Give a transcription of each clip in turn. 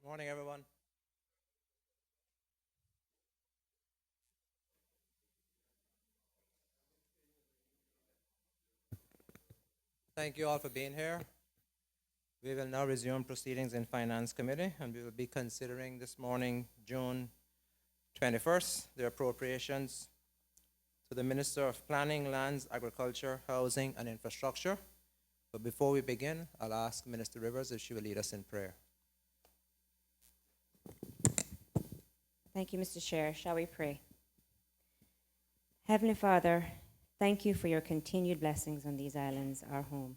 Morning, everyone. Thank you all for being here. We will now resume proceedings in Finance Committee, and we will be considering this morning, June 21st, the appropriations to the Minister of Planning, Lands, Agriculture, Housing, and Infrastructure. But before we begin, I'll ask Minister Rivers if she will lead us in prayer. Thank you, Mr. Chair. Shall we pray? Heavenly Father, thank you for your continued blessings on these islands, our home.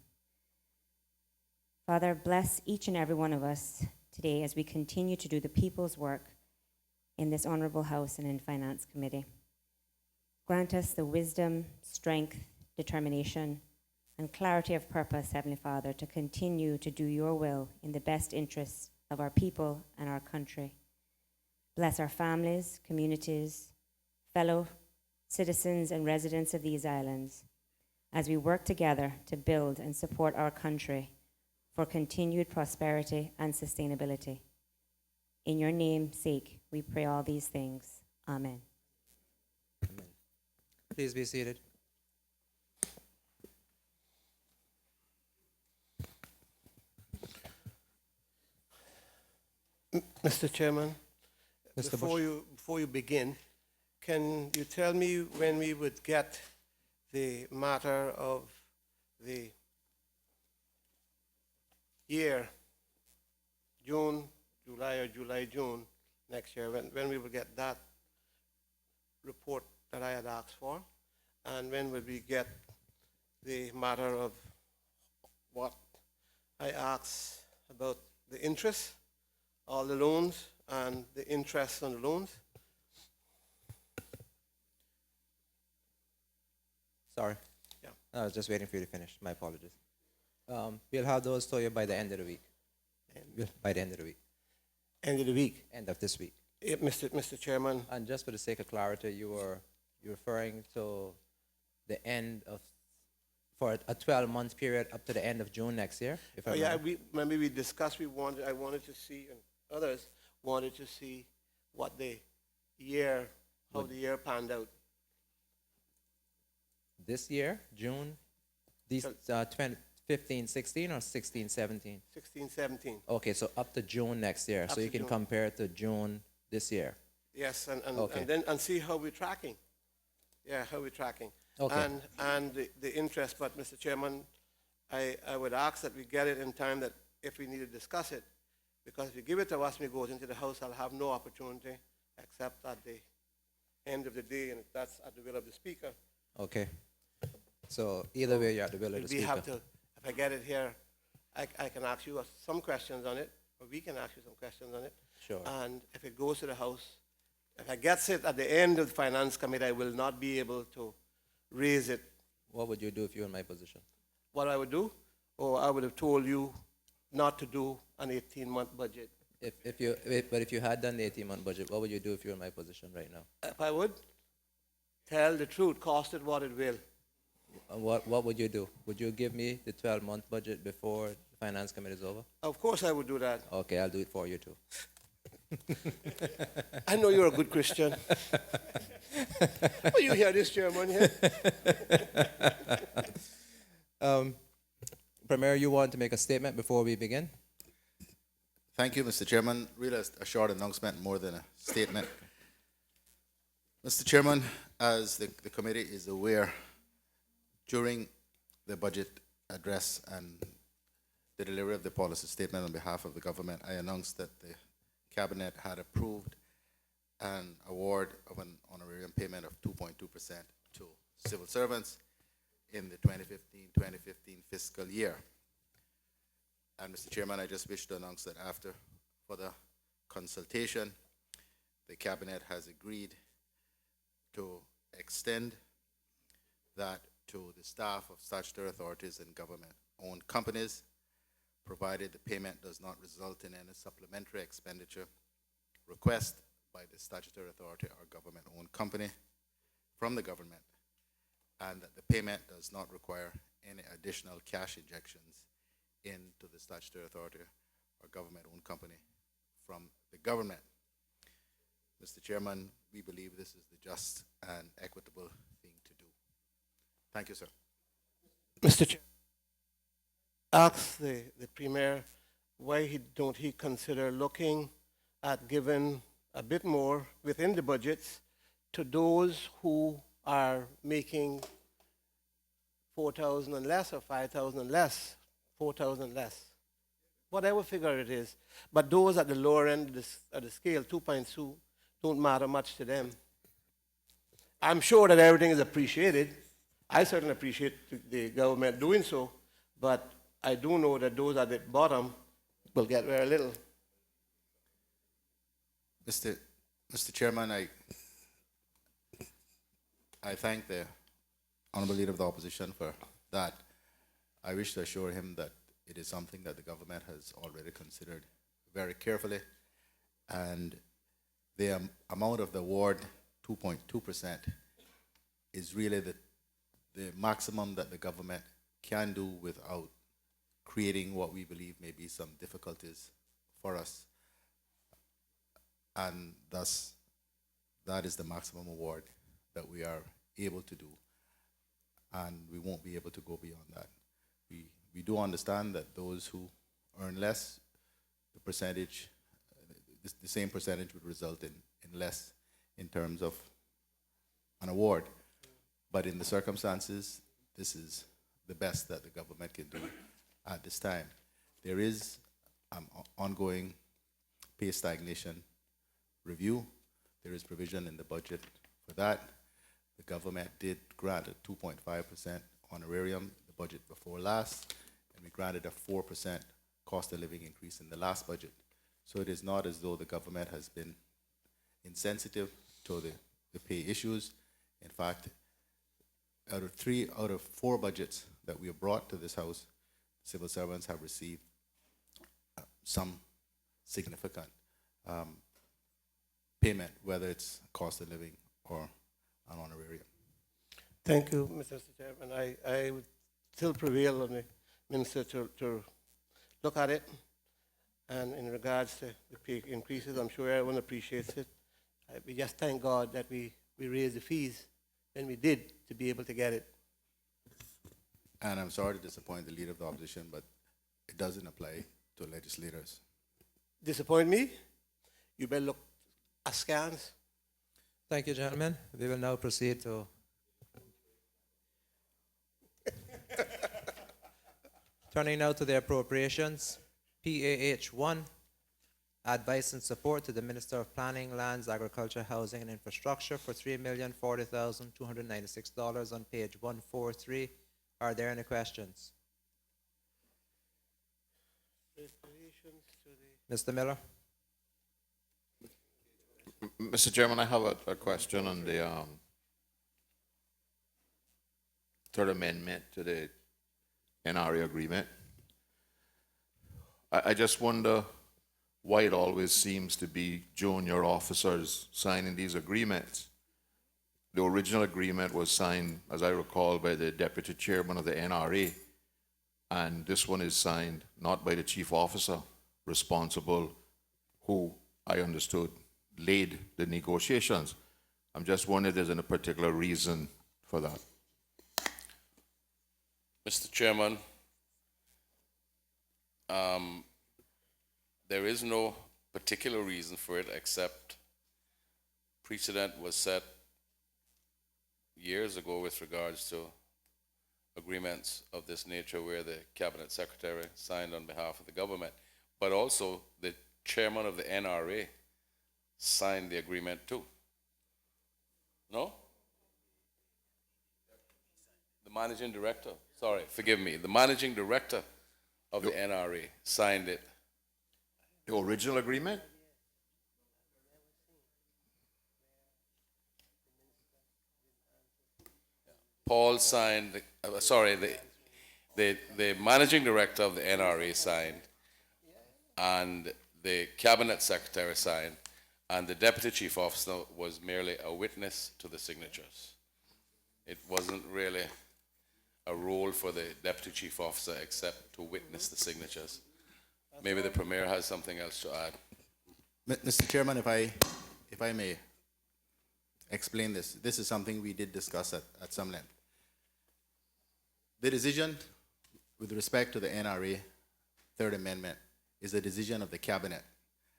Father, bless each and every one of us today as we continue to do the people's work in this honorable house and in Finance Committee. Grant us the wisdom, strength, determination, and clarity of purpose, Heavenly Father, to continue to do your will in the best interests of our people and our country. Bless our families, communities, fellow citizens and residents of these islands as we work together to build and support our country for continued prosperity and sustainability. In your name's sake, we pray all these things. Amen. Amen. Please be seated. Mr. Chairman, Mr. before you begin, can you tell me when we would get the matter of the year, June, July, or July, June next year, when we will get that report that I had asked for, and when will we get the matter of what I asked about the interest, all the loans, and the interest on the loans? Sorry. Yeah. I was just waiting for you to finish. My apologies. We'll have those to you by the end of the week. By the end of the week. End of the week. End of this week. Yeah, Mr. Chairman. And just for the sake of clarity, you're referring to the end of, for a 12-month period up to the end of June next year? If I Yeah, remember. remember we discussed, I wanted to see, and others wanted to see what the year, how the year panned out. This year, June, these 15, 16 or 16, 17? 16, 17. Okay, so up to June next year. Up So you to can June. compare it to June this year. Yes, Okay. and then see how we're tracking. Yeah, how we're tracking. Okay. And the interest, but Mr. Chairman, I would ask that we get it in time that if we need to discuss it, because if you give it to us when it goes into the House, I'll have no opportunity except at the end of the day, and that's at the will of the Speaker. Okay. So either way, you're at the will of the We speaker. have to, if I get it here, I can ask you some questions on it, or we can ask you some questions on it. Sure. And if it goes to the House, if I get it at the end of the Finance Committee, I will not be able to raise it. What would you do if you were in my position? What I would do, or I would have told you not to do an 18-month budget. But if you had done the 18-month budget, what would you do if you were in my position right now? If I would, tell the truth, cost it what it will. What would you do? Would you give me the 12-month budget before the Finance Committee is over? Of course I would do that. Okay, I'll do it for you too. I know you're a good Christian. Oh, you hear this, Chairman? Here? Premier, you want to make a statement before we begin? Thank you, Mr. Chairman. Really a short announcement more than a statement. Mr. Chairman, as the committee is aware, during the budget address and the delivery of the policy statement on behalf of the government, I announced that the Cabinet had approved an award of an honorarium payment of 2.2% to civil servants in the 2015 fiscal year. And Mr. Chairman, I just wish to announce that after further consultation, the Cabinet has agreed to extend that to the staff of statutory authorities and government-owned companies, provided the payment does not result in any supplementary expenditure request by the statutory authority or government-owned company from the government, and that the payment does not require any additional cash injections into the statutory authority or government-owned company from the government. Mr. Chairman, we believe this is the just and equitable thing to do. Thank you, sir. Mr. Chair, ask the Premier why don't he consider looking at giving a bit more within the budgets to those who are making 4,000 and less or 5,000 and less, 4,000 less, whatever figure it is. But those at the lower end of the scale, 2.2, don't matter much to them. I'm sure that everything is appreciated. I certainly appreciate the government doing so, but I do know that those at the bottom will get very little. Mr. Chairman, I thank the Honorable Leader of the Opposition for that. I wish to assure him that it is something that the government has already considered very carefully, and the amount of the award, 2.2%, is really the maximum that the government can do without creating what we believe may be some difficulties for us. And thus, that is the maximum award that we are able to do. And we won't be able to go beyond that. We do understand that those who earn less, the percentage, the same percentage would result in less in terms of an award. But in the circumstances, this is the best that the government can do at this time. There is ongoing pay stagnation review. There is provision in the budget for that. The government did grant a 2.5% honorarium in the budget before last, and we granted a 4% cost of living increase in the last budget. So it is not as though the government has been insensitive to the pay issues. In fact, out of 4 budgets that we have brought to this House, civil servants have received some significant payment, whether it's cost of living or an honorarium. Thank you, Mr. Chairman. I would still prevail on the Minister to look at it. And in regards to the pay increases, I'm sure everyone appreciates it. We just thank God that we raised the fees when we did to be able to get it. And I'm sorry to disappoint the Leader of the Opposition, but it doesn't apply to legislators. Disappoint me? You better look askance. Thank you, gentlemen. We will now proceed to turning now to the appropriations. PAH1, advice and support to the Minister of Planning, Lands, Agriculture, Housing and Infrastructure for $3,040,296 on page 143. Are there any questions? Mr. Miller? Mr. Chairman, I have a question on the third amendment to the NRA agreement. I just wonder why it always seems to be junior officers signing these agreements. The original agreement was signed, as I recall, by the deputy chairman of the NRA, and this one is signed not by the chief officer responsible, who I understood laid the negotiations. I'm just wondering if there's any particular reason for that. Mr. Chairman, there is no particular reason for it except precedent was set years ago with regards to agreements of this nature where the cabinet secretary signed on behalf of the government, but also the chairman of the NRA signed the agreement too. No? The managing director, sorry, forgive me, the managing director of the NRA signed it. The original agreement? Paul signed, the managing director of the NRA signed, and the cabinet secretary signed, and the deputy chief officer was merely a witness to the signatures. It wasn't really a role for the deputy chief officer except to witness the signatures. Maybe the premier has something else to add. Mr. Chairman, if I may explain this, this is something we did discuss at some length. The decision with respect to the NRA Third Amendment is a decision of the Cabinet,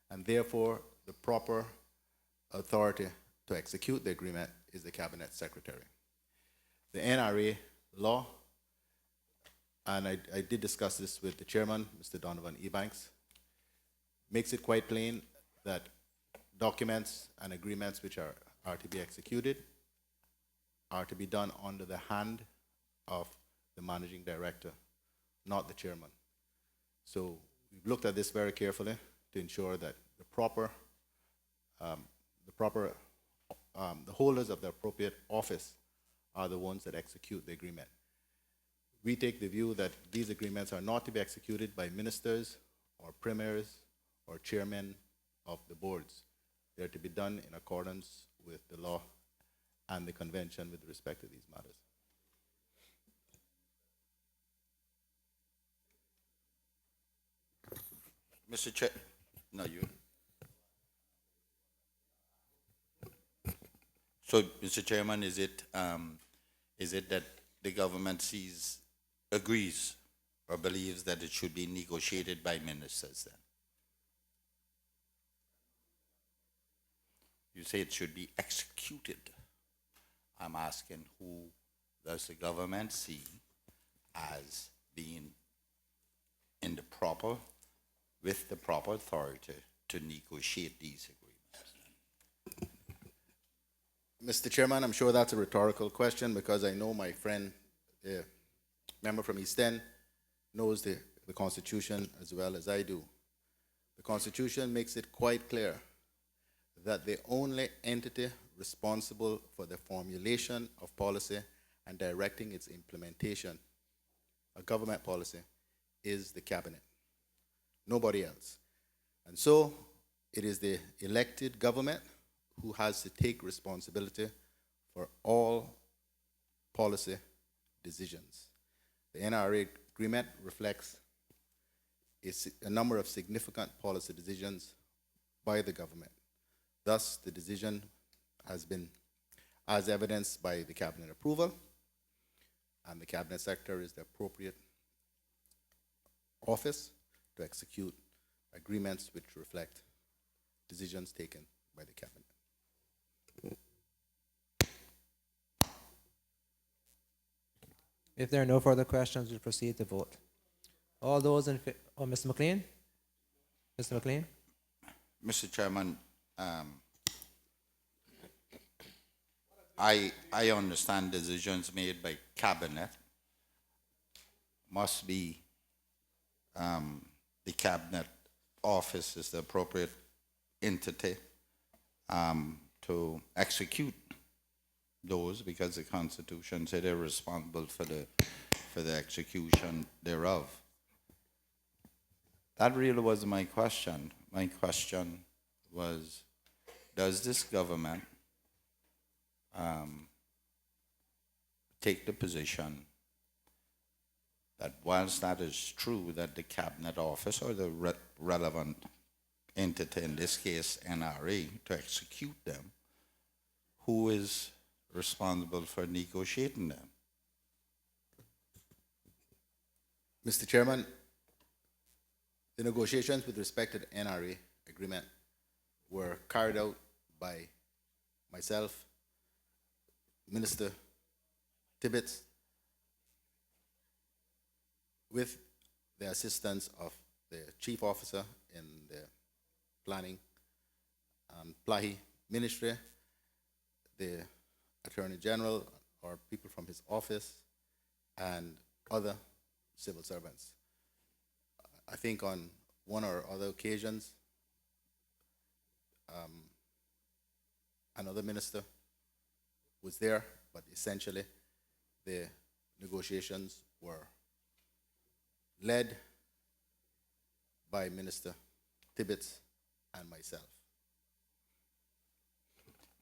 and therefore the proper authority to execute the agreement is the Cabinet Secretary. The NRA law, and I did discuss this with the Chairman, Mr. Donovan Ebanks, makes it quite plain that documents and agreements which are to be executed are to be done under the hand of the Managing Director, not the Chairman. So we've looked at this very carefully to ensure that the holders of the appropriate office are the ones that execute the agreement. We take the view that these agreements are not to be executed by ministers or premiers or chairmen of the boards. They're to be done in accordance with the law and the convention with respect to these matters. Mr. Chair, no, you. So, Mr. Chairman, is it that the government agrees or believes that it should be negotiated by ministers then? You say it should be executed. I'm asking, who does the government see as being with the proper authority to negotiate these agreements? Mr. Chairman, I'm sure that's a rhetorical question because I know my friend, the member from East End, knows the Constitution as well as I do. The Constitution makes it quite clear that the only entity responsible for the formulation of policy and directing its implementation, a government policy, is the Cabinet. Nobody else. And so it is the elected government who has to take responsibility for all policy decisions. The NRA agreement reflects a number of significant policy decisions by the government. Thus, the decision has been, as evidenced by the Cabinet approval, and the Cabinet Secretary is the appropriate office to execute agreements which reflect decisions taken by the Cabinet. If there are no further questions, we'll proceed to vote. All those in favor, Mr. McLean? Mr. McLean? Mr. Chairman, I understand decisions made by cabinet must be the cabinet office is the appropriate entity to execute those because the Constitution said they're responsible for the execution thereof. That really was my question. My question was, does this government take the position that whilst that is true that the cabinet office or the relevant entity, in this case NRA, to execute them, who is responsible for negotiating them? Mr. Chairman, the negotiations with respect to the NRA agreement were carried out by myself, Minister Tibbetts, with the assistance of the Chief Officer in the Planning and Plahi Ministry, the Attorney General or people from his office, and other civil servants. I think on one or other occasions, another minister was there, but essentially the negotiations were led by Minister Tibbetts and myself.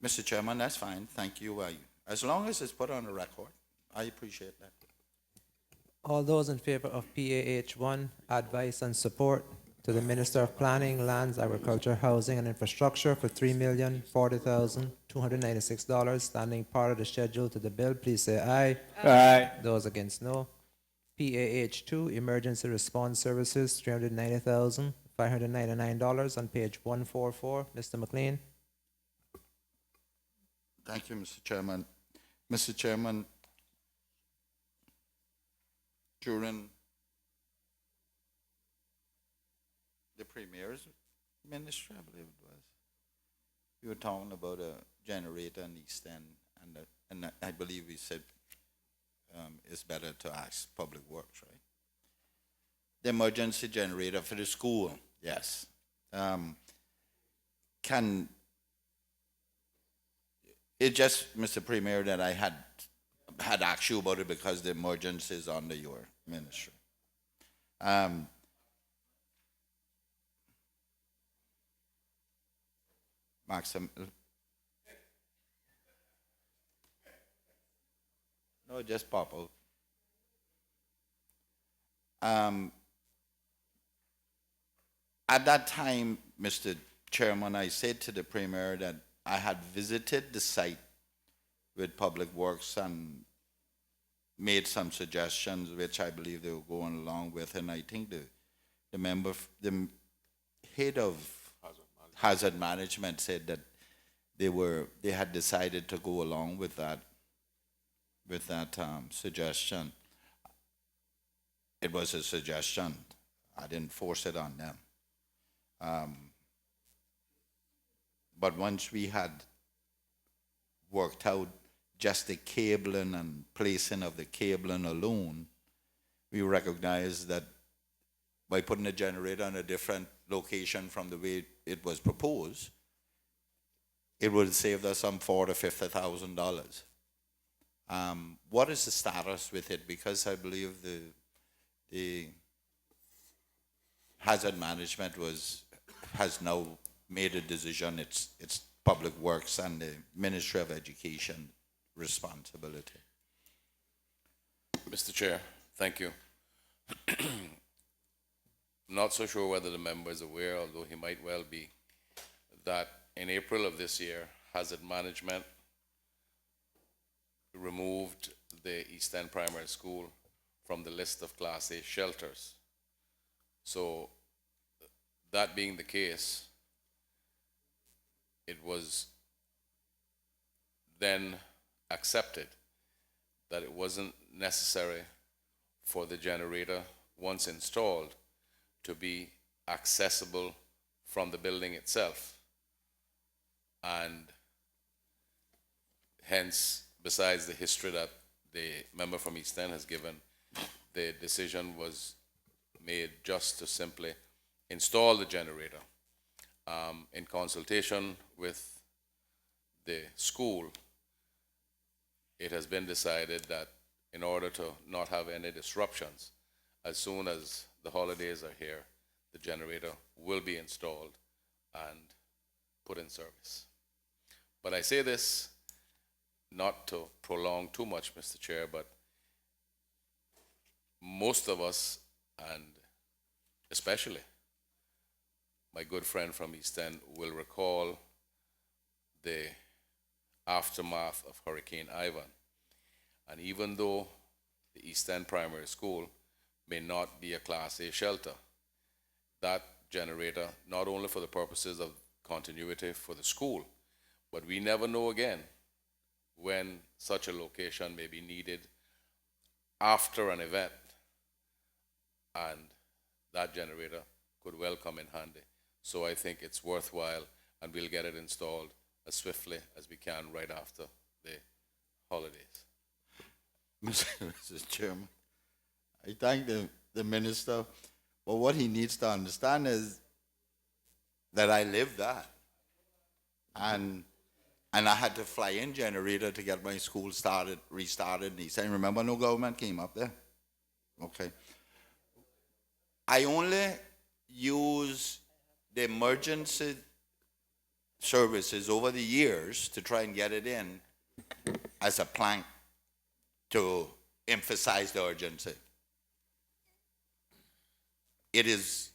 Mr. Chairman, that's fine. Thank you. As long as it's put on the record, I appreciate that. All those in favor of PAH 1, advice and support, to the Minister of Planning, Lands, Agriculture, Housing, and Infrastructure for $3,040,296, standing part of the schedule to the bill. Please say aye. Aye. Those against, no. PAH2, Emergency Response Services, $390,599 on page 144. Mr. McLean. Thank you, Mr. Chairman. Mr. Chairman, during the Premier's ministry, I believe it was, we were talking about a generator in East End, and I believe we said it's better to ask Public Works, right? The emergency generator for the school, yes. Can it just, Mr. Premier, that I had asked you about it because the emergency is under your ministry. Maxim, no, just pop out. At that time, Mr. Chairman, I said to the Premier that I had visited the site with Public Works and made some suggestions, which I believe they were going along with, and I think the head of hazard management said that they had decided to go along with that suggestion. It was a suggestion. I didn't force it on them. But once we had worked out just the cabling and placing of the cabling alone, we recognized that by putting a generator in a different location from the way it was proposed, it would have saved us some $40,000 to $50,000. What is the status with it? Because I believe the hazard management has now made a decision. It's Public Works and the Ministry of Education responsibility. Mr. Chair, thank you. Not so sure whether the member is aware, although he might well be, that in April of this year, Hazard Management removed the East End Primary School from the list of Class A shelters. So, that being the case, it was then accepted that it wasn't necessary for the generator, once installed, to be accessible from the building itself. And hence, besides the history that the member from East End has given, the decision was made just to simply install the generator. In consultation with the school, it has been decided that in order to not have any disruptions, as soon as the holidays are here, the generator will be installed and put in service. But I say this not to prolong too much, Mr. Chair, but most of us, and especially my good friend from East End, will recall the aftermath of Hurricane Ivan. And even though the East End Primary School may not be a Class A shelter, that generator, not only for the purposes of continuity for the school, but we never know again when such a location may be needed after an event, and that generator could well come in handy. So I think it's worthwhile, and we'll get it installed as swiftly as we can right after the holidays. Mr. Chairman, I thank the minister, but what he needs to understand is that I lived that. And I had to fly in generator to get my school restarted. And he said, remember, no government came up there. Okay. I only use the emergency services over the years to try and get it in as a plank to emphasize the urgency. It is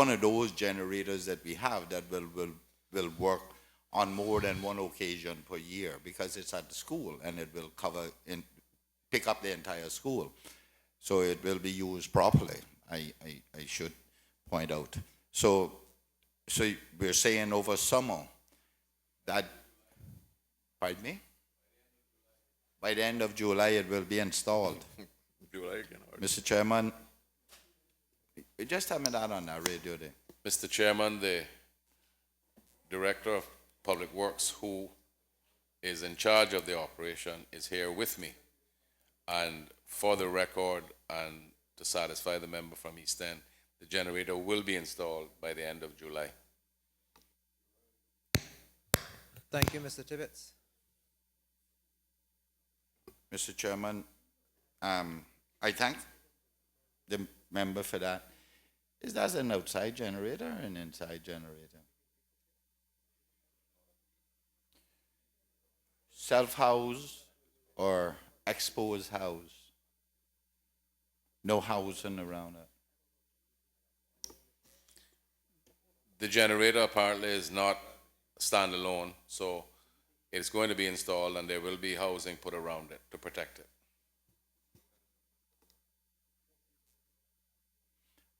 one of those generators that we have that will work on more than one occasion per year because it's at the school and it will pick up the entire school. So it will be used properly, I should point out. So we're saying over summer that, pardon me? By the end of July, it will be installed. July again. Mr. Chairman, just tell me that on that radio there. Mr. Chairman, the Director of Public Works, who is in charge of the operation, is here with me. And for the record and to satisfy the member from East End, the generator will be installed by the end of July. Thank you, Mr. Tibbetts. Mr. Chairman, I thank the member for that. Is that an outside generator or an inside generator? Self-house or exposed house? No housing around it. The generator apparently is not standalone, so it's going to be installed and there will be housing put around it to protect it.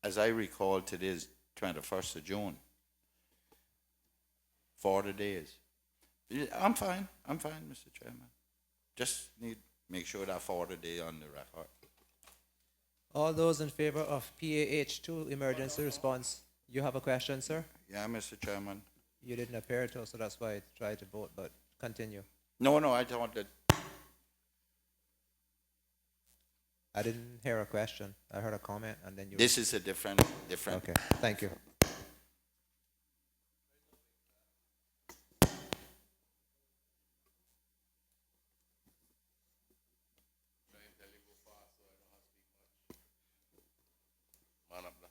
As I recall, today's 21st of June. 40 days. Yeah, I'm fine, Mr. Chairman. Just need make sure that 40 days on the record. All those in favor of PAH2 emergency response, you have a question, sir? Yeah, Mr. Chairman. You didn't appear to, so that's why I tried to vote, but continue. No, I thought that. I didn't hear a question. I heard a comment, and then you... This is a different. Okay, thank you. Man up now.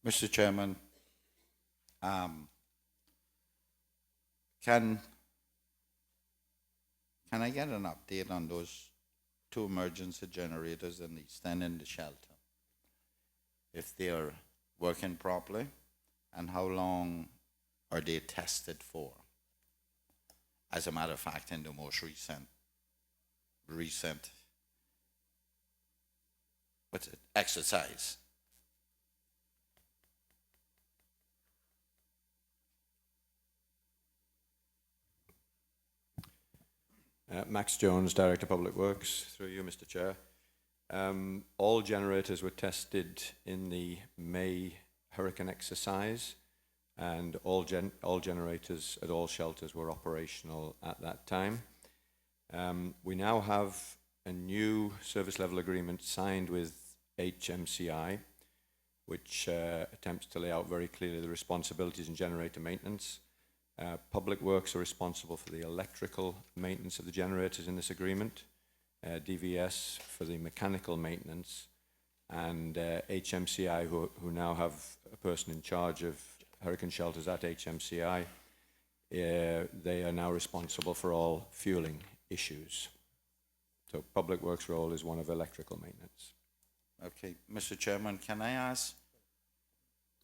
Mr. Chairman, can I get an update on those two emergency generators in the stand in the shelter? If they are working properly, and how long are they tested for? As a matter of fact, in the most recent exercise. Max Jones, Director of Public Works, through you, Mr. Chair. All generators were tested in the May hurricane exercise, and all generators at all shelters were operational at that time. We now have a new service level agreement signed with HMCI, which attempts to lay out very clearly the responsibilities in generator maintenance. Public Works are responsible for the electrical maintenance of the generators in this agreement, DVS for the mechanical maintenance, and HMCI, who now have a person in charge of hurricane shelters at HMCI, they are now responsible for all fueling issues. So Public Works' role is one of electrical maintenance. Okay, Mr. Chairman, can I ask,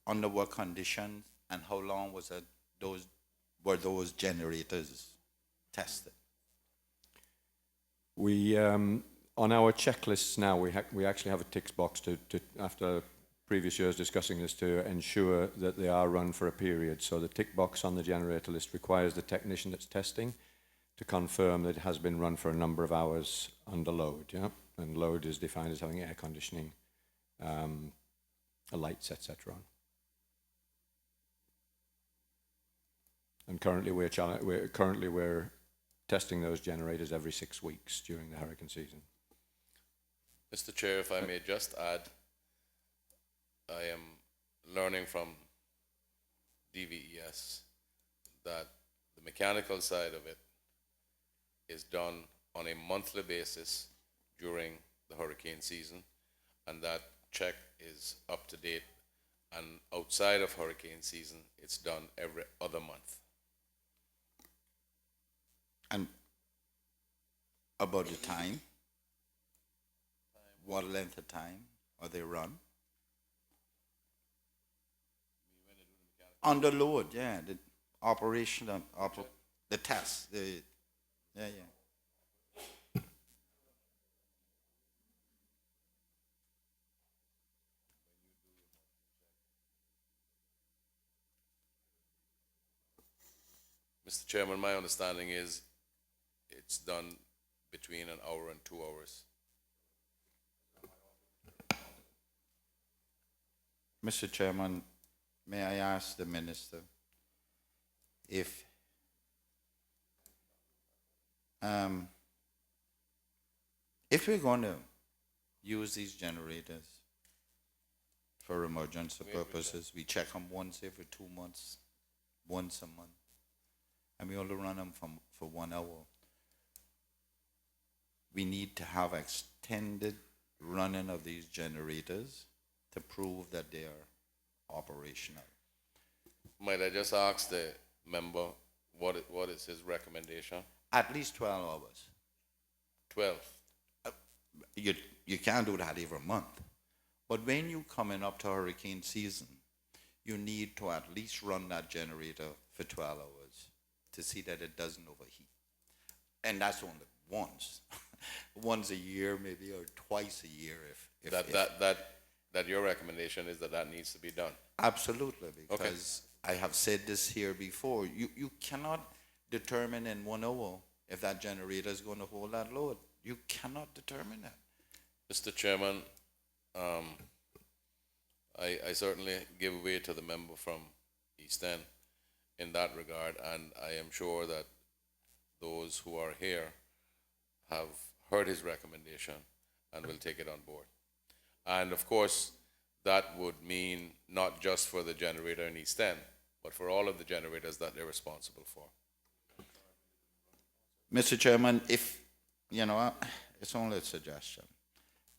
under what conditions and how long was it were those generators tested? We on our checklists now, we actually have a tick box to after previous years discussing this, to ensure that they are run for a period. So the tick box on the generator list requires the technician that's testing to confirm that it has been run for a number of hours under load. Yeah, and load is defined as having air conditioning, lights, etc. on. And currently we're testing those generators every 6 weeks during the hurricane season. Mr. Chair, if I may just add, I am learning from DVES that the mechanical side of it is done on a monthly basis during the hurricane season, and that check is up to date And outside of hurricane season, it's done every other month. And about the time? What length of time are they run? Under load, yeah, the operation, the test, yeah. Mr. Chairman, my understanding is it's done between an hour and 2 hours. Mr. Chairman, may I ask the minister if we're going to use these generators for emergency purposes, we check them once every 2 months, once a month, and we only run them for 1 hour. We need to have extended running of these generators to prove that they are operational. Might I just ask the member what is his recommendation? At least 12 hours. 12. You can't do that every month. But when you coming up to hurricane season, you need to at least run that generator for 12 hours to see that it doesn't overheat. And that's only once. Once a year maybe, or twice a year if That your recommendation is that needs to be done. Absolutely, because I have said this here before. You cannot determine in 1 hour if that generator is going to hold that load. You cannot determine that. Mr. Chairman, I certainly give way to the member from East End in that regard, and I am sure that those who are here have heard his recommendation and will take it on board. And of course, that would mean not just for the generator in East End, but for all of the generators that they're responsible for. Mr. Chairman, if, it's only a suggestion,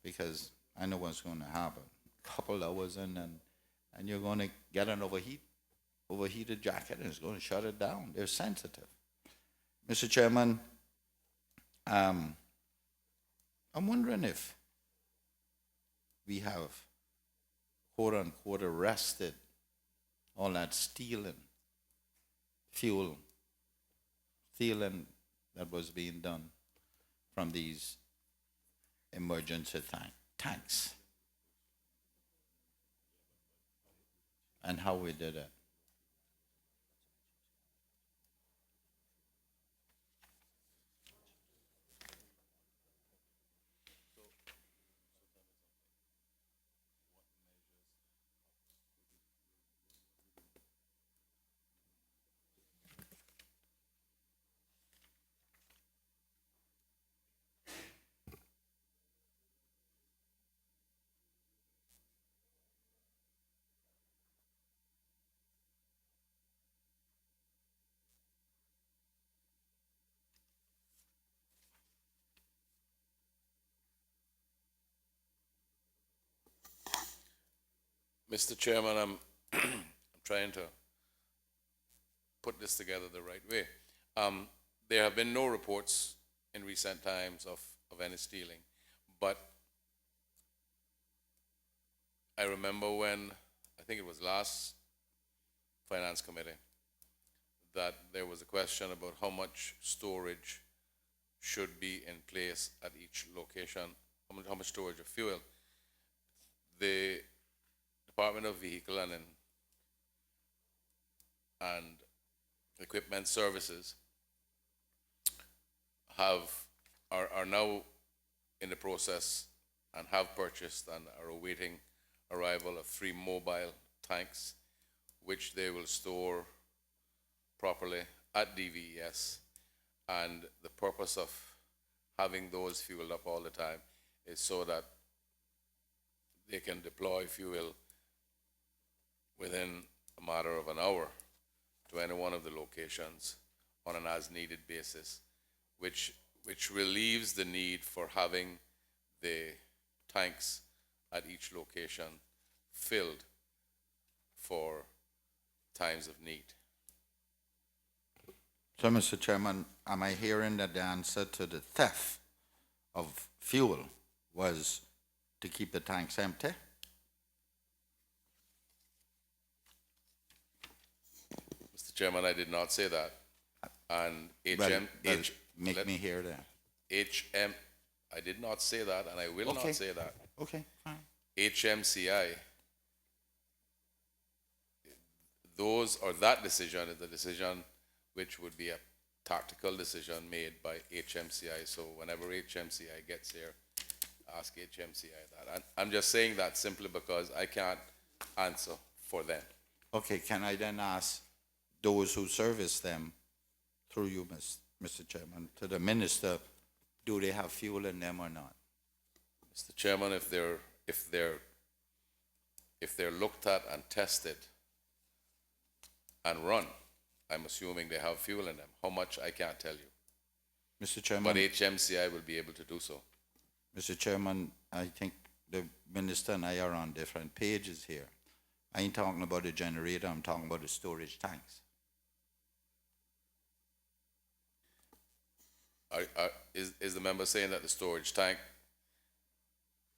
because I know what's going to happen. A couple hours in, and you're going to get an overheated jacket, and it's going to shut it down. They're sensitive. Mr. Chairman, I'm wondering if we have, quote unquote, arrested all that stealing that was being done from these emergency tanks, and how we did it. Mr. Chairman, I'm trying to put this together the right way. There have been no reports in recent times of any stealing, but I remember when, I think it was last Finance Committee, that there was a question about how much storage should be in place at each location, how much storage of fuel. The Department of Vehicle and Equipment Services are now in the process and have purchased and are awaiting arrival of 3 mobile tanks, which they will store properly at DVES. And the purpose of having those fueled up all the time is so that they can deploy fuel within a matter of an hour to any one of the locations on an as-needed basis, which relieves the need for having the tanks at each location filled for times of need. So, Mr. Chairman, am I hearing that the answer to the theft of fuel was to keep the tanks empty? Mr. Chairman, I did not say that. And Make me hear that. I did not say that, and I will Okay. not say that. Okay, fine. HMCI, that decision is the decision which would be a tactical decision made by HMCI. So whenever HMCI gets here, ask HMCI that. And I'm just saying that simply because I can't answer for them. Okay, can I then ask those who service them, through you, Mr. Chairman, to the minister, do they have fuel in them or not? Mr. Chairman, if they're looked at and tested and run, I'm assuming they have fuel in them. How much, I can't tell you. Mr. But Chairman, HMCI will be able to do so. Mr. Chairman, I think the minister and I are on different pages here. I ain't talking about the generator, I'm talking about the storage tanks. Is the member saying that the storage tank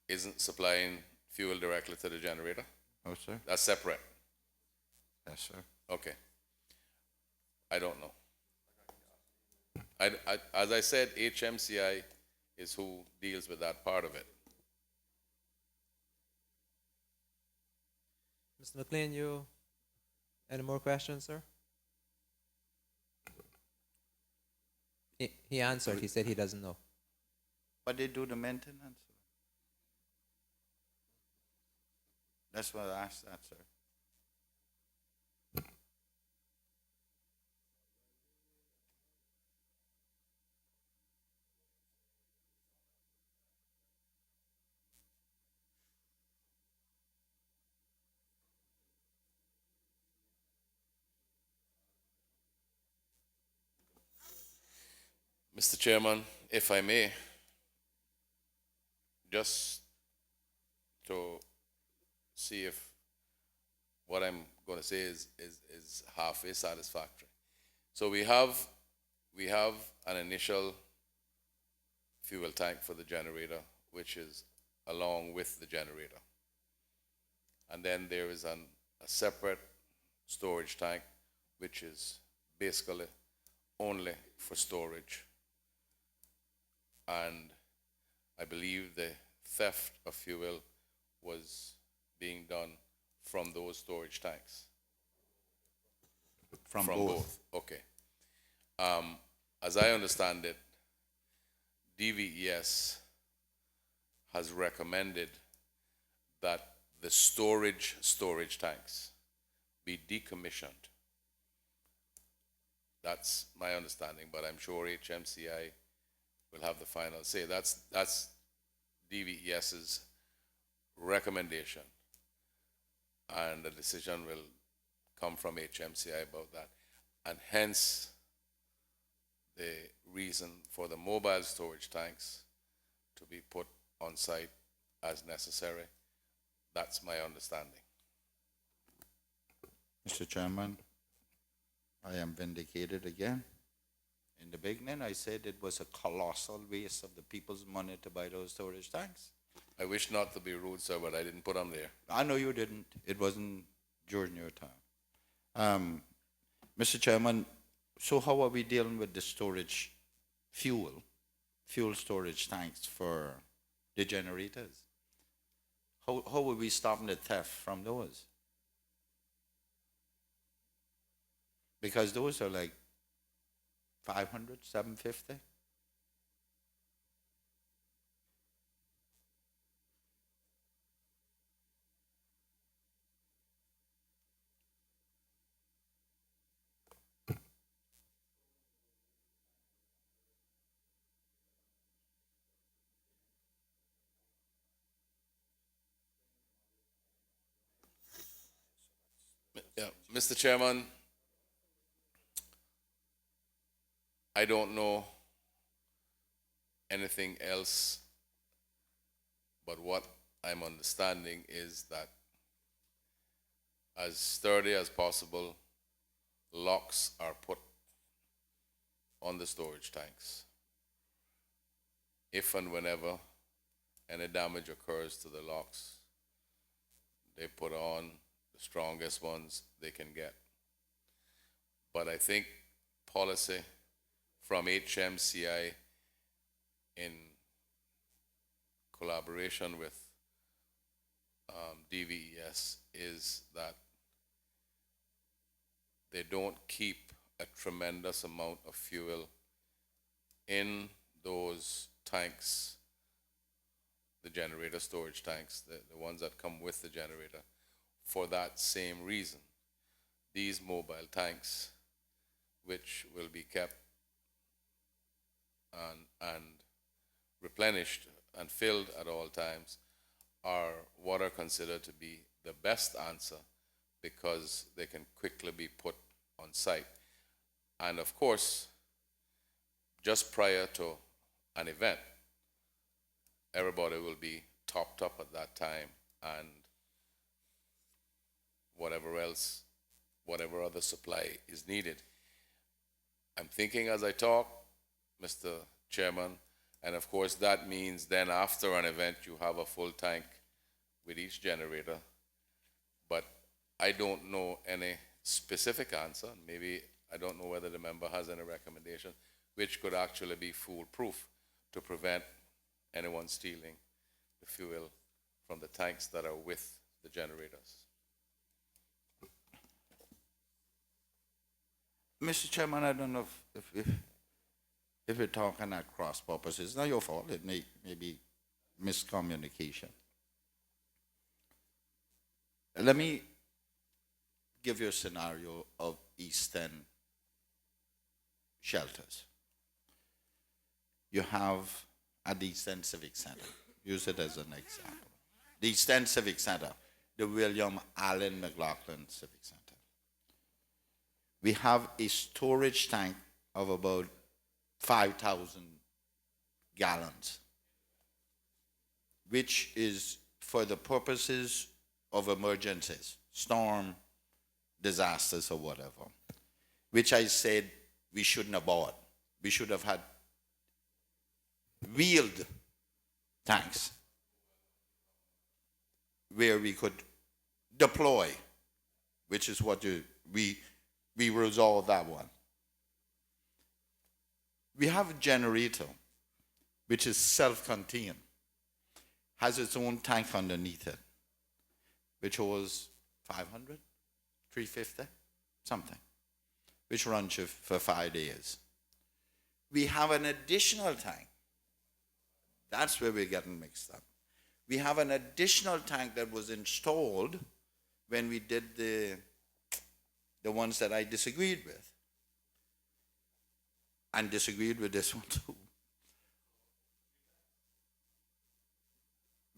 isn't supplying fuel directly to the generator? Oh, sir? That's separate. Yes, sir. Okay. I don't know. As I said, HMCI is who deals with that part of it. Mr. McLean, any more questions, sir? He answered. He said he doesn't know. But they do the maintenance. That's why I asked that, sir. Mr. Chairman, if I may, just to see if what I'm going to say is halfway satisfactory. So we have an initial fuel tank for the generator, which is along with the generator. And then there is a separate storage tank, which is basically only for storage. And I believe the theft of fuel was being done from those storage tanks. From both. Okay. As I understand it, DVES has recommended that the storage tanks be decommissioned. That's my understanding, but I'm sure HMCI will have the final say. That's DVES's recommendation, and the decision will come from HMCI about that. And hence, the reason for the mobile storage tanks to be put on site as necessary. That's my understanding. Mr. Chairman, I am vindicated again. In the beginning, I said it was a colossal waste of the people's money to buy those storage tanks. I wish not to be rude, sir, but I didn't put them there. I know you didn't. It wasn't during your time. Mr. Chairman, so how are we dealing with the storage fuel storage tanks for the generators? How are we stopping the theft from those? Because those are like 500, 750. Yeah, Mr. Chairman, I don't know anything else, but what I'm understanding is that as sturdy as possible, locks are put on the storage tanks. If and whenever any damage occurs to the locks, they put on the strongest ones they can get. But I think policy from HMCI in collaboration with DVES is that they don't keep a tremendous amount of fuel in those tanks, the generator storage tanks, the ones that come with the generator, for that same reason. These mobile tanks, which will be kept and replenished and filled at all times, are what are considered to be the best answer because they can quickly be put on site. And of course, just prior to an event, everybody will be topped up at that time, and whatever else, whatever other supply is needed. I'm thinking as I talk, Mr. Chairman, and of course that means then after an event you have a full tank with each generator, but I don't know any specific answer. Maybe I don't know whether the member has any recommendation which could actually be foolproof to prevent anyone stealing the fuel from the tanks that are with the generators. Mr. Chairman, I don't know if we're talking at cross purposes. It's not your fault. It may be miscommunication. Let me give you a scenario of East End shelters. You have at the East End Civic Center, use it as an example. The East End Civic Center, the William Allen McLaughlin Civic Center. We have a storage tank of about 5,000 gallons, which is for the purposes of emergencies, storm, disasters, or whatever, which I said we shouldn't have bought. We should have had wheeled tanks where we could deploy, which is what we resolved that one. We have a generator, which is self-contained, has its own tank underneath it, which was 500, 350, something, which runs for 5 days. We have an additional tank. That's where we're getting mixed up. We have an additional tank that was installed when we did the ones that I disagreed with. And disagreed with this one too.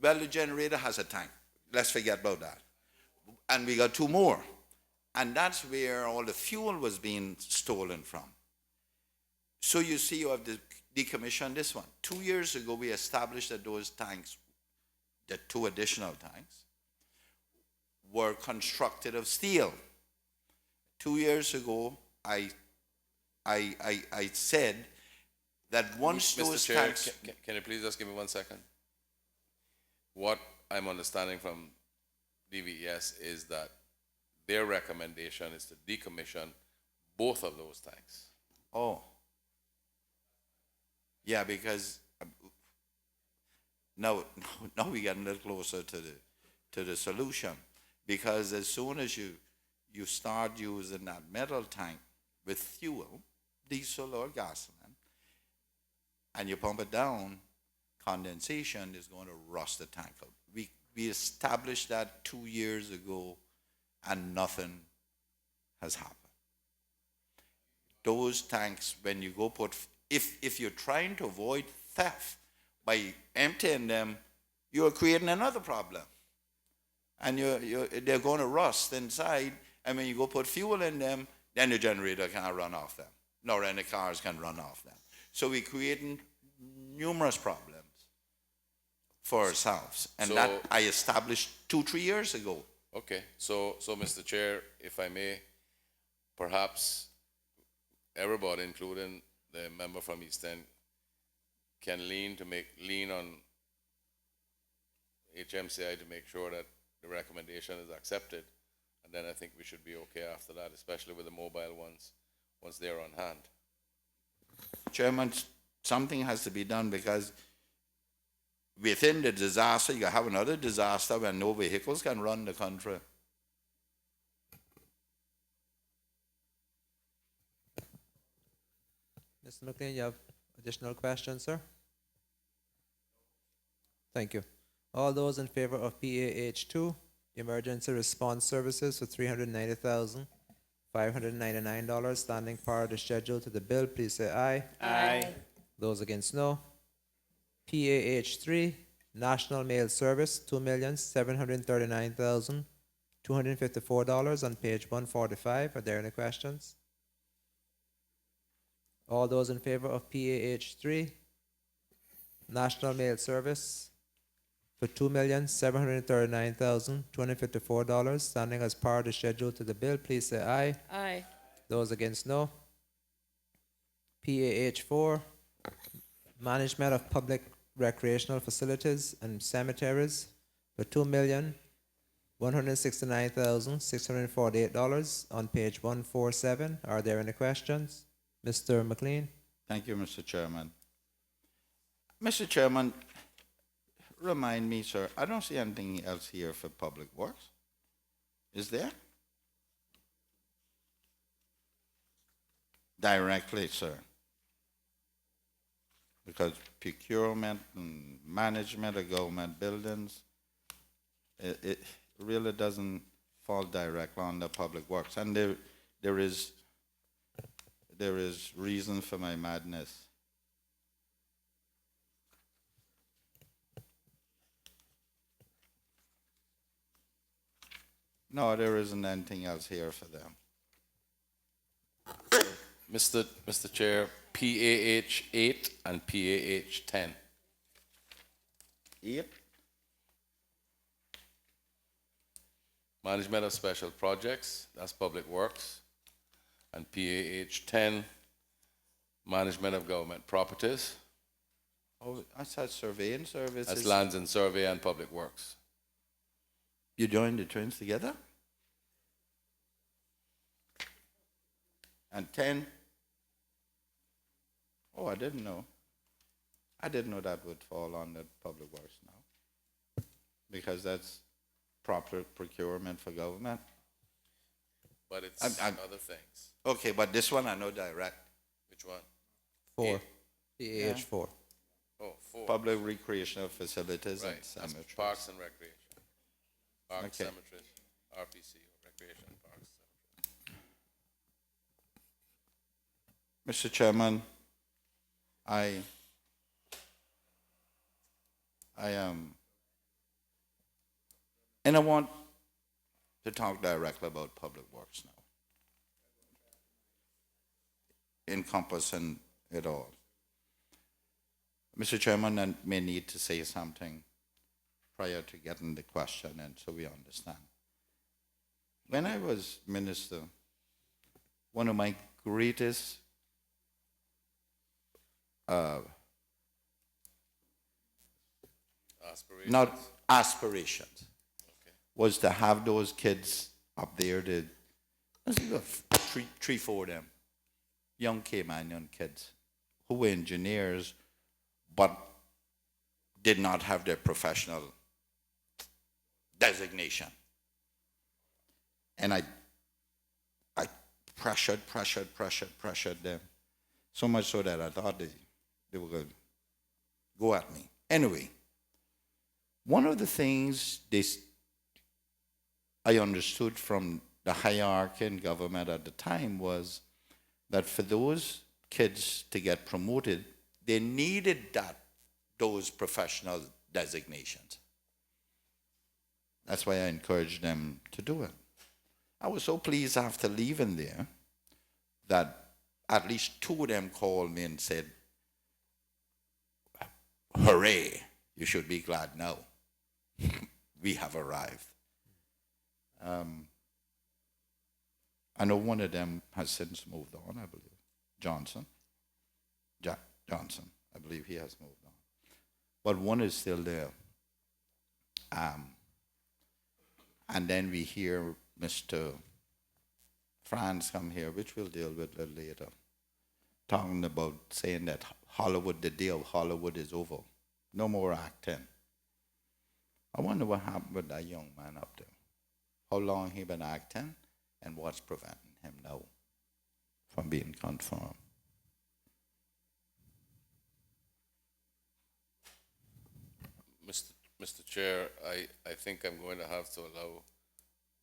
Well, the generator has a tank. Let's forget about that. And we got two more. And that's where all the fuel was being stolen from. So you see, you have decommissioned this one. 2 years ago, we established that those tanks, the two additional tanks, were constructed of steel. 2 years ago, I said that once Mr. those Chair, tanks... can you please just give me 1 second? What I'm understanding from DVES is that their recommendation is to decommission both of those tanks. Oh. Yeah, because now we're getting a little closer to the solution. Because as soon as you start using that metal tank with fuel, diesel or gasoline, and you pump it down, condensation is going to rust the tank out. We established that 2 years ago, and nothing has happened. Those tanks, when you go put, if you're trying to avoid theft by emptying them, you're creating another problem. And they're going to rust inside, and when you go put fuel in them, then the generator can't run off them, nor any cars can run off them. So we're creating numerous problems for ourselves. And So- that I established 2-3 years ago. Okay, so Mr. Chair, if I may, perhaps everybody, including the member from East End, can lean on HMCI to make sure that the recommendation is accepted. And then I think we should be okay after that, especially with the mobile ones, once they're on hand. Chairman, something has to be done because within the disaster, you have another disaster when no vehicles can run the country. Mr. McLean, you have additional questions, sir? Thank you. All those in favor of PAH2, Emergency Response Services for $390,599, standing part of the schedule to the bill, please say aye. Aye. Those against, no. PAH3, National Mail Service, $2,739,254 on page 145. Are there any questions? All those in favor of PAH3, National Mail Service, for $2,739,254, standing as part of the schedule to the bill, please say aye. Aye. Those against, no. PAH4, Management of Public Recreational Facilities and Cemeteries, for $2,169,648 on page 147. Are there any questions? Mr. McLean? Thank you, Mr. Chairman. Mr. Chairman, remind me, sir, I don't see anything else here for Public Works. Is there? Directly, sir. Because procurement and management of government buildings, it really doesn't fall directly on the Public Works. And there is reason for my madness. No, there isn't anything else here for them. Mr. Chair, PAH 8 and PAH 10. Yep. Management of Special Projects, that's Public Works. And PAH 10, Management of Government Properties, Oh, I said surveying services. that's Lands and Survey and Public Works. You joined the twins together? And 10? Oh, I didn't know. I didn't know that would fall on the Public Works now. Because that's proper procurement for government. But it's I'm- other things. Okay, but this one I know direct. Which one? 4. PAH4. Oh, 4. Public recreational facilities Right, and that's cemeteries. Parks and Recreation. Parks, Okay. Cemeteries, RPC, Recreation and Parks. Mr. Chairman, I and I want to talk directly about Public Works now, encompassing it all. Mr. Chairman, I may need to say something prior to getting the question in so we understand. When I was minister, one of my greatest Aspirations. not aspirations, Okay. was to have those kids up there, three, four of them, young Caymanian kids, who were engineers, but did not have their professional designation. And I pressured them, so much so that I thought they were going to go at me. Anyway, one of the things I understood from the hierarchy in government at the time was that for those kids to get promoted, they needed those professional designations. That's why I encouraged them to do it. I was so pleased after leaving there that at least two of them called me and said, "Hooray, you should be glad now. We have arrived." I know one of them has since moved on, I believe. Johnson. Jack Johnson. I believe he has moved on. But one is still there. And then we hear Mr. Franz come here, which we'll deal with a little later, talking about saying that Hollywood, the day of Hollywood is over. No more acting. I wonder what happened with that young man up there. How long he been acting and what's preventing him now from being confirmed. Mr. Chair, I think I'm going to have to allow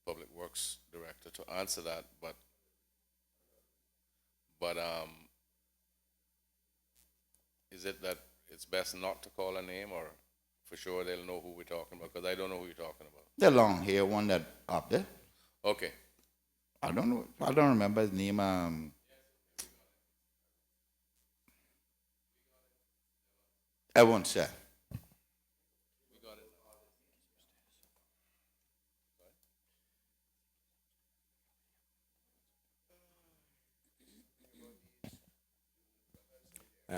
Public Works Director to answer that, but is it that it's best not to call a name, or for sure they'll know who we're talking about? Because I don't know who you're talking about. The long hair one that up there. Okay. I don't know. I don't remember his name. I won't say.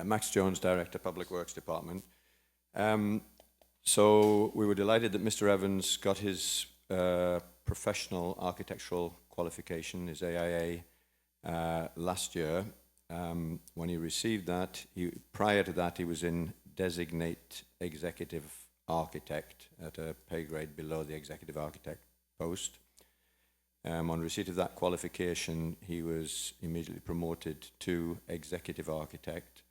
Max Jones, Director, Public Works Department. So we were delighted that Mr. Evans got his professional architectural qualification, his AIA, last year. When he received that, prior to that, he was in designate executive architect at a pay grade below the executive architect post. On receipt of that qualification, he was immediately promoted to executive architect,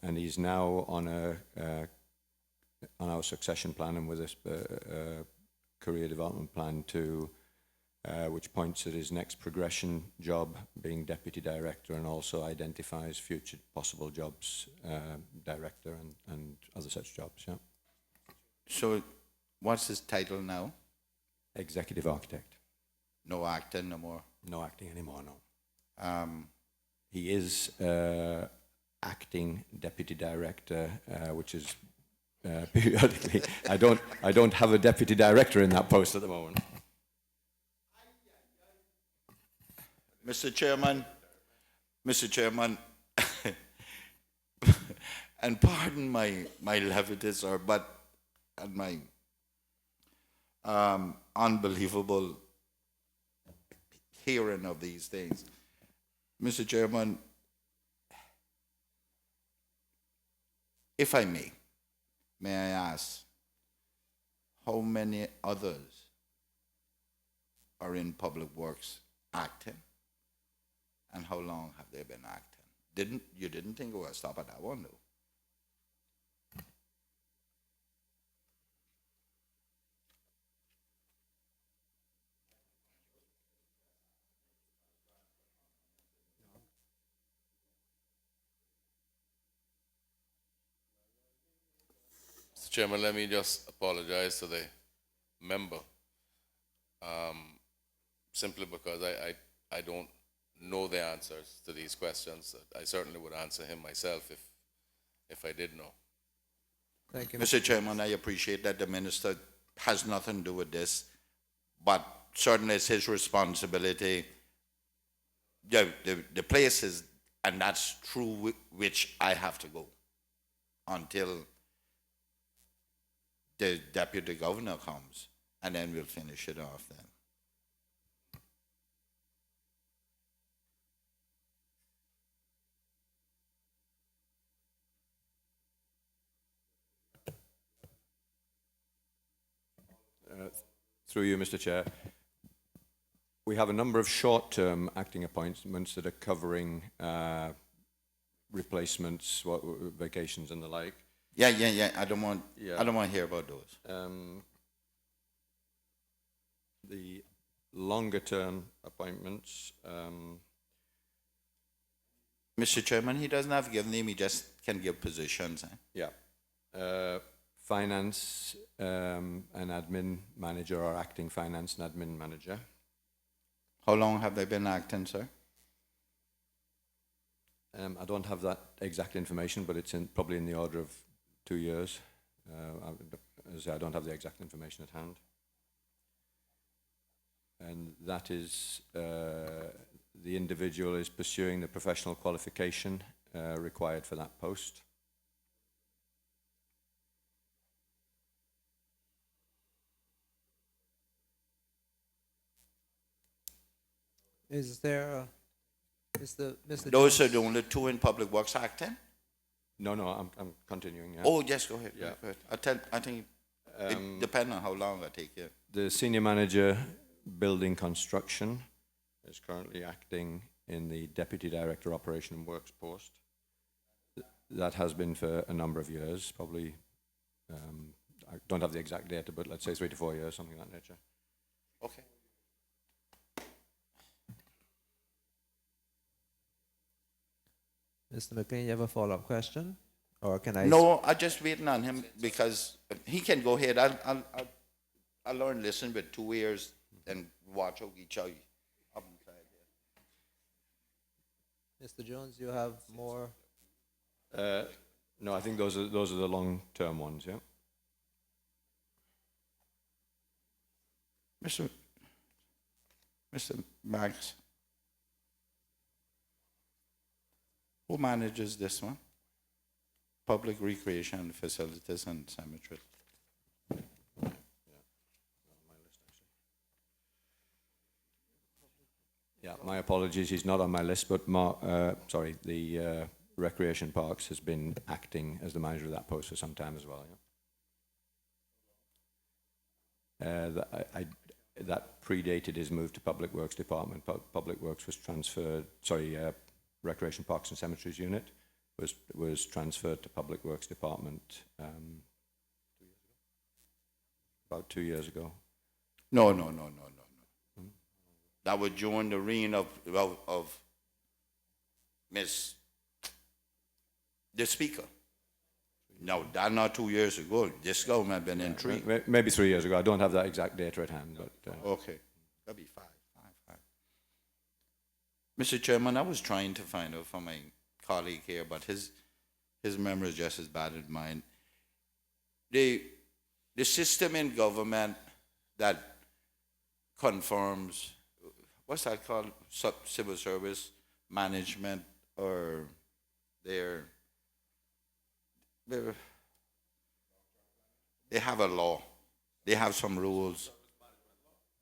and he's now on our succession plan and with a career development plan which points at his next progression job being deputy director, and also identifies future possible jobs, director and other such jobs. Yeah. So, what's his title now? Executive architect. No acting no more. No acting anymore. No. He is acting deputy director, which is periodically. I don't have a deputy director in that post at the moment. Mr. Chairman, and pardon my levity, sir, and my unbelievable hearing of these things. Mr. Chairman, if I may I ask, how many others are in public works acting? And how long have they been acting? You didn't think we would stop at that one, though? Mr. Chairman, let me just apologize to the member, simply because I don't know the answers to these questions. I certainly would answer him myself if I did know. Thank you, Mr. Chairman, I appreciate that the minister has nothing to do with this, but certainly it's his responsibility. The place is, and that's through which I have to go until the deputy governor comes, and then we'll finish it off then. Through you, Mr. Chair. We have a number of short-term acting appointments that are covering replacements, vacations and the like. Yeah. I don't want to hear about those. The longer-term appointments. Mr. Chairman, he doesn't have to give name, he just can give positions. Yeah. Finance and admin manager, or acting finance and admin manager. How long have they been acting, sir? I don't have that exact information, but it's probably in the order of 2 years. I don't have the exact information at hand. and that is the individual is pursuing the professional qualification required for that post. Is there, Mr. Those Jones? are the only two in Public Works acting? No, I'm continuing. Yeah. Oh, yes, go ahead. Yeah. Go ahead. I think it depends on how long I take it. The senior manager, building construction, is currently acting in the deputy director operation and works post. That has been for a number of years, probably. I don't have the exact data, but let's say 3 to 4 years, something of that nature. Okay. Mr. McLean, you have a follow-up question? Or can I? No, I'm just waiting on him because he can go ahead. I'll learn listen with 2 ears and watch how each other. Mr. Jones, you have more? No, I think those are the long-term ones, yeah. Mr. Max, who manages this one? Public recreation facilities and cemeteries. Yeah, my apologies, he's not on my list, but the Recreation Parks has been acting as the manager of that post for some time as well, yeah. That predated his move to Public Works Department. Public Works was transferred, Recreation Parks and Cemeteries Unit was transferred to Public Works Department about 2 years ago. No. That was during the reign of Miss the Speaker. No, that not 2 years ago. This government been in 3. Maybe 3 years ago. I don't have that exact data at hand, but Okay, that'll be five. Mr. Chairman, I was trying to find out from my colleague here, but his memory is just as bad as mine. The system in government that confirms, what's that called? Civil service management, or they have a law. They have some rules.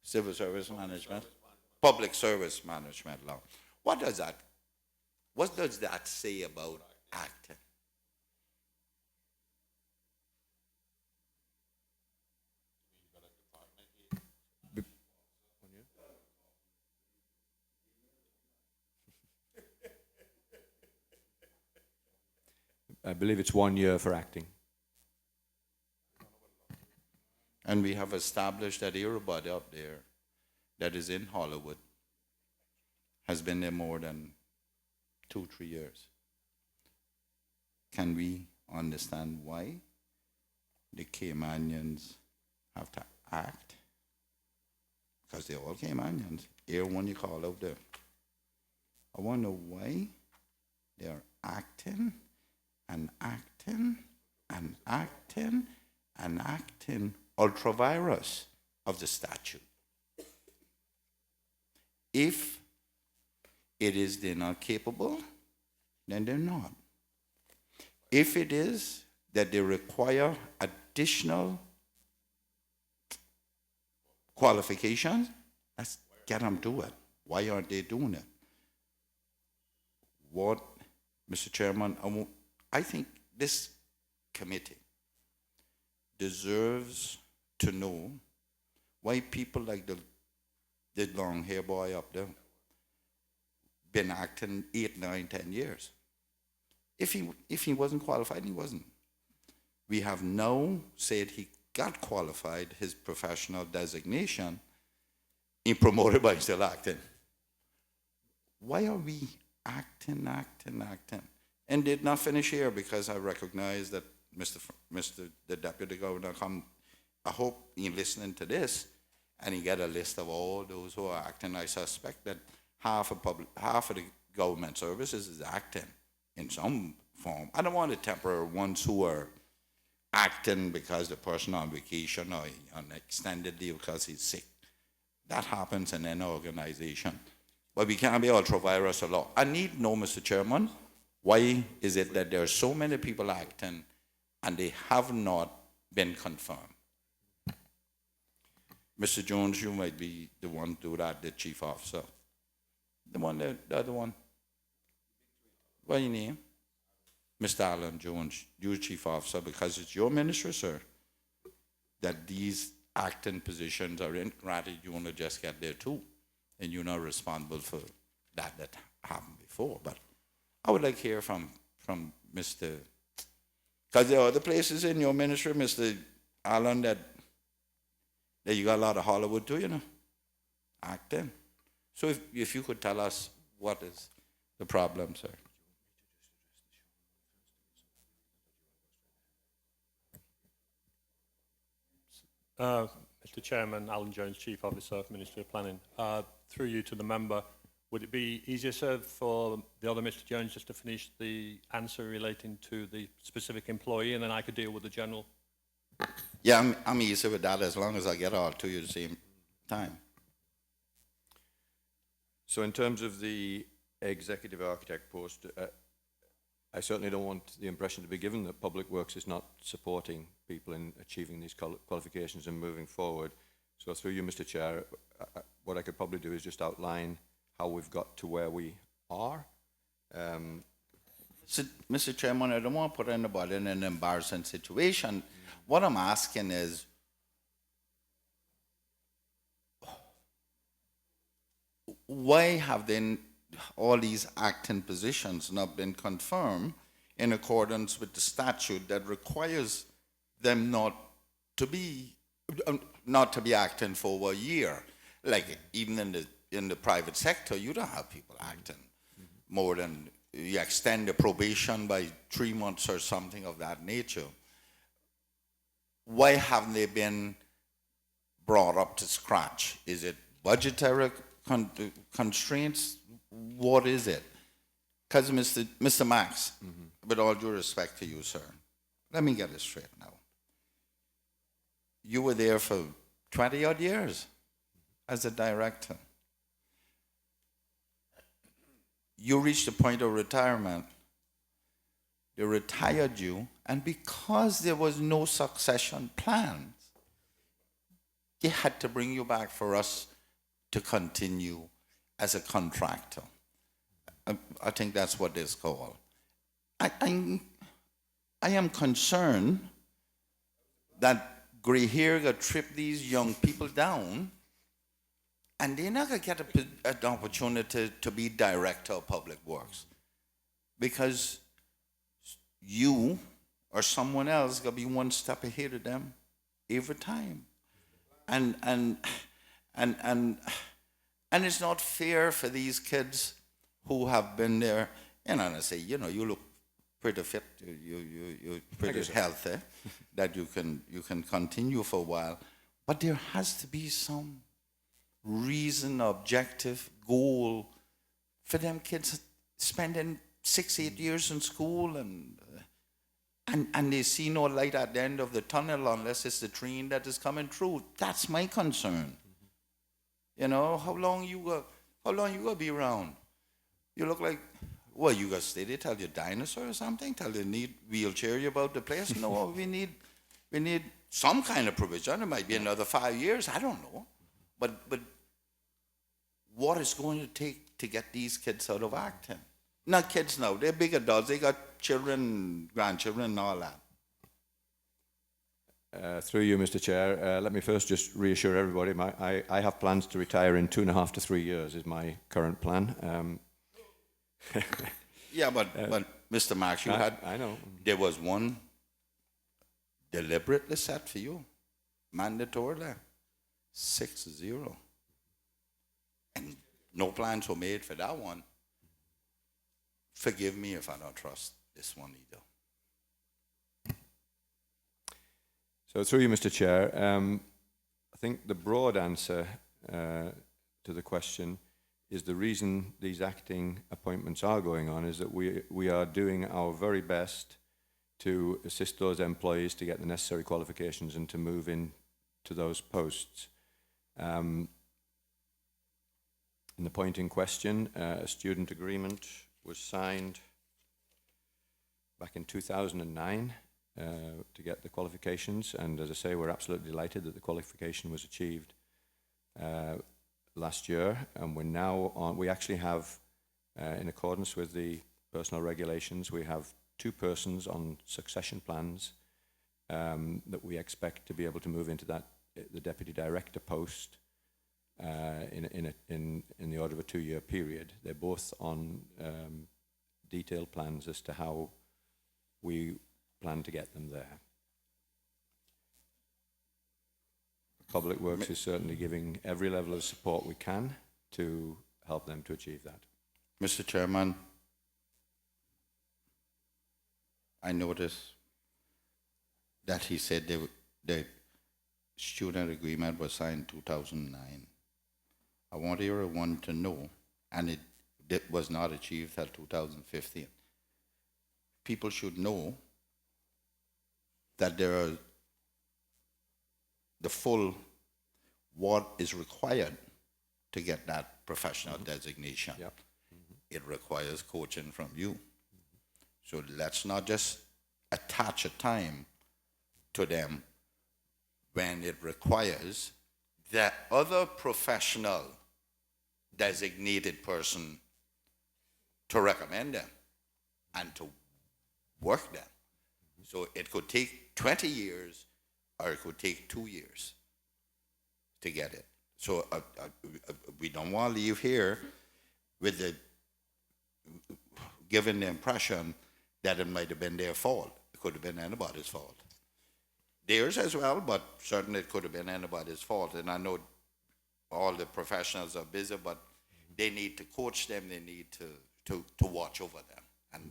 Civil service management, public service management law. What does that say about acting? I believe it's 1 year for acting. And we have established that everybody up there that is in Hollywood has been there more than 2-3 years. Can we understand why the Caymanians have to act? Because they're all Caymanians. Everyone you call out there. I wonder why they are acting and acting and acting and acting ultra-virus of the statute. If it is they're not capable, then they're not. If it is that they require additional qualifications, let's get them to it. Why aren't they doing it? What, Mr. Chairman, I think this committee deserves to know why people like the long hair boy up there been acting 8, 9, 10 years. If he wasn't qualified, he wasn't. We have now said he got qualified, his professional designation, he promoted by still acting. Why are we acting? And did not finish here because I recognize that the Deputy Governor I hope he's listening to this and he get a list of all those who are acting. I suspect that half of the government services is acting in some form. I don't want to temper ones who are acting because the person on vacation or on extended leave because he's sick. That happens in any organization. But we can't be ultra-virus or law. I need to know, Mr. Chairman, why is it that there are so many people acting and they have not been confirmed? Mr. Jones, you might be the one to do that, the chief officer. The other one. What's your name? Mr. Alan Jones, you chief officer, because it's your ministry, sir, that these acting positions are in. Granted, you want to just get there too, and you're not responsible for that happened before. But I would like to hear from Mr. Because there are other places in your ministry, Mr. Allen, that you got a lot of Hollywood too, you know, acting. So if you could tell us what is the problem, sir. Mr. Chairman, Alan Jones, Chief Officer, Ministry of Planning. Through you to the member, would it be easier, sir, for the other Mr. Jones just to finish the answer relating to the specific employee, and then I could deal with the general? Yeah, I'm easy with that as long as I get all to you at the same time. So in terms of the executive architect post, I certainly don't want the impression to be given that Public Works is not supporting people in achieving these qualifications and moving forward. So through you, Mr. Chair, what I could probably do is just outline how we've got to where we are. Mr. Chairman, I don't want to put anybody in an embarrassing situation. What I'm asking is, why have then all these acting positions not been confirmed in accordance with the statute that requires them not to be acting for over a year? Like even in the private sector, you don't have people acting more than, you extend the probation by 3 months or something of that nature. Why haven't they been brought up to scratch? Is it budgetary constraints? What is it? Because Mr. Max, with all due respect to you, sir, let me get this straight now. You were there for 20-odd years as a director. You reached the point of retirement. They retired you, and because there was no succession plans, they had to bring you back for us to continue as a contractor. I think that's what it's called. I am concerned that gray hair got trip these young people down, and they're not going to get an opportunity to be director of public works, because you or someone else got to be one step ahead of them every time. And it's not fair for these kids who have been there. And I say, you look pretty fit, you're pretty healthy, that you can continue for a while. But there has to be some reason, objective, goal for them kids spending 6-8 years in school and they see no light at the end of the tunnel unless it's the train that is coming through. That's my concern. How long you gonna be around? You look like, well, you gotta stay there till you're dinosaur or something, till you need wheelchair you about the place. No, we need some kind of provision. It might be another 5 years, I don't know. But what is going to take to get these kids out of acting? Not kids now, they're big adults, they got children, grandchildren, and all that. Through you, Mr. Chair, let me first just reassure everybody, I have plans to retire in 2.5 to 3 years is my current plan. Yeah, but Mr. Marks, I know. There was one deliberately set for you, mandatorily, 6-0. And no plans were made for that one. Forgive me if I don't trust this one either. So through you, Mr. Chair, I think the broad answer to the question is the reason these acting appointments are going on is that we are doing our very best to assist those employees to get the necessary qualifications and to move into those posts. In the point in question, a student agreement was signed back in 2009 to get the qualifications, and as I say, we're absolutely delighted that the qualification was achieved last year, and we're now on, we actually have, in accordance with the personnel regulations, we have 2 persons on succession plans that we expect to be able to move into that, the deputy director post in the order of a 2-year period. They're both on detailed plans as to how we plan to get them there. Public Works is certainly giving every level of support we can to help them to achieve that. Mr. Chairman, I noticed that he said the student agreement was signed in 2009. I want everyone to know, and it was not achieved till 2015. People should know that there are the full what is required to get that professional designation. Yep. It requires coaching from you. So let's not just attach a time to them when it requires that other professional designated person to recommend them and to work them. So it could take 20 years or it could take 2 years to get it. So we don't want to leave here with the given the impression that it might have been their fault. It could have been anybody's fault. Theirs as well, but certainly it could have been anybody's fault. And I know all the professionals are busy, but they need to coach them, they need to watch over them.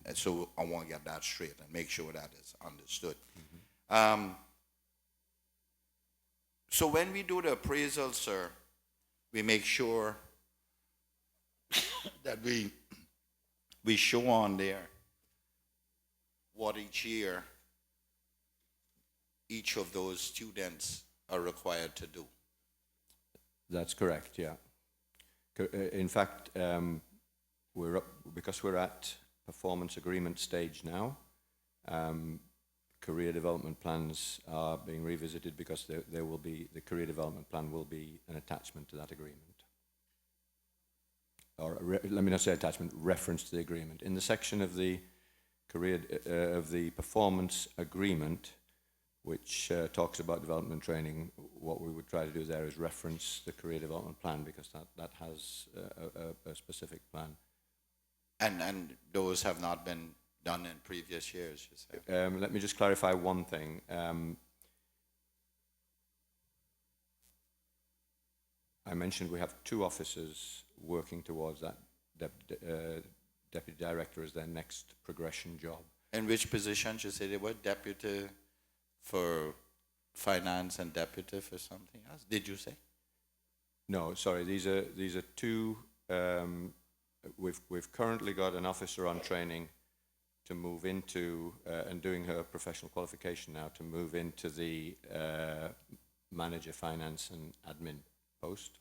And so I want to get that straight and make sure that is understood. So when we do the appraisal, sir, we make sure that we show on there what each year each of those students are required to do. That's correct, yeah. In fact, because we're at performance agreement stage now, career development plans are being revisited because there will be, the career development plan will be an attachment to that agreement. Or let me not say attachment, reference to the agreement. In the section of the career, of the performance agreement, which talks about development training, what we would try to do there is reference the career development plan because that has a specific plan. And those have not been done in previous years, you say? Let me just clarify one thing. I mentioned we have 2 officers working towards that deputy director as their next progression job. In which positions you say they were? Deputy for finance and deputy for something else? Did you say? No, sorry. These are 2. We've currently got an officer on training to move into and doing her professional qualification now to move into the manager finance and admin post.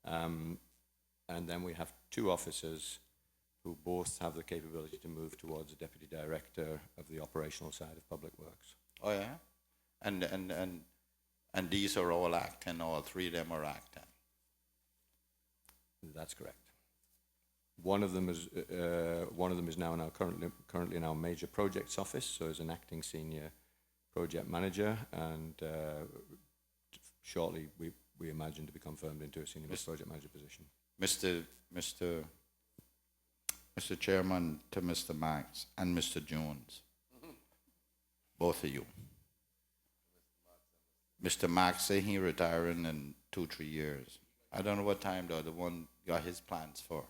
And then we have 2 officers who both have the capability to move towards the deputy director of the operational side of Public Works. Oh yeah? And these are all acting, all 3 of them are acting. That's correct. One of them is now currently in our major projects office, so as an acting senior project manager, and shortly we imagine to be confirmed into a senior project manager position. Mr. Chairman, to Mr. Max and Mr. Jones, both of you. Mr. Max say he retiring in 2-3 years. I don't know what time the other one got his plans for.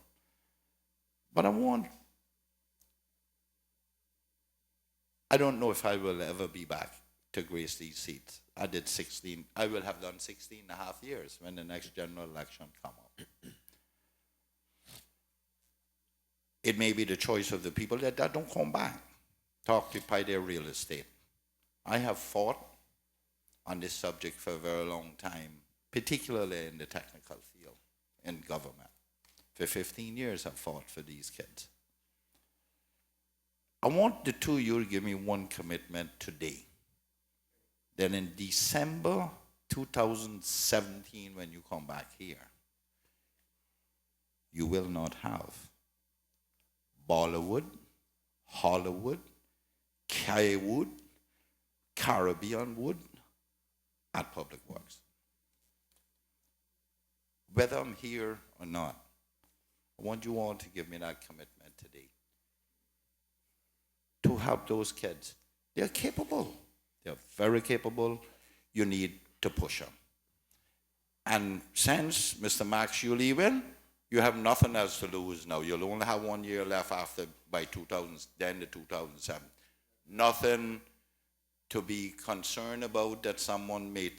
But I don't know if I will ever be back to grace these seats. I did 16, I will have done 16 and a half years when the next general election come up. It may be the choice of the people that don't come back to occupy their real estate. I have fought on this subject for a very long time, particularly in the technical field, in government. For 15 years, I've fought for these kids. I want the two of you to give me one commitment today. That in December 2017, when you come back here, you will not have Bollywood, Hollywood, Kaywood, Caribbean Wood at Public Works. Whether I'm here or not, I want you all to give me that commitment today. To help those kids. They're capable. They're very capable. You need to push them. And since, Mr. Max, you're leaving, you have nothing else to lose now. You'll only have 1 year left after by 2007. Nothing to be concerned about that someone may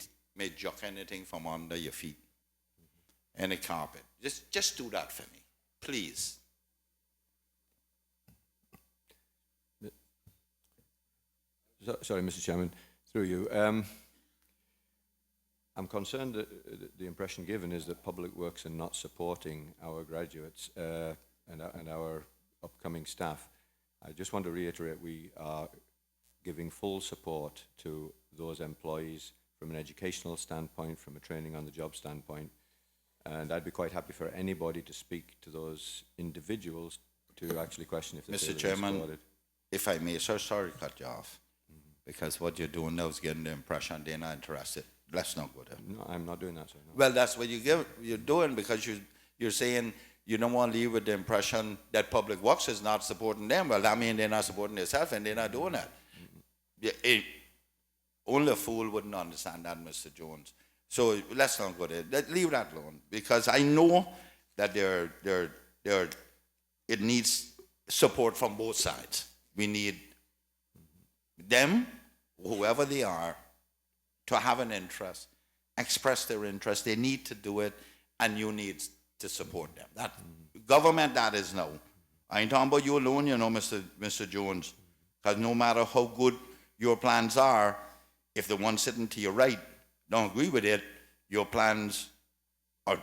juck anything from under your feet. Any carpet. Just do that for me, please. Sorry, Mr. Chairman, through you. I'm concerned that the impression given is that Public Works are not supporting our graduates and our upcoming staff. I just want to reiterate we are giving full support to those employees from an educational standpoint, from a training on the job standpoint, and I'd be quite happy for anybody to speak to those individuals to actually question if they're Mr. Chairman, if I may, sir, sorry to cut you off, because what you're doing now is getting the impression they're not interested. Let's not go there. No, I'm not doing that, sir. No. Well, that's what you're doing, because you're saying you don't want to leave with the impression that Public Works is not supporting them. Well, that means they're not supporting themselves and they're not doing that. Yeah, only a fool wouldn't understand that, Mr. Jones. So let's not go there. Leave that alone, because I know that it needs support from both sides. We need them, whoever they are, to have an interest, express their interest. They need to do it, and you need to support them. That government, that is no. I ain't talking about you alone, you know, Mr. Jones, because no matter how good your plans are, if the one sitting to your right don't agree with it, your plans are,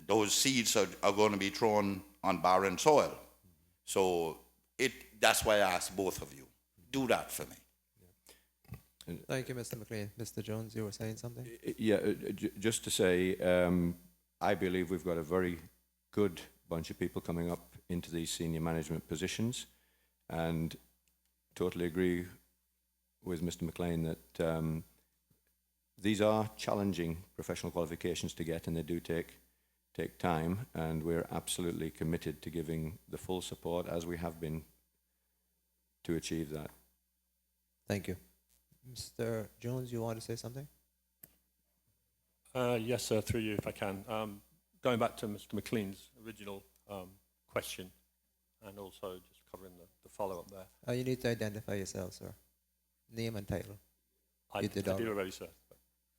those seeds are going to be thrown on barren soil. So that's why I asked both of you, do that for me. Thank you, Mr. McLean. Mr. Jones, you were saying something? Yeah, just to say, I believe we've got a very good bunch of people coming up into these senior management positions, and totally agree with Mr. McLean that these are challenging professional qualifications to get, and they do take time, and we're absolutely committed to giving the full support, as we have been, to achieve that. Thank you. Mr. Jones, you want to say something? Yes, sir, through you, if I can. Going back to Mr. McLean's original question, and also just covering the follow-up there. You need to identify yourself, sir. Name and title. I did already, sir.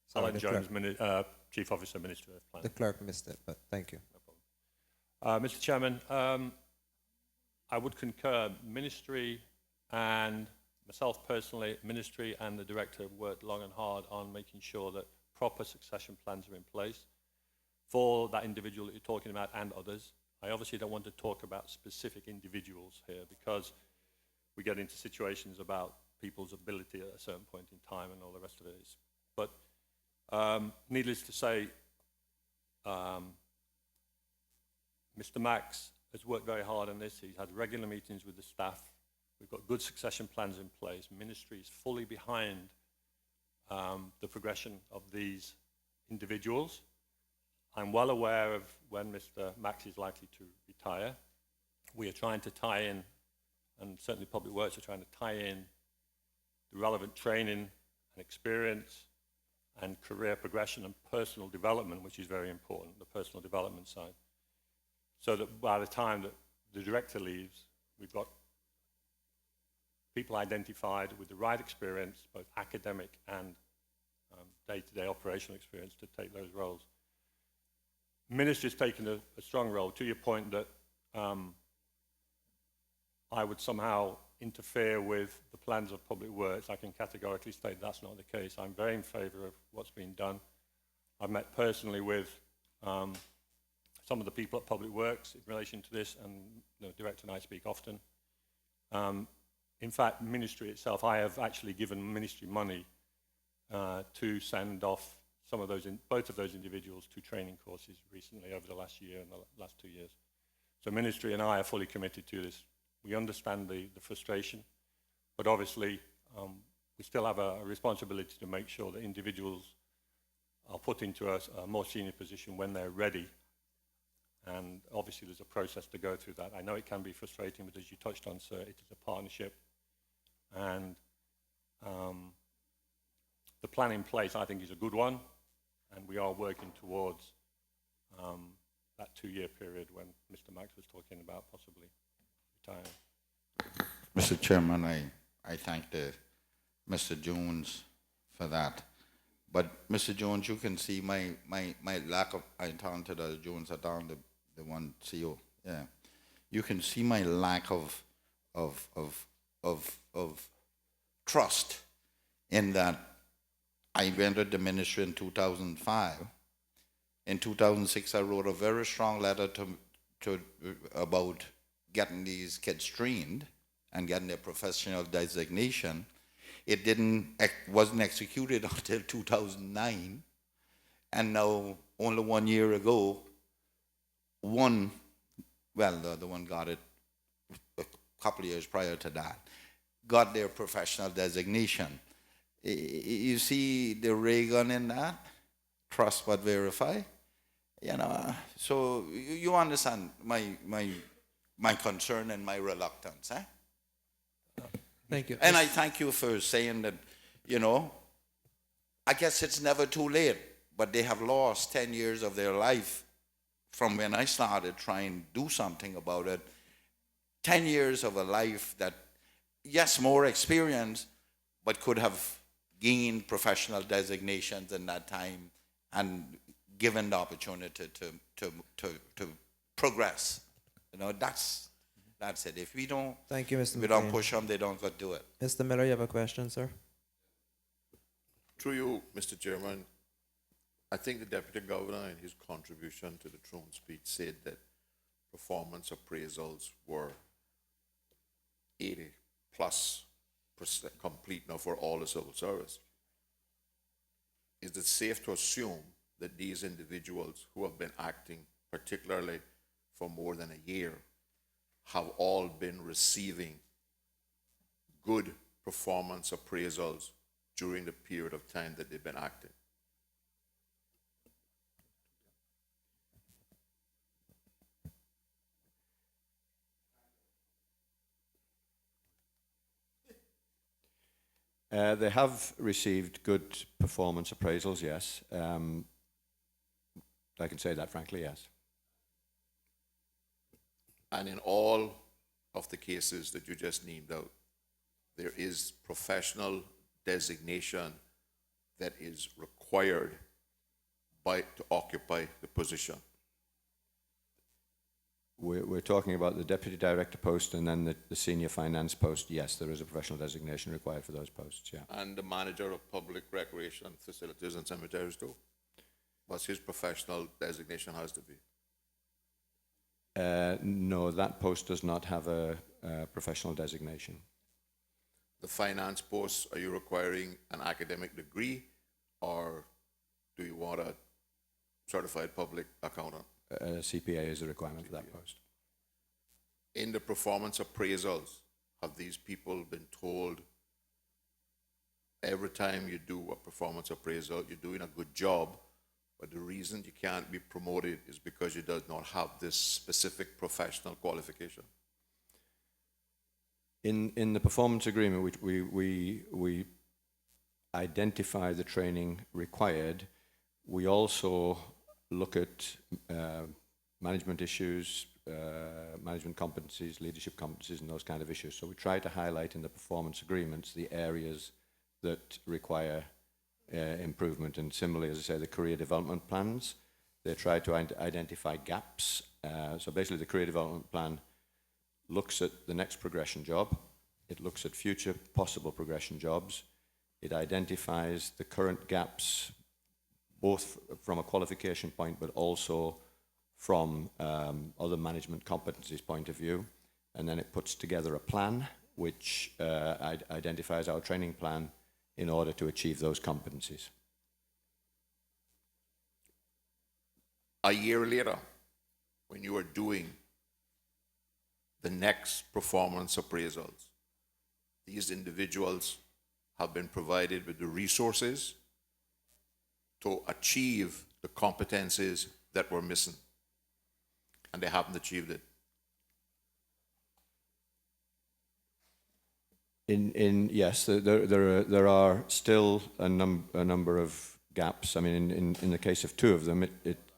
Sorry, Alan Jones, Chief Officer, Minister of Planning. The clerk missed it, but thank you. No problem. Mr. Chairman, I would concur. Ministry and myself personally, Ministry and the Director have worked long and hard on making sure that proper succession plans are in place for that individual that you're talking about and others. I obviously don't want to talk about specific individuals here, because we get into situations about people's ability at a certain point in time and all the rest of it. But needless to say, Mr. Max has worked very hard on this. He's had regular meetings with the staff. We've got good succession plans in place. Ministry is fully behind the progression of these individuals. I'm well aware of when Mr. Max is likely to retire. We are trying to tie in, and certainly Public Works are trying to tie in the relevant training and experience and career progression and personal development, which is very important, the personal development side. So that by the time that the director leaves, we've got people identified with the right experience, both academic and day-to-day operational experience, to take those roles. Ministry's taken a strong role. To your point that I would somehow interfere with the plans of Public Works, I can categorically state that's not the case. I'm very in favour of what's been done. I've met personally with some of the people at Public Works in relation to this, and the Director and I speak often. In fact, Ministry itself, I have actually given Ministry money to send off some of those, both of those individuals to training courses recently over the last year and the last 2 years. So Ministry and I are fully committed to this. We understand the frustration, but obviously we still have a responsibility to make sure that individuals are put into a more senior position when they're ready. And obviously there's a process to go through that. I know it can be frustrating, but as you touched on, sir, it is a partnership. And the plan in place, I think, is a good one. And we are working towards that 2-year period when Mr. Max was talking about possibly retiring. Mr. Chairman, I thank Mr. Jones for that. But Mr. Jones, you can see my lack of, I'm talking to the Jones, I down the one CEO, yeah. You can see my lack of trust in that I entered the ministry in 2005. In 2006, I wrote a very strong letter to about getting these kids trained and getting their professional designation. It wasn't executed until 2009, and now only 1 year ago, the one got it a couple of years prior to that, got their professional designation. You see the ray gun in that? Trust but verify. You know, so you understand my concern and my reluctance, eh? Thank you. And I thank you for saying that, you know, I guess it's never too late, but they have lost 10 years of their life from when I started trying to do something about it. 10 years of a life that, yes, more experience, but could have gained professional designations in that time and given the opportunity to progress. You know, that's it. If we don't, Thank you, Mr. we don't McLean. push them, they don't go do it. Mr. Miller, you have a question, sir? Through you, Mr. Chairman, I think the Deputy Governor in his contribution to the throne speech said that performance appraisals were 80+% complete now for all the civil service. Is it safe to assume that these individuals who have been acting, particularly for more than a year, have all been receiving good performance appraisals during the period of time that they've been acting? They have received good performance appraisals, yes. I can say that frankly, yes. And in all of the cases that you just named out, there is professional designation that is required to occupy the position. We're talking about the Deputy Director post and then the Senior Finance post. Yes, there is a professional designation required for those posts, yeah. And the Manager of Public Recreation Facilities and Cemeteries too? What's his professional designation has to be? No, that post does not have a professional designation. The finance post, are you requiring an academic degree, or do you want a certified public accountant? CPA is a requirement for that post. In the performance appraisals, have these people been told every time you do a performance appraisal, you're doing a good job, but the reason you can't be promoted is because you do not have this specific professional qualification? In the performance agreement, we identify the training required. We also look at management issues, management competencies, leadership competencies, and those kind of issues. So we try to highlight in the performance agreements the areas that require improvement. And similarly, as I say, the career development plans, they try to identify gaps. So basically, the career development plan looks at the next progression job. It looks at future possible progression jobs. It identifies the current gaps, both from a qualification point, but also from other management competencies point of view, and then it puts together a plan which identifies our training plan in order to achieve those competencies. A year later, when you are doing the next performance appraisals, these individuals have been provided with the resources to achieve the competencies that were missing, and they haven't achieved it. Yes, there are still a number of gaps. I mean, in the case of two of them,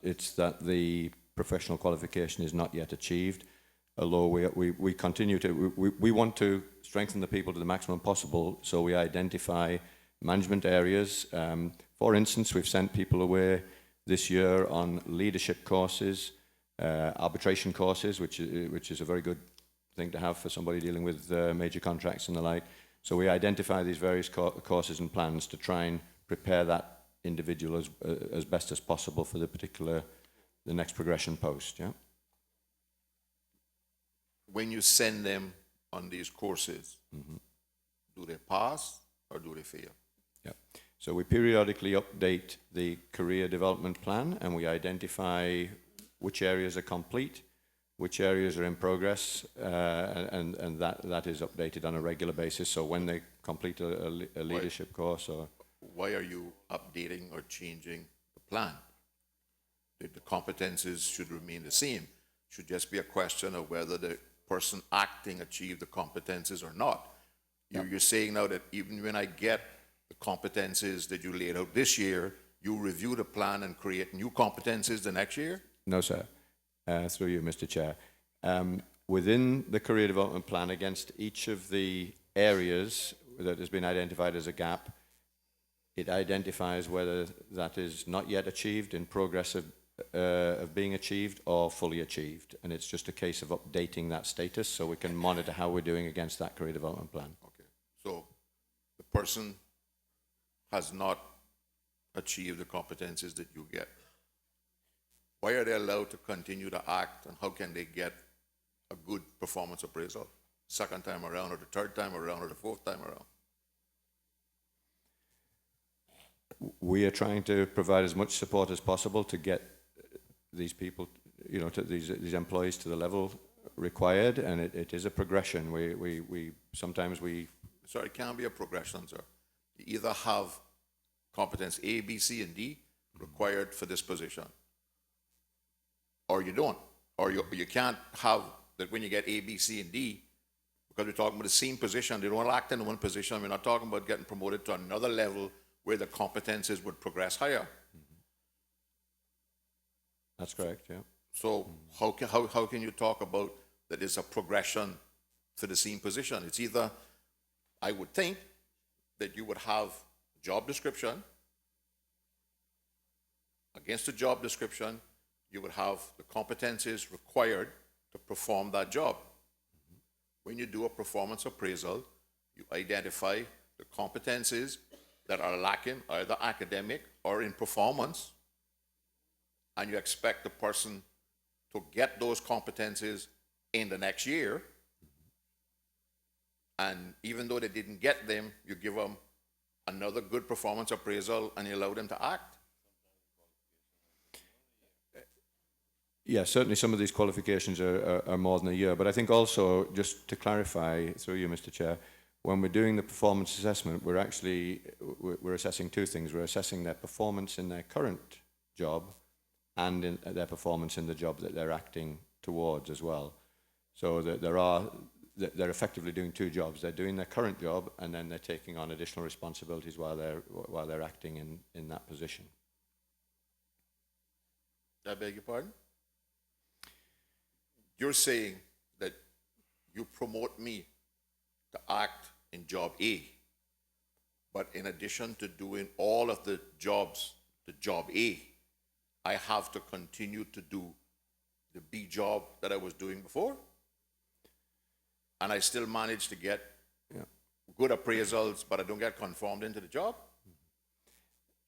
it's that the professional qualification is not yet achieved. Although we continue to we want to strengthen the people to the maximum possible, so we identify management areas. For instance, we've sent people away this year on leadership courses, arbitration courses, which is a very good thing to have for somebody dealing with major contracts and the like. So we identify these various courses and plans to try and prepare that individual as best as possible for the next progression post. Yeah. When you send them on these courses, do they pass or do they fail? Yeah. So we periodically update the career development plan, and we identify which areas are complete, which areas are in progress, and that is updated on a regular basis. So when they complete a leadership course or... Why are you updating or changing the plan? The competencies should remain the same. Should just be a question of whether the person acting achieved the competencies or not. You're saying now that even when I get the competencies that you laid out this year, you review the plan and create new competencies the next year? No, sir. Through you, Mr. Chair. Within the career development plan, against each of the areas that has been identified as a gap, it identifies whether that is not yet achieved, in progress of being achieved, or fully achieved. And it's just a case of updating that status so we can monitor how we're doing against that career development plan. Okay. So the person has not achieved the competencies that you get. Why are they allowed to continue to act, and how can they get a good performance appraisal second time around, or the third time around, or the fourth time around? We are trying to provide as much support as possible to get these people, to these employees to the level required, and it is a progression. We sometimes Sorry, it can't be a progression, sir. You either have competence A, B, C, and D required for this position, or you don't. Or you can't have that when you get A, B, C, and D, because we're talking about the same position. They don't act in one position. We're not talking about getting promoted to another level where the competences would progress higher. That's correct, yeah. So how can you talk about that it's a progression to the same position? It's either, I would think, that you would have job description. Against the job description, you would have the competencies required to perform that job. When you do a performance appraisal, you identify the competencies that are lacking, either academic or in performance, and you expect the person to get those competencies in the next year. And even though they didn't get them, you give them another good performance appraisal and you allow them to act. Yeah, certainly some of these qualifications are more than a year, but I think also, just to clarify through you, Mr. Chair, when we're doing the performance assessment, we're assessing two things. We're assessing their performance in their current job and in their performance in the job that they're acting towards as well. So that they're effectively doing two jobs. They're doing their current job, and then they're taking on additional responsibilities while they're acting in that position. I beg your pardon? You're saying that you promote me to act in job A, but in addition to doing all of the jobs, the job A, I have to continue to do the B job that I was doing before? And I still manage to get good appraisals, but I don't get conformed into the job?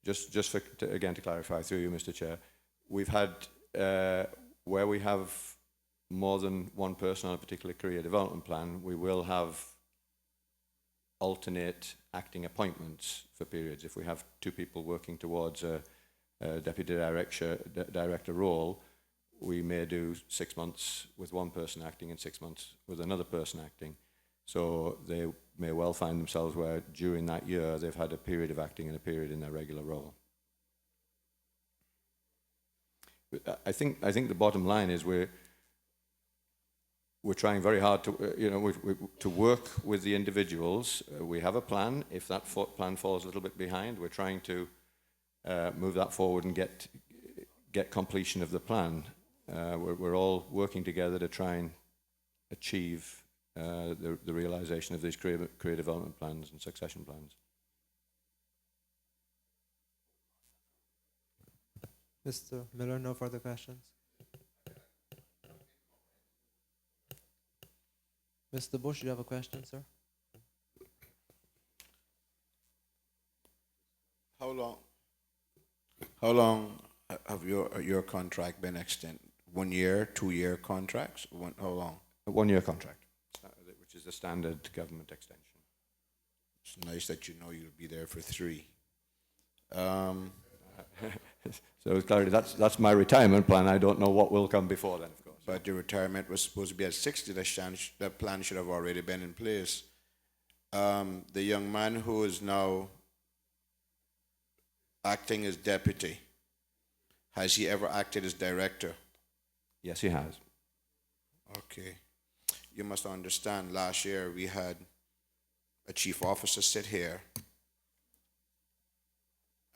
Just again to clarify through you, Mr. Chair, we've had where we have more than one person on a particular career development plan, we will have alternate acting appointments for periods. If we have two people working towards a deputy director role, we may do 6 months with one person acting and 6 months with another person acting. So they may well find themselves where during that year they've had a period of acting and a period in their regular role. But I think the bottom line is we're trying very hard to to work with the individuals. We have a plan. If that plan falls a little bit behind, we're trying to move that forward and get completion of the plan. We're all working together to try and achieve the realization of these career development plans and succession plans. Mr. Miller, no further questions? Mr. Bush, do you have a question, sir? How long have your contract been extended? 1 year, 2 year contracts? How long? A 1 year contract, which is the standard government extension. It's nice that you know you'll be there for 3. So clarity, that's my retirement plan. I don't know what will come before then, of course. But your retirement was supposed to be at 60. That plan should have already been in place. The young man who is now acting as deputy, has he ever acted as director? Yes, he has. Okay. You must understand, last year we had a chief officer sit here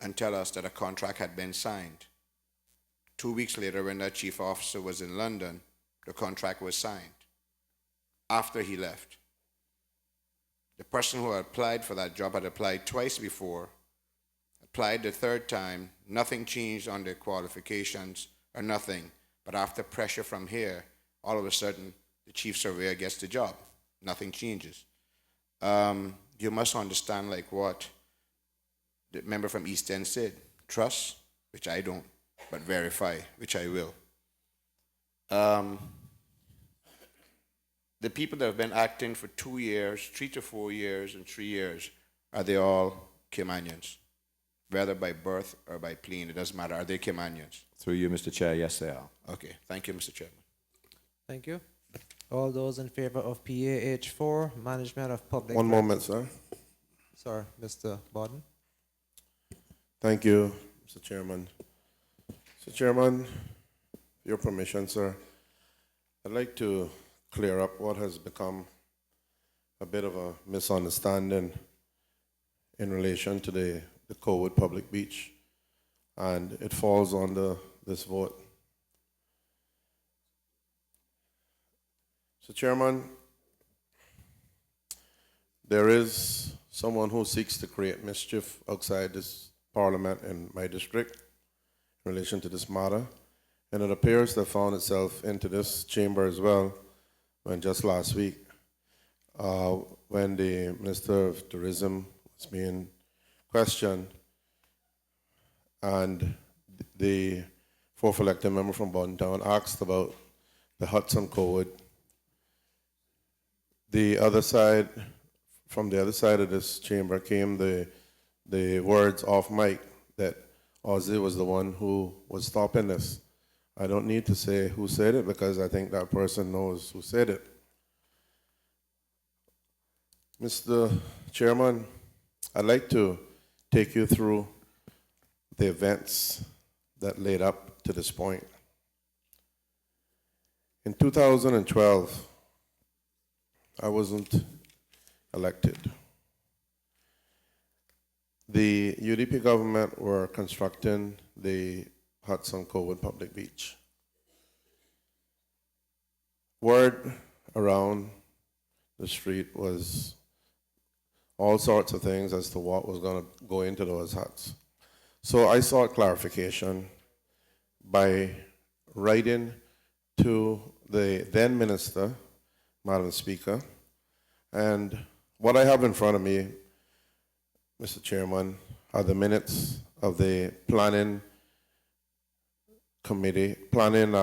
and tell us that a contract had been signed. 2 weeks later, when that chief officer was in London, the contract was signed after he left. The person who had applied for that job had applied twice before, applied the third time, nothing changed on their qualifications or nothing. But after pressure from here, all of a sudden, the chief surveyor gets the job. Nothing changes. You must understand like what the member from East End said, trust, which I don't, but verify, which I will. The people that have been acting for 2 years, 3 to 4 years, and 3 years, are they all Caymanians? Whether by birth or by plea, it doesn't matter. Are they Caymanians? Through you, Mr. Chair, yes, they are. Okay, thank you, Mr. Chairman. Thank you. All those in favor of PAH4, Management of Public... One moment, sir. Sorry, Mr. Borden. Thank you, Mr. Chairman. Mr. Chairman, your permission, sir, I'd like to clear up what has become a bit of a misunderstanding in relation to the Cowood Public Beach, and it falls under this vote. Mr. Chairman, there is someone who seeks to create mischief outside this Parliament in my district in relation to this matter, and it appears to have found itself into this chamber as well when just last week, when the Minister of Tourism was being questioned and the fourth elected member from Bontown asked about the huts on Cowood. From the other side of this chamber came the words off mic that Ozzy was the one who was stopping this. I don't need to say who said it because I think that person knows who said it. Mr. Chairman, I'd like to take you through the events that led up to this point. In 2012, I wasn't elected. The UDP government were constructing the huts on Cowood Public Beach. Word around the street was all sorts of things as to what was going to go into those huts. So I sought clarification by writing to the then minister, Madam Speaker, and what I have in front of me, Mr. Chairman, are the minutes of the planning committee, planning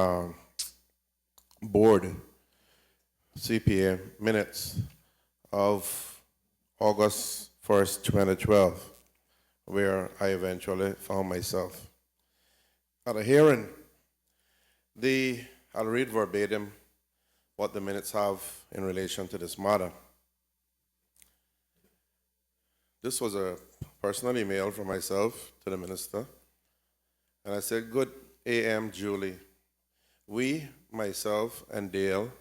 board CPA minutes of August 1st, 2012, where I eventually found myself. At a hearing, I'll read verbatim what the minutes have in relation to this matter. This was a personal email from myself to the minister, and I said, "Good AM, Julie. We, myself, and Dale,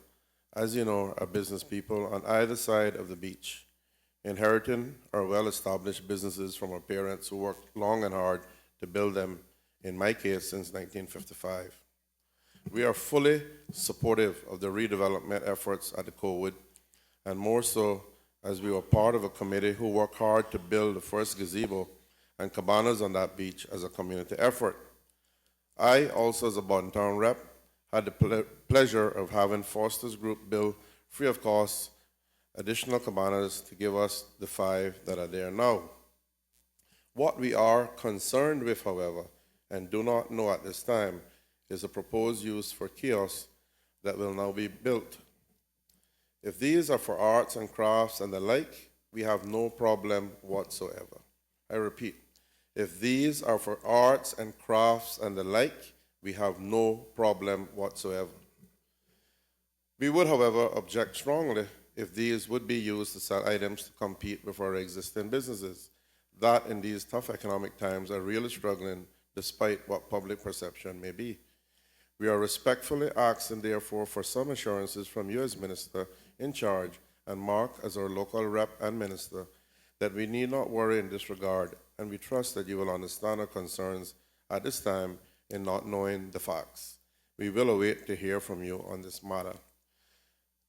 as you know, are business people on either side of the beach, inheriting our well-established businesses from our parents who worked long and hard to build them, in my case, since 1955. We are fully supportive of the redevelopment efforts at the Cowood, and more so as we were part of a committee who worked hard to build the first gazebo and cabanas on that beach as a community effort. I, also as a Bodden Town rep, had the pleasure of having Foster's Group build, free of cost, additional cabanas to give us the 5 that are there now. What we are concerned with, however, and do not know at this time, is a proposed use for kiosks that will now be built. If these are for arts and crafts and the like, we have no problem whatsoever. I repeat, if these are for arts and crafts and the like, we have no problem whatsoever. We would, however, object strongly if these would be used to sell items to compete with our existing businesses that in these tough economic times are really struggling despite what public perception may be. We are respectfully asking, therefore, for some assurances from you as Minister in charge and Mark as our local rep and minister that we need not worry in this regard, and we trust that you will understand our concerns at this time in not knowing the facts. We will await to hear from you on this matter.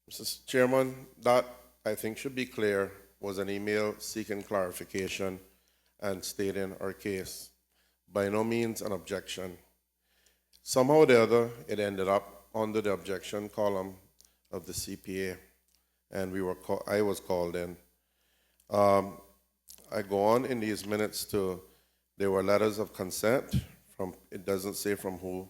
Mr. Chairman, that I think should be clear was an email seeking clarification and stating our case. By no means an objection. Somehow or the other, it ended up under the objection column of the CPA, and I was called in. I go on in these minutes to, there were letters of consent from, it doesn't say from who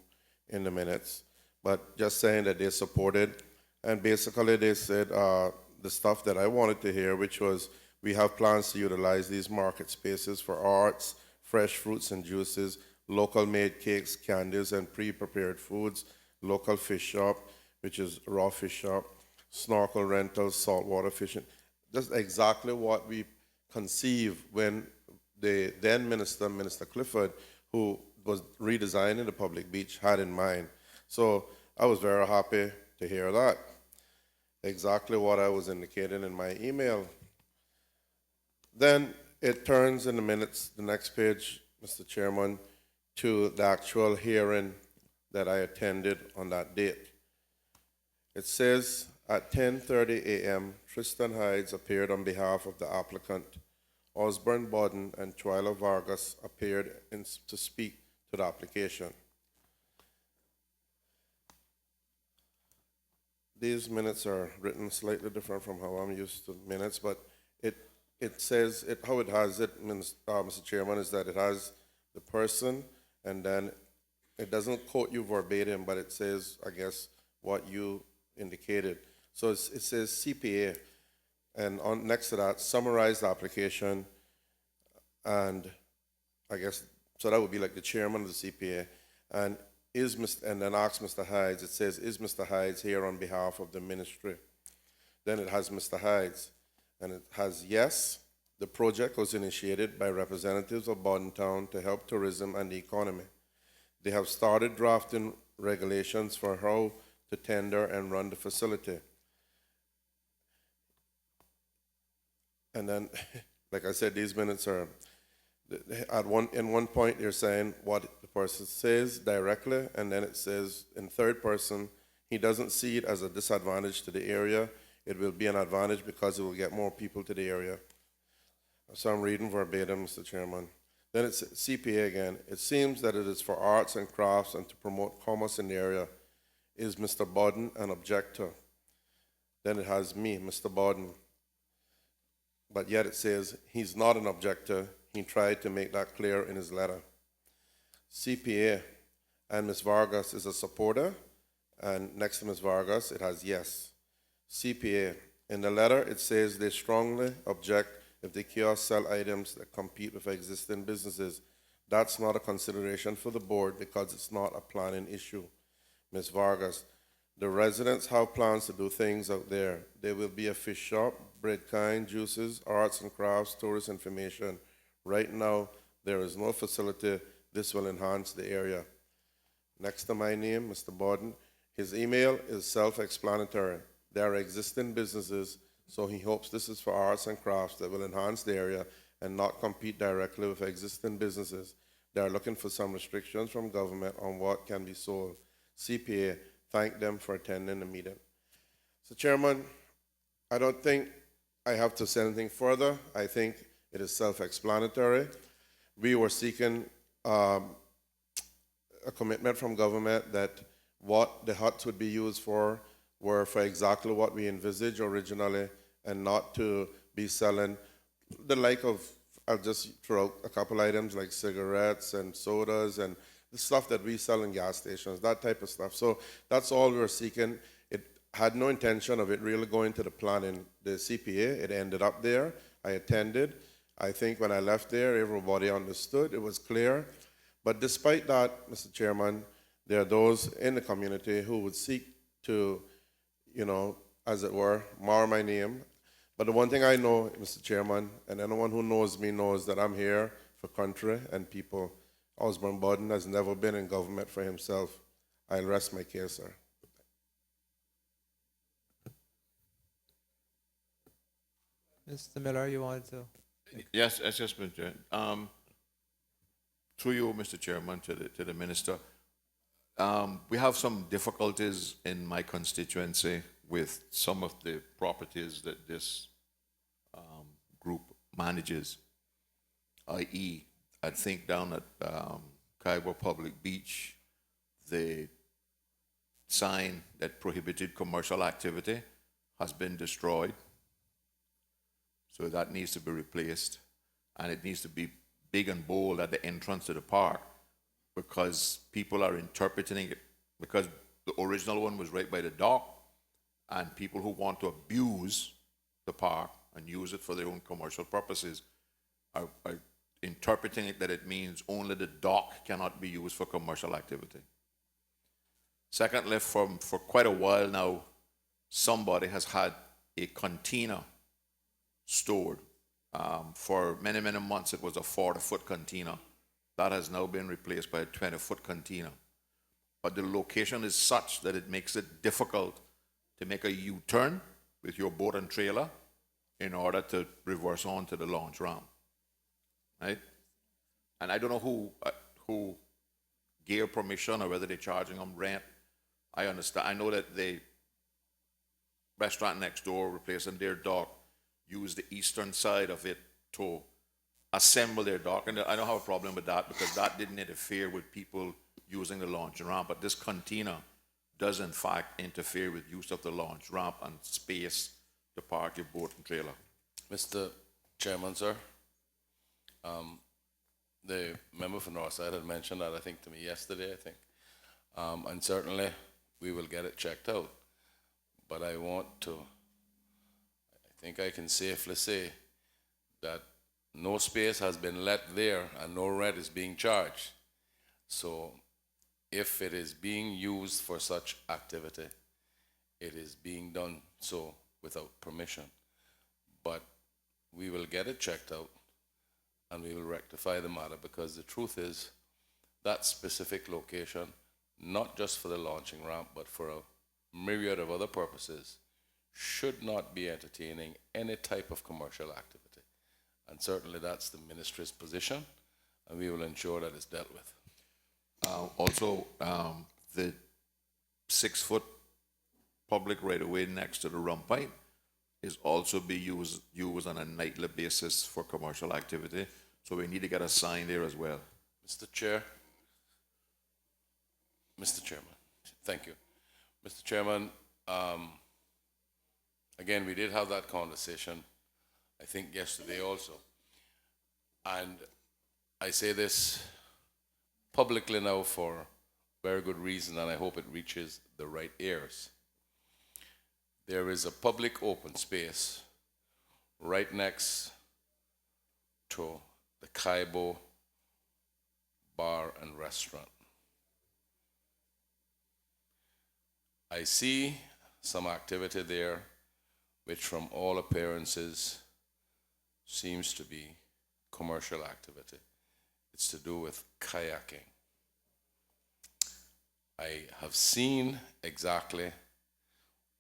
in the minutes, but just saying that they supported, and basically they said the stuff that I wanted to hear, which was, we have plans to utilize these market spaces for arts, fresh fruits and juices, local made cakes, candies, and pre-prepared foods, local fish shop, which is raw fish shop, snorkel rentals, saltwater fishing. That's exactly what we conceived when the then minister, Minister Clifford, who was redesigning the public beach, had in mind. So I was very happy to hear that. Exactly what I was indicating in my email. Then it turns in the minutes, the next page, Mr. Chairman, to the actual hearing that I attended on that date. It says, at 10:30 a.m., Tristan Hides appeared on behalf of the applicant. Osborne Bodden and Twyla Vargas appeared to speak to the application. These minutes are written slightly different from how I'm used to minutes, but it says, how it has it, Mr. Chairman, is that it has the person, and then it doesn't quote you verbatim, but it says, I guess, what you indicated. So it says CPA, and on next to that, summarize the application, and I guess, so that would be like the chairman of the CPA, and and then ask Mr. Hides, it says, is Mr. Hides here on behalf of the ministry? Then it has Mr. Hides, and it has, yes, the project was initiated by representatives of Bodden Town to help tourism and the economy. They have started drafting regulations for how to tender and run the facility. And then, like I said, these minutes are, in one point they're saying what the person says directly, and then it says in third person, he doesn't see it as a disadvantage to the area. It will be an advantage because it will get more people to the area. So I'm reading verbatim, Mr. Chairman. Then it's CPA again. It seems that it is for arts and crafts and to promote commerce in the area. Is Mr. Bodden an objector? Then it has me, Mr. Bodden. But yet it says he's not an objector. He tried to make that clear in his letter. CPA and Ms. Vargas is a supporter, And next to Ms. Vargas, it has yes. CPA. In the letter, it says they strongly object if the kiosks sell items that compete with existing businesses. That's not a consideration for the board because it's not a planning issue. Ms. Vargas, the residents have plans to do things out there. There will be a fish shop, bread kind, juices, arts and crafts, tourist information. Right now, there is no facility. This will enhance the area. Next to my name, Mr. Borden, his email is self-explanatory. There are existing businesses, so he hopes this is for arts and crafts that will enhance the area and not compete directly with existing businesses. They are looking for some restrictions from government on what can be sold. CPA, thank them for attending the meeting. So, Chairman, I don't think I have to say anything further. I think it is self-explanatory. We were seeking a commitment from government that what the huts would be used for were for exactly what we envisaged originally and not to be selling the like of, I'll just throw out a couple items like cigarettes and sodas and the stuff that we sell in gas stations, that type of stuff. So that's all we were seeking. It had no intention of it really going to the planning, the CPA. It ended up there. I attended. I think when I left there, everybody understood. It was clear. But despite that, Mr. Chairman, there are those in the community who would seek to, as it were, mar my name. But the one thing I know, Mr. Chairman, and anyone who knows me knows that I'm here for country and people. Osborne Borden has never been in government for himself. I'll rest my case, sir. Mr. Miller, you wanted to? Yes, Mr. Chair. Through you, Mr. Chairman, to the minister. We have some difficulties in my constituency with some of the properties that this group manages, i.e., I think down at Cayman Public Beach, the sign that prohibited commercial activity has been destroyed. So that needs to be replaced, and it needs to be big and bold at the entrance to the park because people are interpreting it, because the original one was right by the dock, and people who want to abuse the park and use it for their own commercial purposes are interpreting it that it means only the dock cannot be used for commercial activity. Secondly, for quite a while now, somebody has had a container stored. For many, many months, it was a 40-foot container. That has now been replaced by a 20-foot container. But the location is such that it makes it difficult to make a U-turn with your boat and trailer in order to reverse onto the launch ramp, right? And I don't know who gave permission or whether they're charging them rent. I understand. I know that the restaurant next door, replacing their dock, use the eastern side of it to assemble their dock. And I don't have a problem with that because that didn't interfere with people using the launch ramp. But this container does in fact interfere with use of the launch ramp and space to park your boat and trailer. Mr. Chairman, sir, the member for Northside had mentioned that, I think, to me yesterday, and certainly we will get it checked out. But I think I can safely say that no space has been let there and no rent is being charged. So if it is being used for such activity, it is being done so without permission. But we will get it checked out and we will rectify the matter, because the truth is that specific location, not just for the launching ramp, but for a myriad of other purposes, should not be entertaining any type of commercial activity. And certainly that's the ministry's position, and we will ensure that it's dealt with. Also, the 6-foot public right-of-way next to the rum pipe is also be used on a nightly basis for commercial activity. So we need to get a sign there as well. Mr. Chair. Mr. Chairman, thank you. Mr. Chairman, again, we did have that conversation, I think yesterday also. And I say this publicly now for very good reason, and I hope it reaches the right ears. There is a public open space right next to the Kaibo Bar and Restaurant. I see some activity there, which from all appearances seems to be commercial activity. It's to do with kayaking. I have seen exactly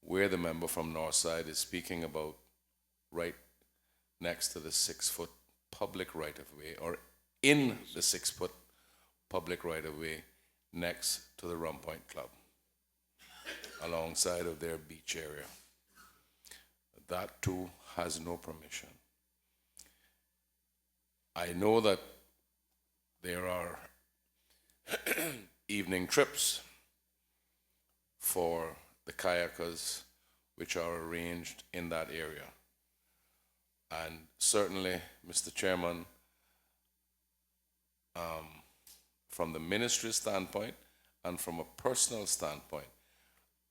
where the member from Northside is speaking about, right next to the 6-foot public right-of-way, or in the 6-foot public right-of-way next to the Rum Point Club, alongside of their beach area. That too has no permission. I know that there are evening trips for the kayakers which are arranged in that area. And certainly, Mr. Chairman, from the ministry standpoint and from a personal standpoint,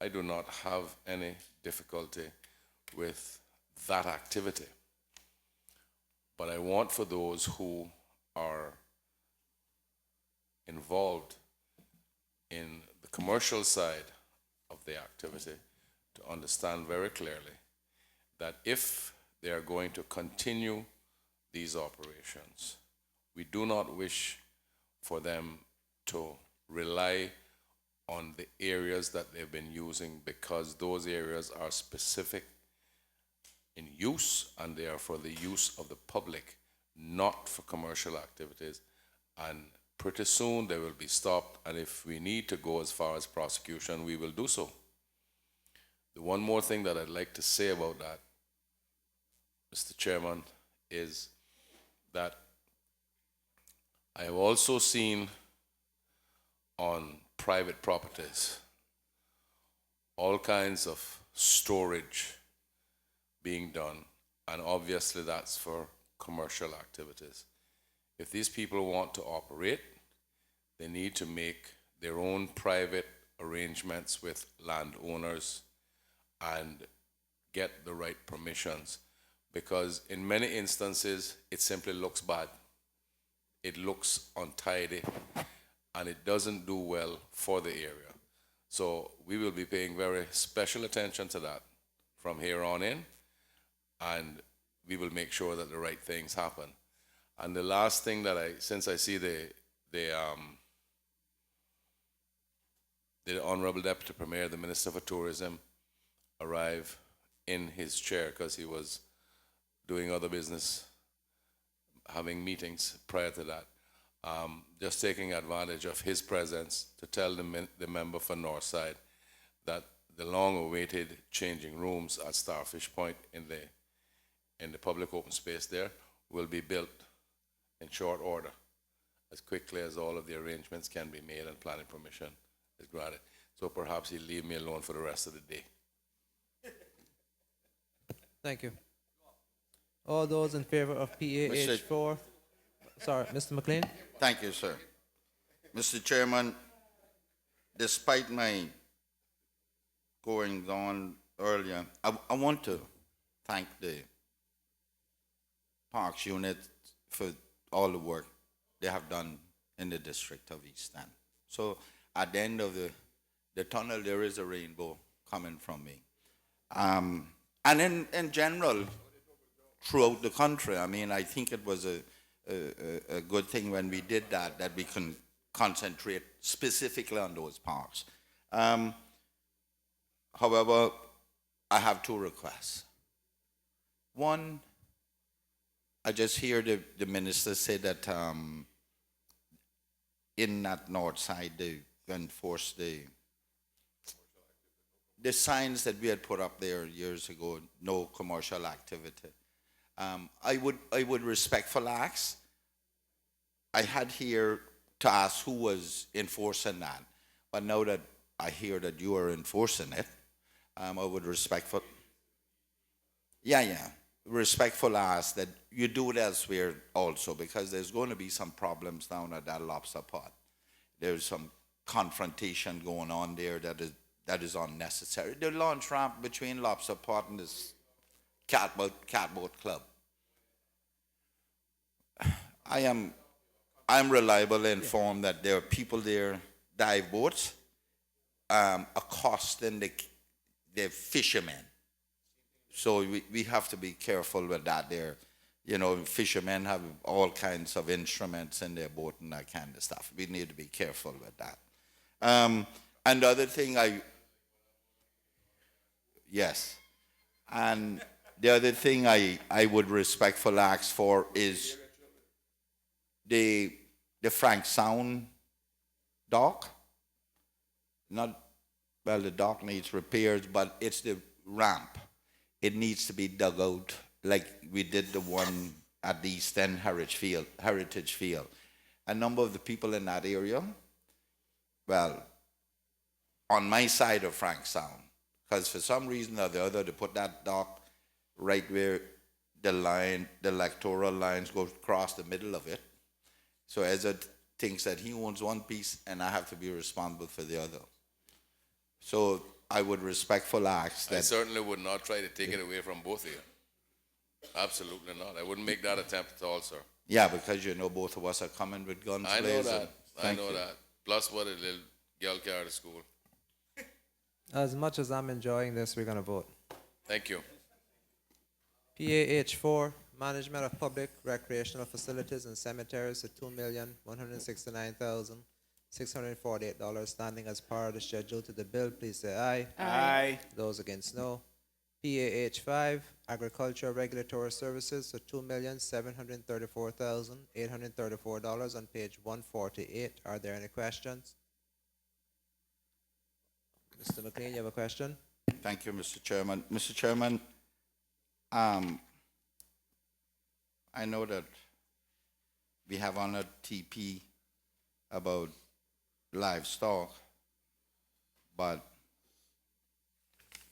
I do not have any difficulty with that activity. But I want for those who are involved in the commercial side of the activity to understand very clearly that if they are going to continue these operations, we do not wish for them to rely on the areas that they've been using, because those areas are specific in use and they are for the use of the public, not for commercial activities. And pretty soon they will be stopped, and if we need to go as far as prosecution, we will do so. The one more thing that I'd like to say about that, Mr. Chairman, is that I have also seen on private properties all kinds of storage being done, and obviously that's for commercial activities. If these people want to operate, they need to make their own private arrangements with landowners and get the right permissions, because in many instances it simply looks bad. It looks untidy and it doesn't do well for the area. So we will be paying very special attention to that from here on in, and we will make sure that the right things happen. And the last thing that since I see the Honorable Deputy Premier, the Minister for Tourism, arrive in his chair because he was doing other business, having meetings prior to that. Just taking advantage of his presence to tell the member for Northside that the long-awaited changing rooms at Starfish Point in the public open space there will be built in short order, as quickly as all of the arrangements can be made and planning permission is granted. So perhaps he'll leave me alone for the rest of the day. Thank you. All those in favor of PAH4? Sorry, Mr. McLean? Thank you, sir. Mr. Chairman, despite my going on earlier, I want to thank the Parks Unit for all the work they have done in the District of East End. So at the end of the tunnel, there is a rainbow coming from me. And in general, throughout the country, I mean, I think it was a good thing when we did that we can concentrate specifically on those parks. However, I have two requests. One, I just hear the minister say that in that north side they enforce the signs that we had put up there years ago, no commercial activity. I would respectfully ask. I had here to ask who was enforcing that, but now that I hear that you are enforcing it, I would respectful ask that you do it elsewhere also, because there's going to be some problems down at that lobster pot. There's some confrontation going on there that is unnecessary. The launch ramp between Lobster Pot and this catboat club. I'm reliably informed that there are people there, dive boats, accosting the fishermen. So we have to be careful with that there. You know, fishermen have all kinds of instruments in their boat and that kind of stuff. We need to be careful with that. And the other thing yes. And the other thing I would respectfully ask for is the Frank Sound dock. The dock needs repairs, but it's the ramp. It needs to be dug out like we did the one at the East End Heritage Field. A number of the people in that area, well, on my side of Frank Sound, because for some reason or the other, they put that dock right where the electoral lines go across the middle of it. So Ezra thinks that he owns one piece and I have to be responsible for the other. So I would respectfully ask that. I certainly would not try to take it away from both of you. Absolutely not. I wouldn't make that attempt at all, sir. Yeah, because you know both of us are coming with guns I know blazing. that. I know that. Plus what a little girl carried to school. As much as I'm enjoying this, we're going to vote. Thank you. PAH4, Management of Public Recreational Facilities and Cemeteries to $2,169,648 standing as part of the schedule to the bill. Please say aye. Aye. Those against, no. PAH5, Agriculture Regulatory Services to $2,734,834 on page 148. Are there any questions? Mr. McLean, you have a question? Thank you, Mr. Chairman. Mr. Chairman, I know that we have honored TP about livestock, but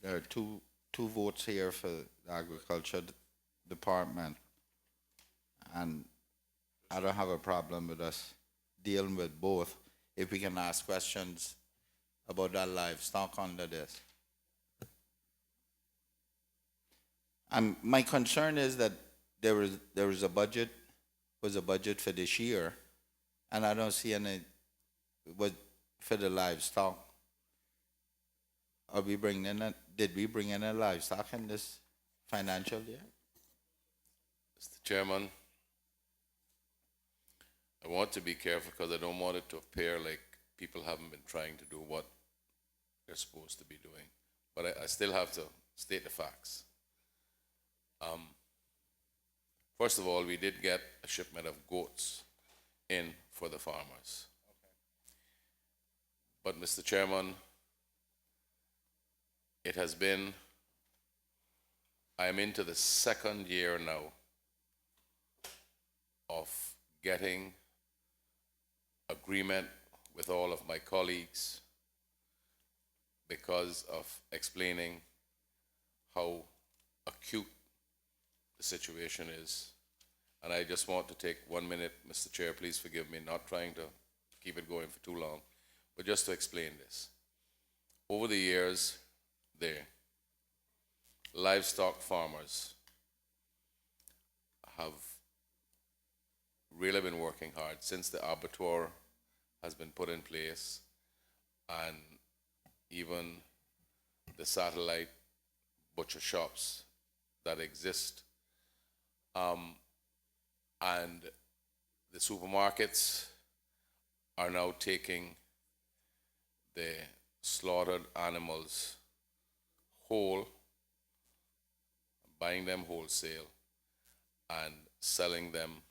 there are two votes here for the Agriculture Department, and I don't have a problem with us dealing with both if we can ask questions about that livestock under this. My concern is that there was a budget for this year, and I don't see any for the livestock. Did we bring in a livestock in this financial year? Mr. Chairman, I want to be careful because I don't want it to appear like people haven't been trying to do what they're supposed to be doing. But I still have to state the facts. First of all, we did get a shipment of goats in for the farmers. Okay. But Mr. Chairman, I am into the second year now of getting agreement with all of my colleagues because of explaining how acute the situation is. And I just want to take 1 minute, Mr. Chair, please forgive me, not trying to keep it going for too long, but just to explain this. Over the years, the livestock farmers have really been working hard since the abattoir has been put in place, and even the satellite butcher shops that exist. And the supermarkets are now taking the slaughtered animals whole, buying them wholesale, and selling them,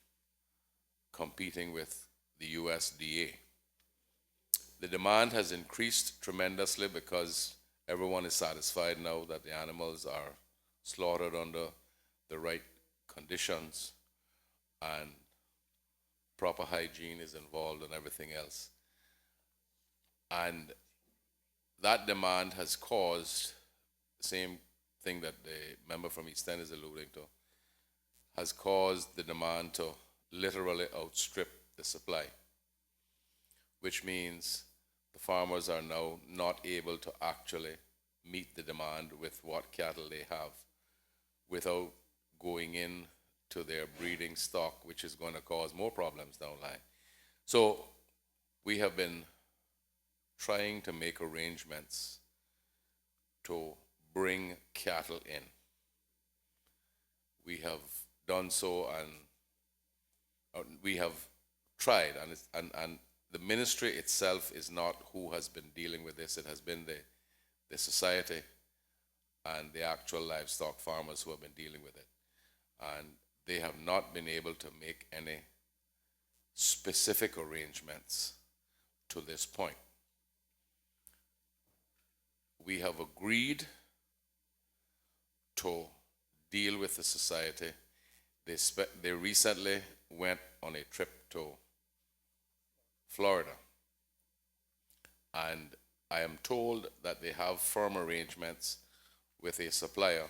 competing with the USDA. The demand has increased tremendously because everyone is satisfied now that the animals are slaughtered under the right conditions and proper hygiene is involved and everything else. And that demand has caused the same thing that the member from East End is alluding to, has caused the demand to literally outstrip the supply, which means the farmers are now not able to actually meet the demand with what cattle they have without going in to their breeding stock, which is going to cause more problems down the line. So we have been trying to make arrangements to bring cattle in. We have done so, and we have tried, and the ministry itself is not who has been dealing with this. It has been the society and the actual livestock farmers who have been dealing with it. And they have not been able to make any specific arrangements to this point. We have agreed to deal with the society. They recently went on a trip to Florida, and I am told that they have firm arrangements with a supplier,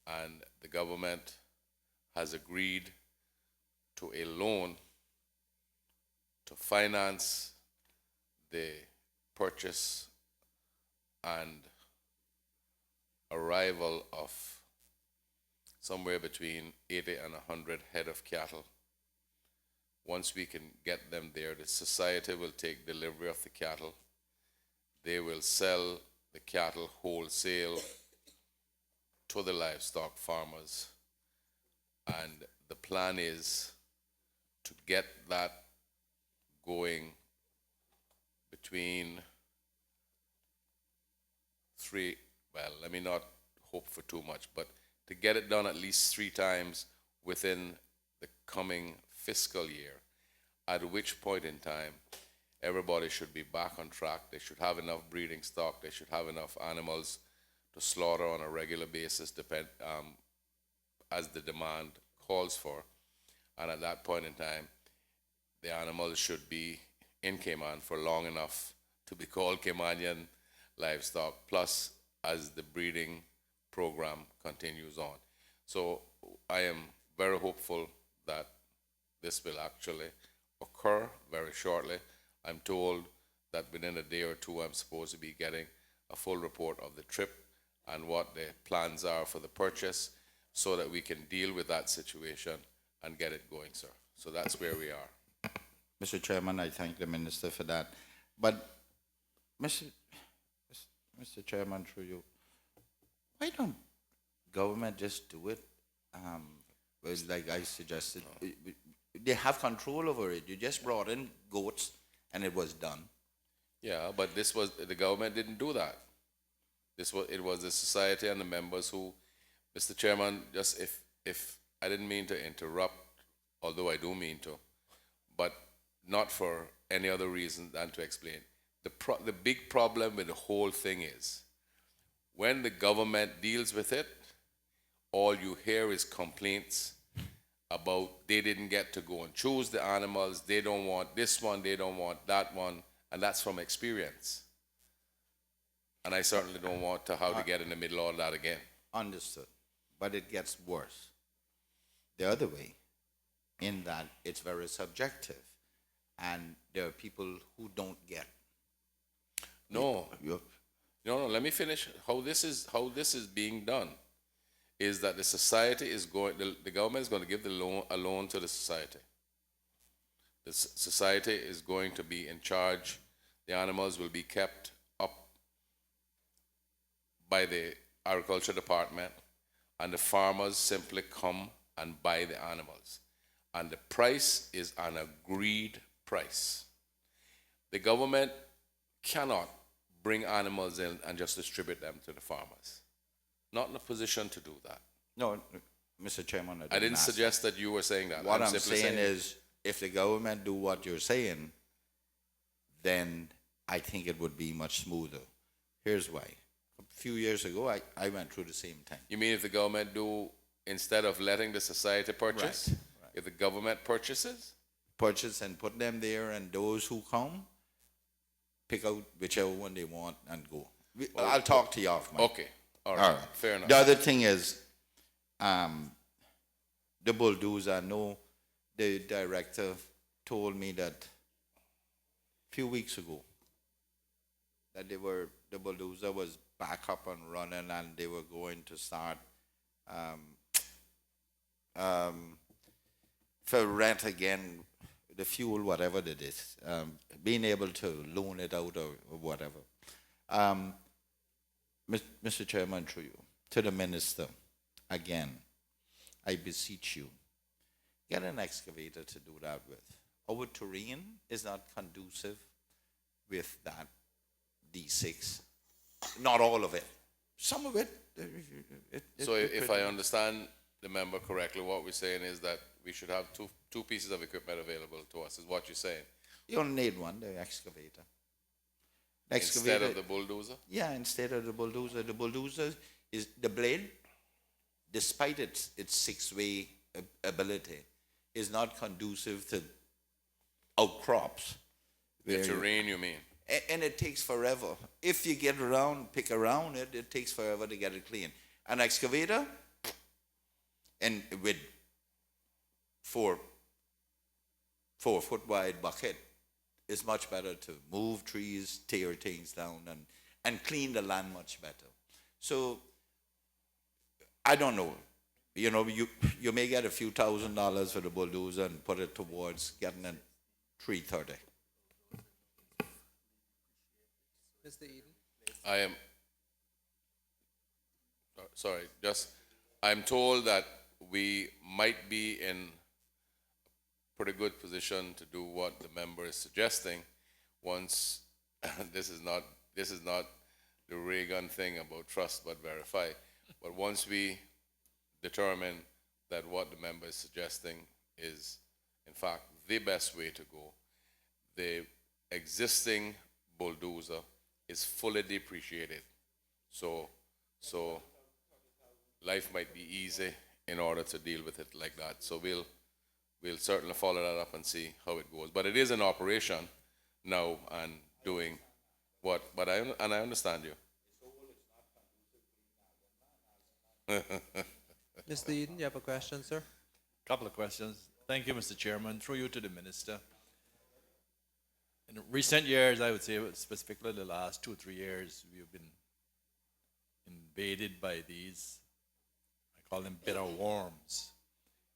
and the government has agreed to a loan to finance the purchase and arrival of somewhere between 80 and 100 head of cattle. Once we can get them there, the society will take delivery of the cattle. They will sell the cattle wholesale to the livestock farmers. And the plan is to get that going between let me not hope for too much, but to get it done at least 3 times within the coming fiscal year, at which point in time everybody should be back on track. They should have enough breeding stock. They should have enough animals to slaughter on a regular basis, as the demand calls for. And at that point in time, the animals should be in Cayman for long enough to be called Caymanian livestock, plus as the breeding program continues on. So I am very hopeful that this will actually occur very shortly. I'm told that within a day or two, I'm supposed to be getting a full report of the trip and what the plans are for the purchase, so that we can deal with that situation and get it going, sir. So that's where we are. Mr. Chairman, I thank the minister for that. But, Mr. Chairman, through you, why don't government just do it? Was like I suggested, they have control over it. You just brought in goats and it was done. Yeah, but the government didn't do that. It was the society and the members who, Mr. Chairman, just if I didn't mean to interrupt, although I do mean to, but not for any other reason than to explain. The big problem with the whole thing is, when the government deals with it, all you hear is complaints about they didn't get to go and choose the animals, they don't want this one, they don't want that one, and that's from experience. And I certainly don't want to have to get in the middle of that again. Understood. But it gets worse the other way, in that it's very subjective, and there are people who don't get. No, let me finish. How this is being done is that the society is the government is going to give a loan to the society. The society is going to be in charge. The animals will be kept up by the agriculture department, and the farmers simply come and buy the animals. And the price is an agreed price. The government cannot bring animals in and just distribute them to the farmers. Not in a position to do that. No, Mr. Chairman, I didn't suggest that you were saying that. What I'm simply saying is, if the government do what you're saying, then I think it would be much smoother. Here's why. A few years ago, I went through the same thing. You mean if the government instead of letting the society purchase, Right. if the government purchases? Purchase and put them there, and those who come, pick out whichever one they want and go. I'll talk to you off mic. Okay, all right, fair enough. The other thing is, the bulldozer. No, the director told me that a few weeks ago that the bulldozer was back up and running, and they were going to start for rent again, the fuel, whatever it is, being able to loan it out or whatever. Mr. Chairman, through you, to the minister, again, I beseech you, get an excavator to do that with. Our terrain is not conducive with that D6. Not all of it. Some of it. So if I understand the member correctly, what we're saying is that we should have two pieces of equipment available to us, is what you're saying, You only need one, the excavator. instead of the bulldozer? Yeah, instead of the bulldozer. The bulldozer is the blade, despite its six-way ability, is not conducive to outcrops. The terrain, you mean? And it takes forever. If you get around, pick around it, it takes forever to get it clean. An excavator, and with 4-foot wide bucket, is much better to move trees, tear things down, and clean the land much better. So, I don't know. You know, you may get a few $1,000s for the bulldozer and put it towards getting a 330. Mr. Eden? I am, sorry, I'm told that we might be in a pretty good position to do what the member is suggesting once, this is not the Reagan thing about trust but verify, but once we determine that what the member is suggesting is in fact the best way to go, the existing bulldozer is fully depreciated. So life might be easy in order to deal with it like that. So we'll certainly follow that up and see how it goes. But it is in operation now and doing what, but I understand you. Mr. Eden, you have a question, sir? Couple of questions. Thank you, Mr. Chairman. Through you to the minister. In recent years, I would say specifically the last 2 or 3 years, we've been invaded by these, I call them bitter worms.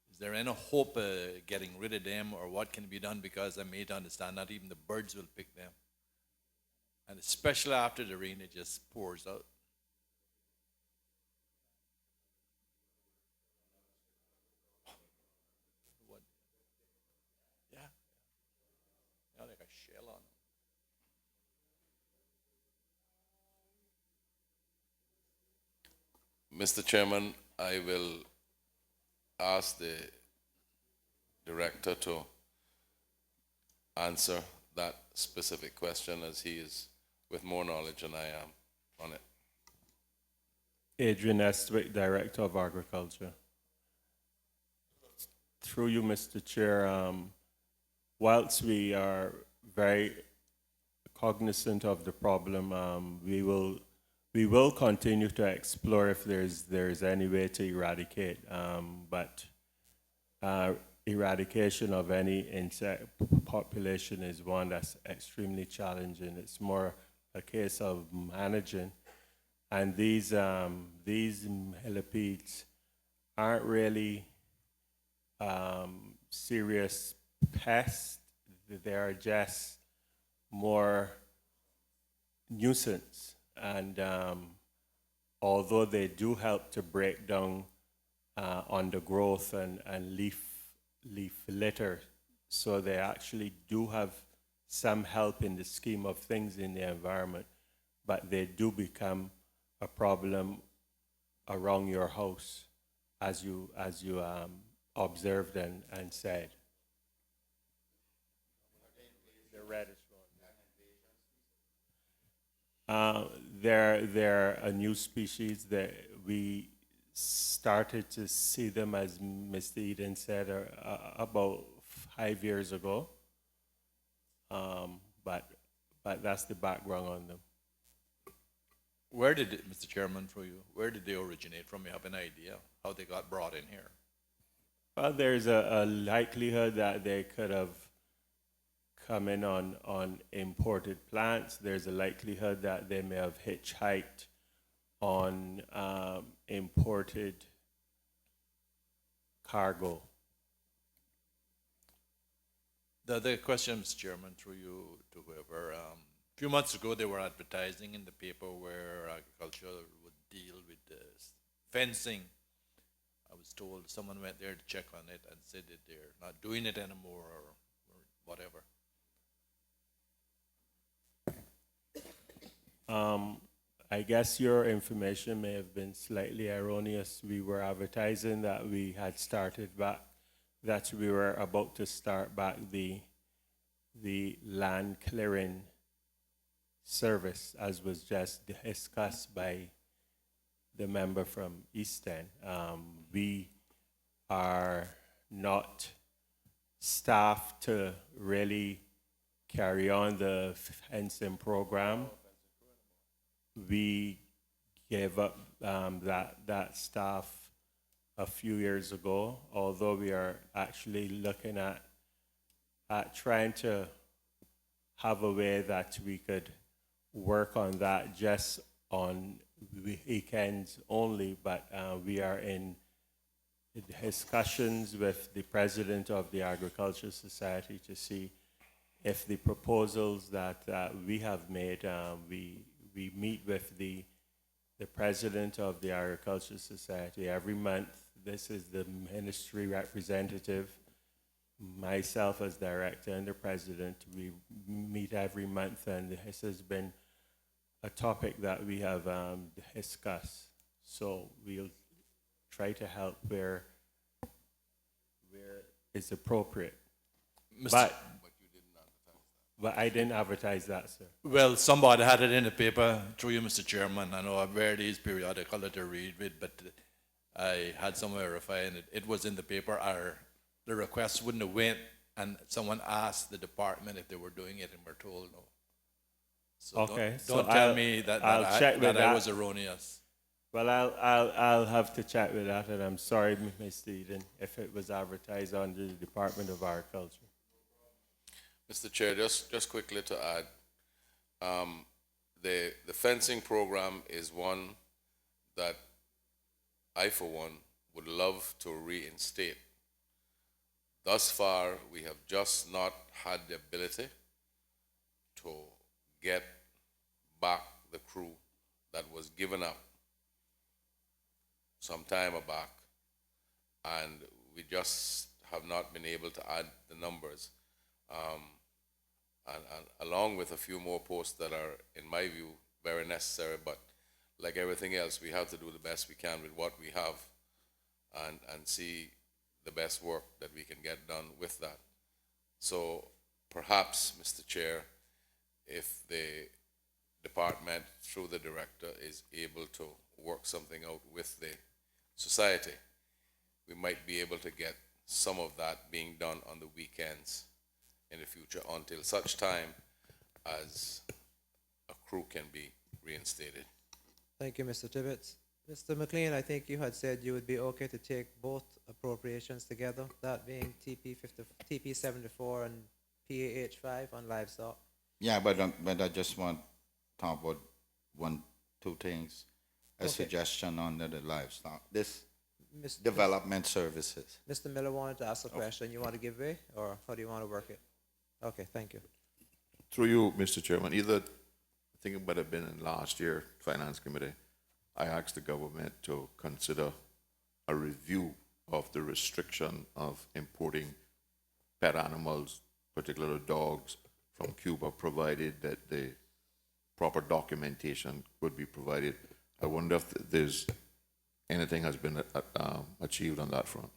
Is there any hope of getting rid of them, or what can be done? Because I'm made to understand not even the birds will pick them. And especially after the rain, it just pours out. What? Yeah. Yeah, like a shell on them. Mr. Chairman, I will ask the director to answer that specific question, as he is with more knowledge than I am on it. Adrian Estwick, Director of Agriculture. Through you, Mr. Chair, whilst we are very cognizant of the problem, we will continue to explore if there's any way to eradicate, but eradication of any insect population is one that's extremely challenging. It's more a case of managing, and these millipedes aren't really serious pests. They are just more nuisance. And although they do help to break down undergrowth and leaf litter, so they actually do have some help in the scheme of things in the environment, but they do become a problem around your house, as you observed and said. The reddish one. They're a new species that we started to see them, as Mr. Eden said, about 5 years ago. But that's the background on them. Where did it, Mr. Chairman, through you, where did they originate from? You have an idea how they got brought in here? Well, there's a likelihood that they could come in on imported plants. There's a likelihood that they may have hitchhiked on imported cargo. The other question, Mr. Chairman, through you to whoever. A few months ago, they were advertising in the paper where agriculture would deal with the fencing. I was told someone went there to check on it and said that they're not doing it anymore or whatever. I guess your information may have been slightly erroneous. We were advertising that we had started back, that we were about to start back the land clearing service, as was just discussed by the member from East End. We are not staffed to really carry on the fencing program. We gave up that staff a few years ago, although we are actually looking at trying to have a way that we could work on that just on weekends only, but we are in discussions with the president of the Agriculture Society to see if the proposals that we have made, we meet with the president of the Agriculture Society every month. This is the ministry representative, myself as director and the president. We meet every month, and this has been a topic that we have discussed. So we'll try to help where it's appropriate. But I didn't advertise that, sir. Well, somebody had it in the paper, through you, Mr. Chairman. I know I wear these periodical to read it, but I had someone verifying it. It was in the paper, or the request wouldn't have went, and someone asked the department if they were doing it, and we're told no. So Okay, don't tell me that I was erroneous. Well, I'll have to check with that, and I'm sorry, Mr. Eden, if it was advertised under the Department of Agriculture. Mr. Chair, just quickly to add, the fencing program is one that I, for one, would love to reinstate. Thus far, we have just not had the ability to get back the crew that was given up some time back, and we just have not been able to add the numbers. And along with a few more posts that are, in my view, very necessary, but like everything else, we have to do the best we can with what we have and see the best work that we can get done with that. So perhaps, Mr. Chair, if the department, through the director, is able to work something out with the society, we might be able to get some of that being done on the weekends in the future, until such time as a crew can be reinstated. Thank you, Mr. Tibbetts. Mr. McLean, I think you had said you would be okay to take both appropriations together, that being TP 74 and PAH 5 on livestock. Yeah, but I just want to talk about two things. A suggestion on the livestock. This development services. Mr. Miller wanted to ask a question. You want to give way, or how do you want to work it? Okay, thank you. Through you, Mr. Chairman, I think it might have been in last year, Finance Committee, I asked the government to consider a review of the restriction of importing pet animals, particularly dogs, from Cuba, provided that the proper documentation could be provided. I wonder if there's anything has been achieved on that front.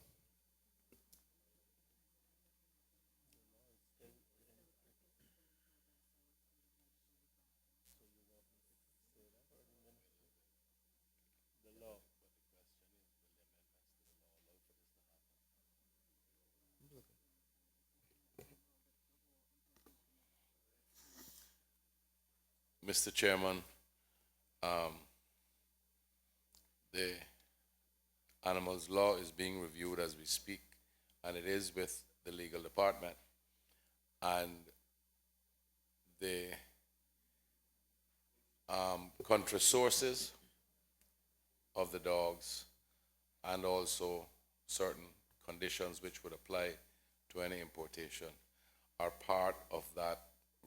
Mr. Chairman, the animals law is being reviewed as we speak, and it is with the legal department. And the country sources of the dogs, and also certain conditions which would apply to any importation are part of that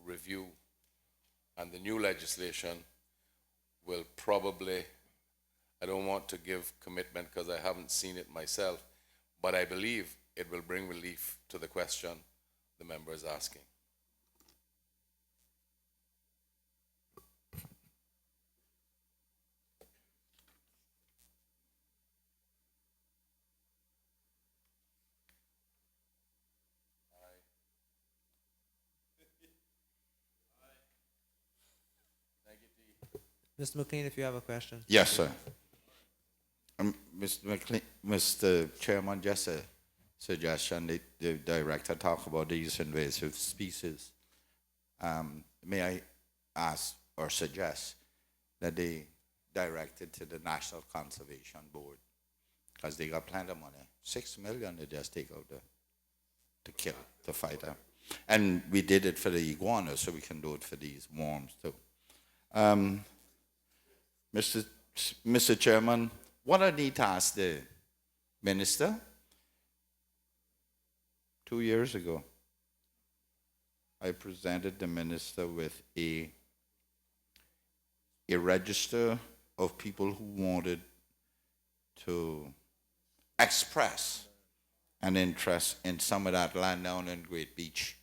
review. And the new legislation will probably, I don't want to give commitment because I haven't seen it myself, but I believe it will bring relief to the question the member is asking. Mr. McLean, if you have a question. Yes, sir. Mr. Chairman, just a suggestion. The director talked about these invasive species. May I ask or suggest that they direct it to the National Conservation Board, because they got plenty of money. 6 million they just take out to kill, to fight them. And we did it for the iguanas, so we can do it for these worms too. Mr. Chairman, what I need to ask the minister, 2 years ago, I presented the minister with a register of people who wanted to express an interest in some of that land down in Great Beach,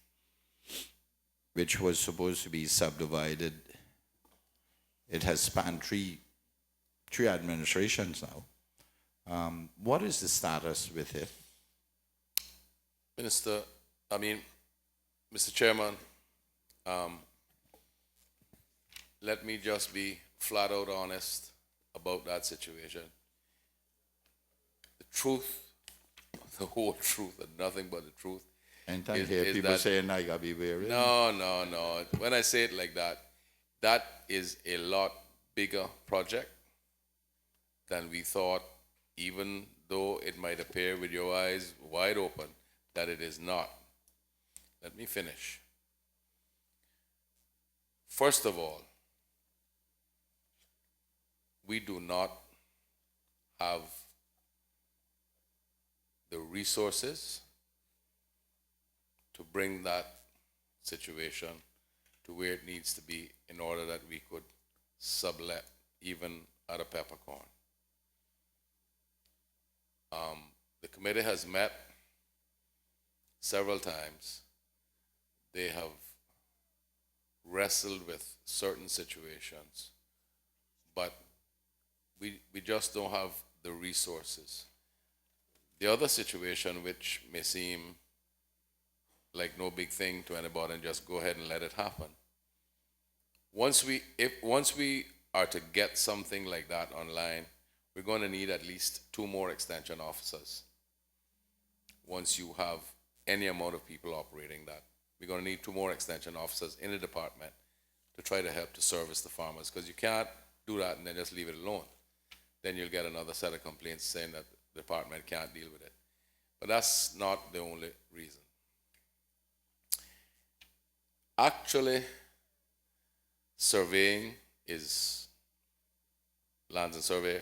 which was supposed to be subdivided. It has spanned three administrations now. What is the status with it? Mr. Chairman, let me just be flat out honest about that situation. The truth, the whole truth, and nothing but the truth. And I hear people saying I gotta be wary. No. When I say it like that, that is a lot bigger project than we thought, even though it might appear with your eyes wide open that it is not. Let me finish. First of all, we do not have the resources to bring that situation to where it needs to be in order that we could sublet even at a peppercorn. The committee has met several times. They have wrestled with certain situations, but we just don't have the resources. The other situation, which may seem like no big thing to anybody and just go ahead and let it happen. Once we are to get something like that online, we're going to need at least 2 more extension officers. Once you have any amount of people operating that, we're going to need 2 more extension officers in the department to try to help to service the farmers, because you can't do that and then just leave it alone. Then you'll get another set of complaints saying that the department can't deal with it. But that's not the only reason. Actually, surveying is, Lands and Survey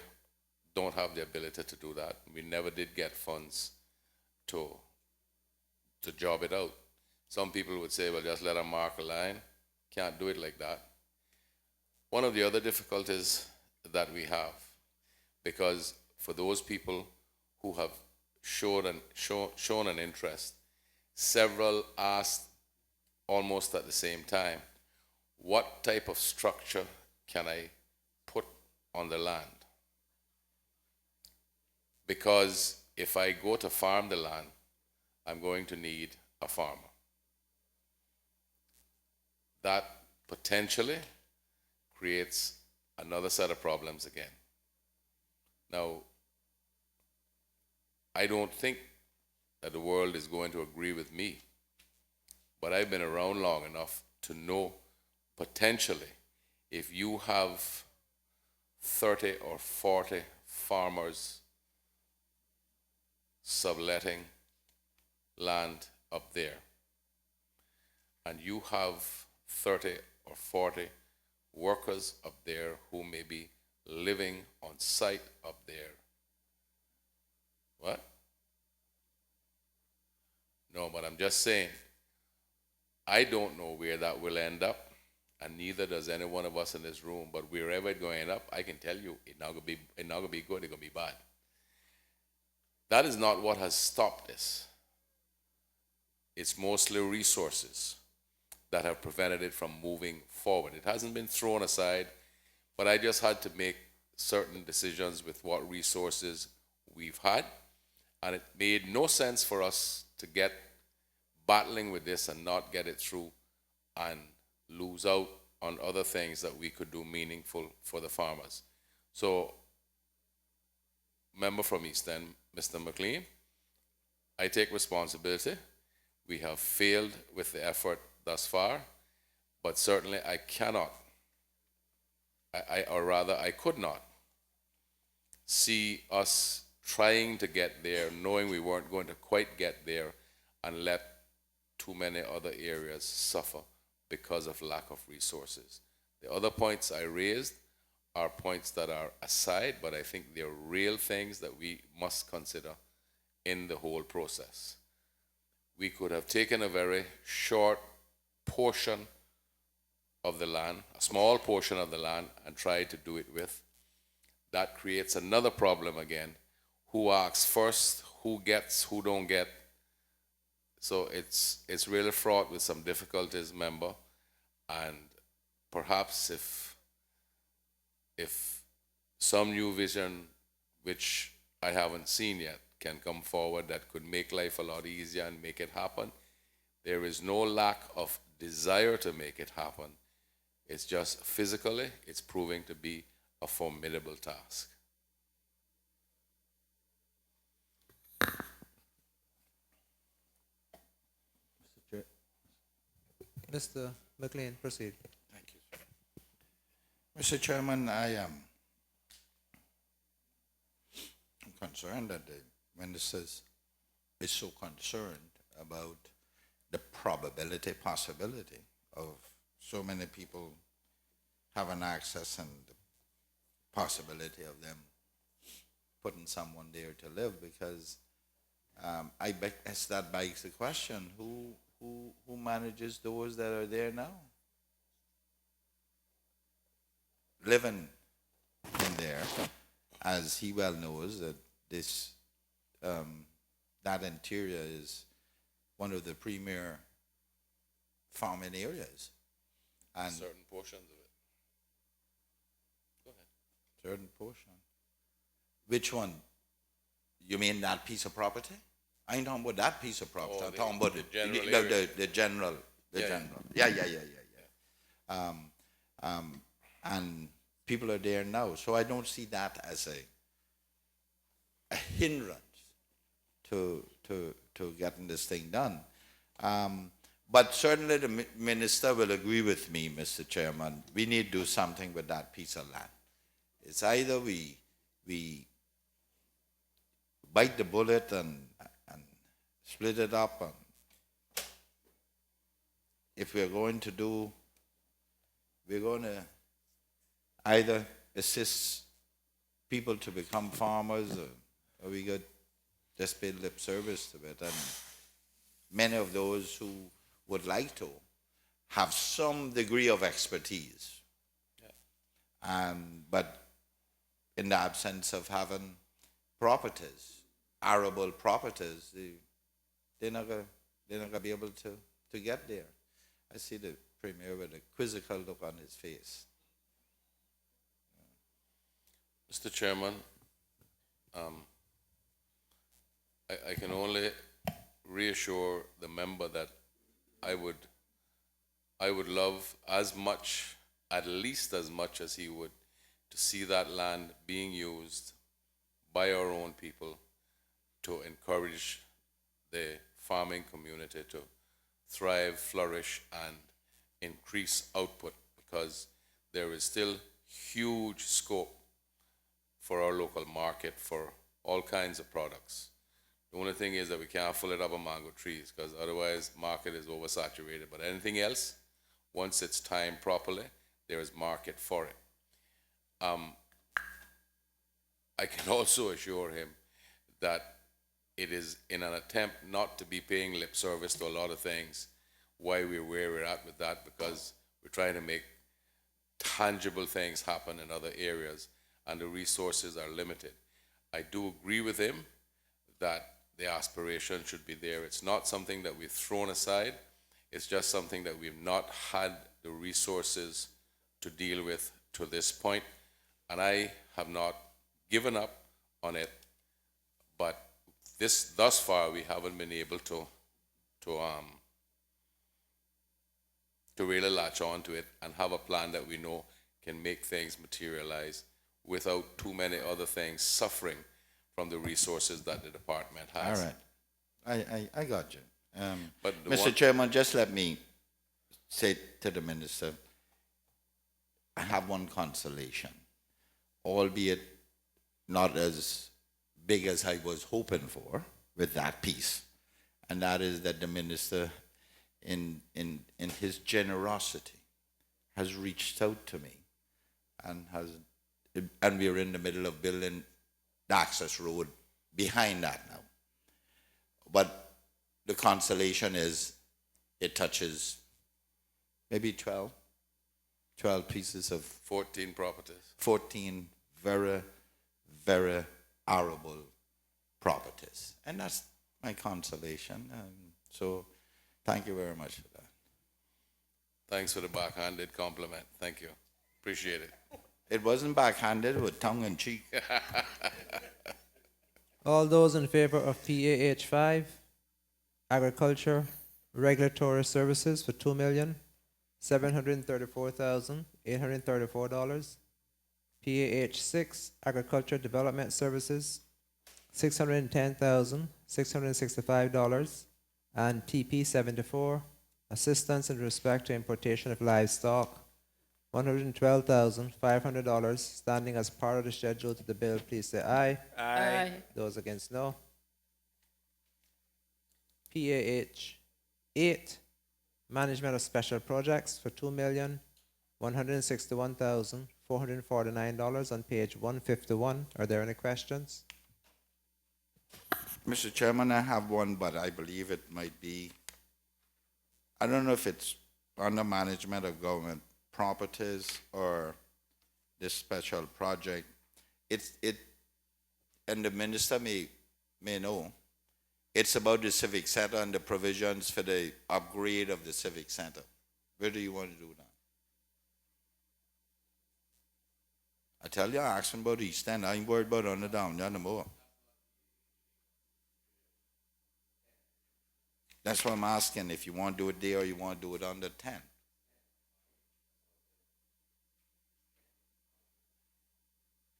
don't have the ability to do that. We never did get funds to job it out. Some people would say, well, just let them mark a line. Can't do it like that. One of the other difficulties that we have, because for those people who have shown an interest, several asked almost at the same time, what type of structure can I put on the land? Because if I go to farm the land, I'm going to need a farmer. That potentially creates another set of problems again. Now, I don't think that the world is going to agree with me, but I've been around long enough to know potentially if you have 30 or 40 farmers subletting land up there, and you have 30 or 40 workers up there who may be living on site up there. What? No, but I'm just saying, I don't know where that will end up, and neither does any one of us in this room. But wherever it's going to end up, I can tell you, it's not gonna be good. It's gonna be bad. That is not what has stopped this. It's mostly resources that have prevented it from moving forward. It hasn't been thrown aside, but I just had to make certain decisions with what resources we've had, and it made no sense for us to get battling with this and not get it through and lose out on other things that we could do meaningful for the farmers. So, member from East End, Mr. McLean, I take responsibility. We have failed with the effort thus far, but certainly I cannot, or rather I could not see us trying to get there, knowing we weren't going to quite get there, and let too many other areas suffer because of lack of resources. The other points I raised are points that are aside, but I think they're real things that we must consider in the whole process. We could have taken a very short portion of the land, a small portion of the land, and tried to do it with. That creates another problem again. Who asks first, who gets, who don't get. So it's really fraught with some difficulties, member, and perhaps if some new vision, which I haven't seen yet, can come forward that could make life a lot easier and make it happen. There is no lack of desire to make it happen. It's just physically, it's proving to be a formidable task. Mr. McLean, proceed. Thank you, sir. Mr. Chairman, I am concerned that the minister is so concerned about the possibility of so many people having access and the possibility of them putting someone there to live, because I guess that begs the question, who manages those that are there now? Living in there, as he well knows, that this that interior is one of the premier farming areas, and Certain portions of it. Go ahead. certain portion. Which one? You mean that piece of property? I ain't talking about that piece of property. Oh, I'm talking about the general area. the general. Yeah. Yeah. And people are there now, so I don't see that as a hindrance to getting this thing done. But certainly the minister will agree with me, Mr. Chairman. We need to do something with that piece of land. It's either we bite the bullet and split it up, and if we're going to either assist people to become farmers, or we could just pay lip service to it. And many of those who would like to have some degree of expertise. But in the absence of having properties, arable properties, they're not gonna be able to get there. I see the Premier with a quizzical look on his face. Mr. Chairman, I can only reassure the member that I would love as much, at least as much as he would, to see that land being used by our own people to encourage the farming community to thrive, flourish, and increase output, because there is still huge scope for our local market for all kinds of products. The only thing is that we can't fill it up with mango trees, because otherwise market is oversaturated. But anything else, once it's timed properly, there is market for it. I can also assure him that it is in an attempt not to be paying lip service to a lot of things, why we're where we're at with that, because we're trying to make tangible things happen in other areas, and the resources are limited. I do agree with him that the aspiration should be there. It's not something that we've thrown aside. It's just something that we've not had the resources to deal with to this point, and I have not given up on it, but thus far we haven't been able to really latch on to it and have a plan that we know can make things materialize without too many other things suffering from the resources that the department has. All right. I got you. But the Mr. one- Chairman, just let me say to the minister, I have one consolation, albeit not as big as I was hoping for with that piece, and that is that the minister, in his generosity, has reached out to me, and we are in the middle of building the access road behind that now. But the consolation is it touches maybe 12 pieces of 14 properties. 14 very, very arable properties. And that's my consolation. So thank you very much for that. Thanks for the backhanded compliment. Thank you. Appreciate it. It wasn't backhanded, with tongue in cheek. All those in favor of PAH 5, Agriculture, Regulatory Services for $2,734,834. PAH 6, Agriculture Development Services, $610,665. And PP 74, Assistance in respect to importation of livestock, $112,500, standing as part of the schedule to the bill. Please say aye. Aye. Those against, no. PAH 8, Management of Special Projects for $2,161,449 on page 151. Are there any questions? Mr. Chairman, I have one, but I believe it might be, I don't know if it's under management of government properties or this special project. And the minister may know, it's about the civic center and the provisions for the upgrade of the civic center. Where do you want to do that? I tell you, I asked him about East End. I ain't worried about on the down there no more. That's why I'm asking if you want to do it there or you want to do it under 10.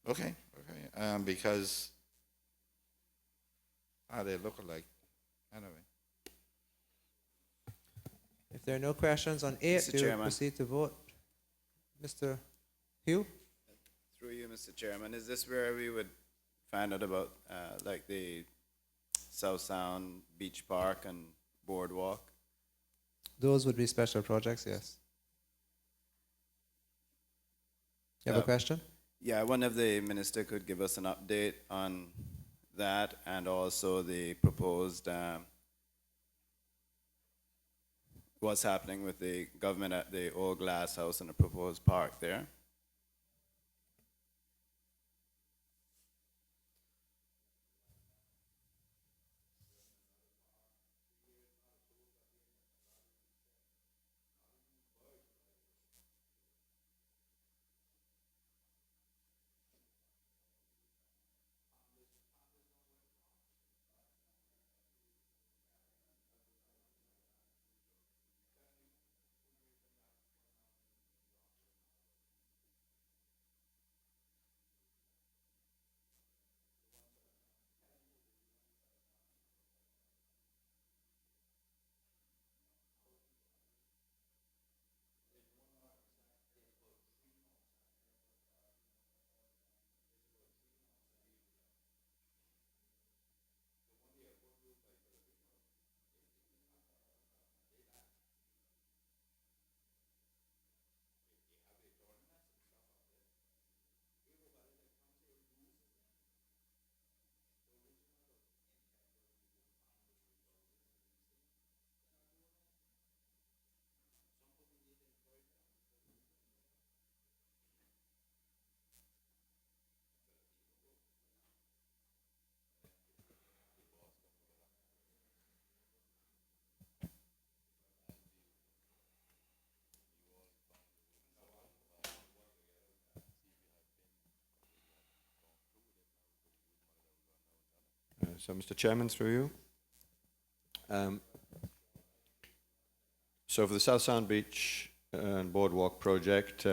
Okay. Because they look alike. Anyway. If there are no questions on 8, Mr. we will Chairman. proceed to vote. Mr. Hugh? Through you, Mr. Chairman, is this where we would find out about like the South Sound Beach Park and Boardwalk? Those would be special projects, yes. You have a question? Yeah, I wonder if the minister could give us an update on that and also the proposed, what's happening with the government at the old glass house and the proposed park there. So, Mr. Chairman, through you. So for the South Sound Beach and Boardwalk project,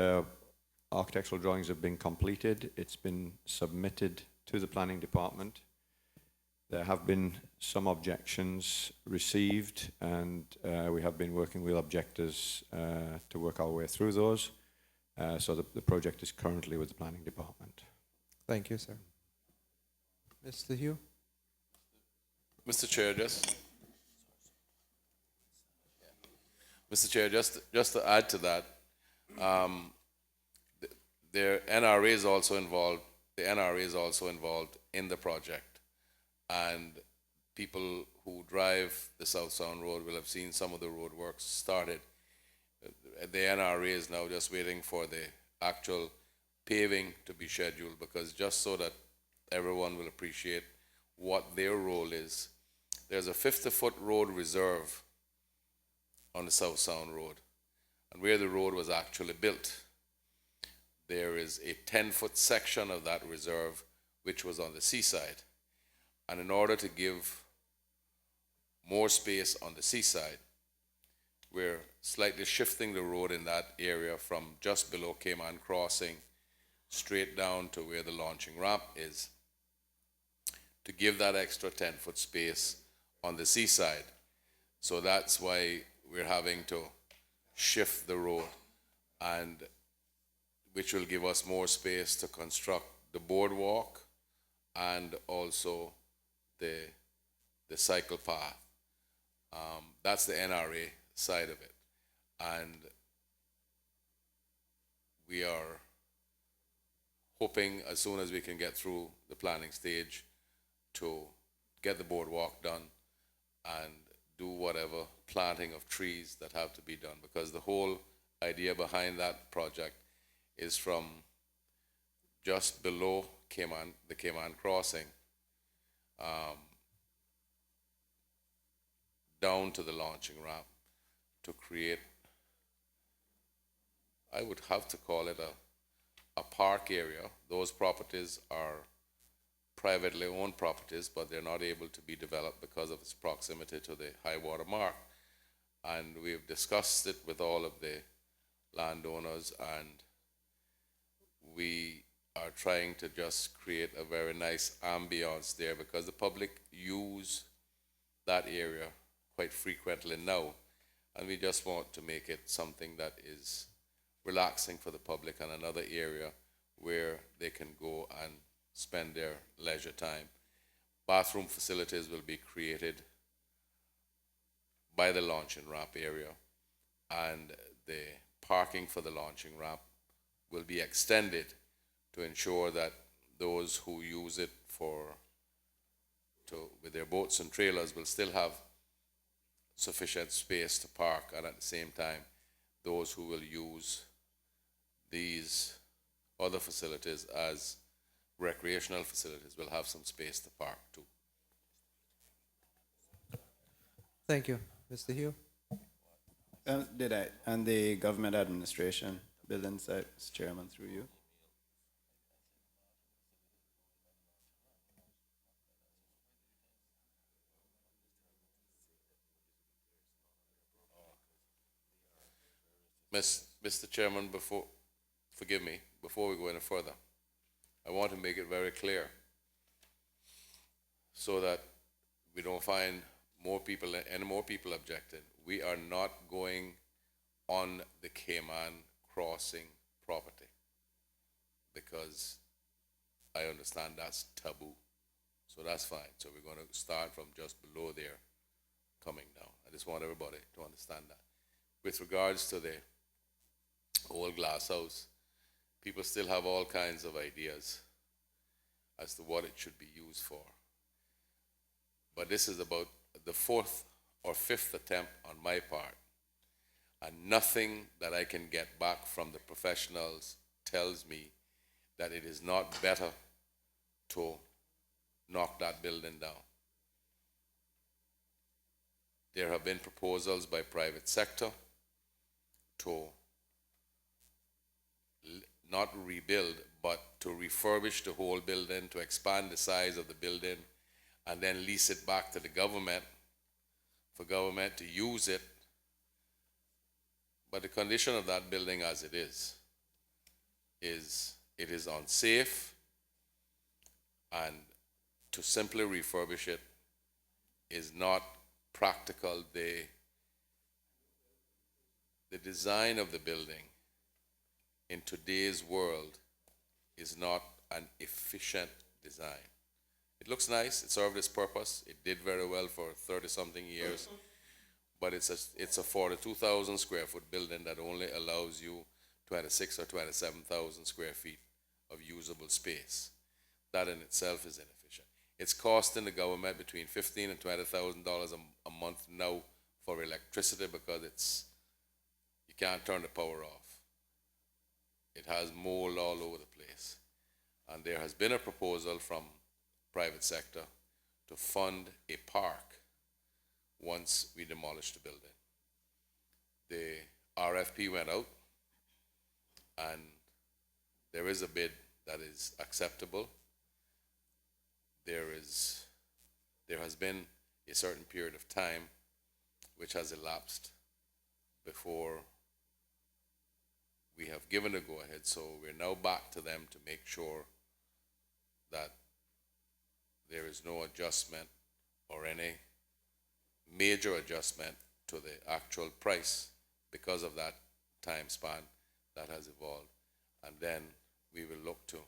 architectural drawings have been completed. It's been submitted to the planning department. There have been some objections received, and we have been working with objectors to work our way through those. So the project is currently with the planning department. Thank you, sir. Mr. Hugh? Mr. Chair, just to add to that, their NRA is also involved. The NRA is also involved in the project, and people who drive the South Sound Road will have seen some of the road works started. The NRA is now just waiting for the actual paving to be scheduled, because just so that everyone will appreciate what their role is, there's a 50-foot road reserve on the South Sound Road, and where the road was actually built, there is a 10-foot section of that reserve which was on the seaside. And in order to give more space on the seaside, we're slightly shifting the road in that area from just below Cayman Crossing straight down to where the launching ramp is, to give that extra 10-foot space on the seaside. So that's why we're having to shift the road, and which will give us more space to construct the boardwalk and also the cycle path. That's the NRA side of it. And we are hoping, as soon as we can get through the planning stage, to get the boardwalk done and do whatever planting of trees that have to be done, because the whole idea behind that project is from just below the Cayman Crossing down to the launching ramp to create, I would have to call it a park area. Those properties are privately owned properties, but they're not able to be developed because of its proximity to the high water mark. And we've discussed it with all of the landowners, and we are trying to just create a very nice ambiance there, because the public use that area quite frequently now, and we just want to make it something that is relaxing for the public and another area where they can go and spend their leisure time. Bathroom facilities will be created by the launching ramp area, and the parking for the launching ramp will be extended to ensure that those who use it with their boats and trailers will still have sufficient space to park, and at the same time, those who will use these other facilities as recreational facilities will have some space to park too. Thank you. Mr. Hugh? And the government administration building site, Mr. Chairman, through you. Mr. Chairman, forgive me, before we go any further, I want to make it very clear so that we don't find any more people objecting. We are not going on the Cayman Crossing property, because I understand that's taboo. So that's fine. So we're going to start from just below there, coming down. I just want everybody to understand that. With regards to the old glass house, people still have all kinds of ideas as to what it should be used for. But this is about the fourth or fifth attempt on my part, and nothing that I can get back from the professionals tells me that it is not better to knock that building down. There have been proposals by private sector to not rebuild, but to refurbish the whole building, to expand the size of the building, and then lease it back to the government for government to use it. But the condition of that building as it is it is unsafe, and to simply refurbish it is not practical. The design of the building in today's world is not an efficient design. It looks nice, it served its purpose, it did very well for 30-something years, but it's a 42,000 square foot building that only allows you 26 or 27,000 square feet of usable space. That in itself is inefficient. It's costing the government between $15,000 and $20,000 a month now for electricity because you can't turn the power off. It has mold all over the place. And there has been a proposal from private sector to fund a park once we demolish the building. The RFP went out, and there is a bid that is acceptable. There has been a certain period of time which has elapsed before we have given a go-ahead, so we're now back to them to make sure that there is no adjustment or any major adjustment to the actual price because of that time span that has evolved. And then we will look to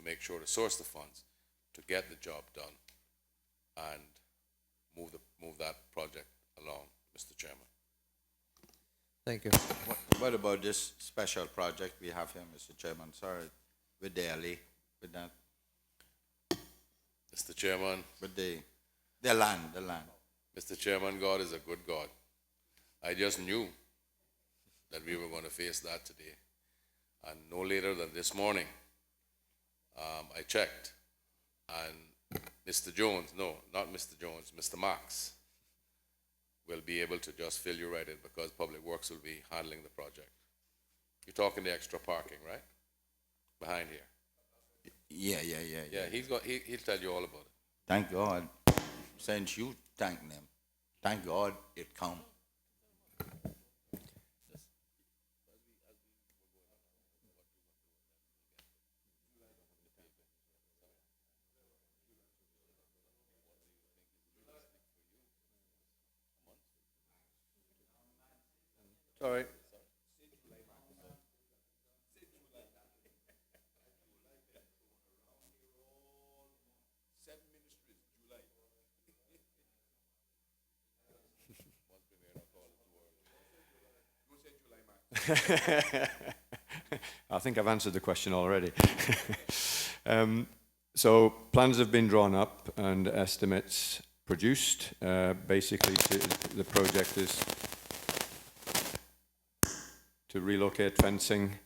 make sure to source the funds to get the job done and move that project along, Mr. Chairman. Thank you. What about this special project we have here, Mr. Chairman? Sorry, with the alley, with that, Mr. Chairman. with the land. Mr. Chairman, God is a good God. I just knew that we were going to face that today. And no later than this morning, I checked, and Mr. Jones, no, not Mr. Jones, Mr. Max will be able to just fill you right in because Public Works will be handling the project. You're talking the extra parking, right? Behind here. Yeah. Yeah, he'll tell you all about it. Thank God. Since you thank them, thank God it come. All right. I think I've answered the question already. So plans have been drawn up and estimates produced. Basically, the project is to relocate fencing,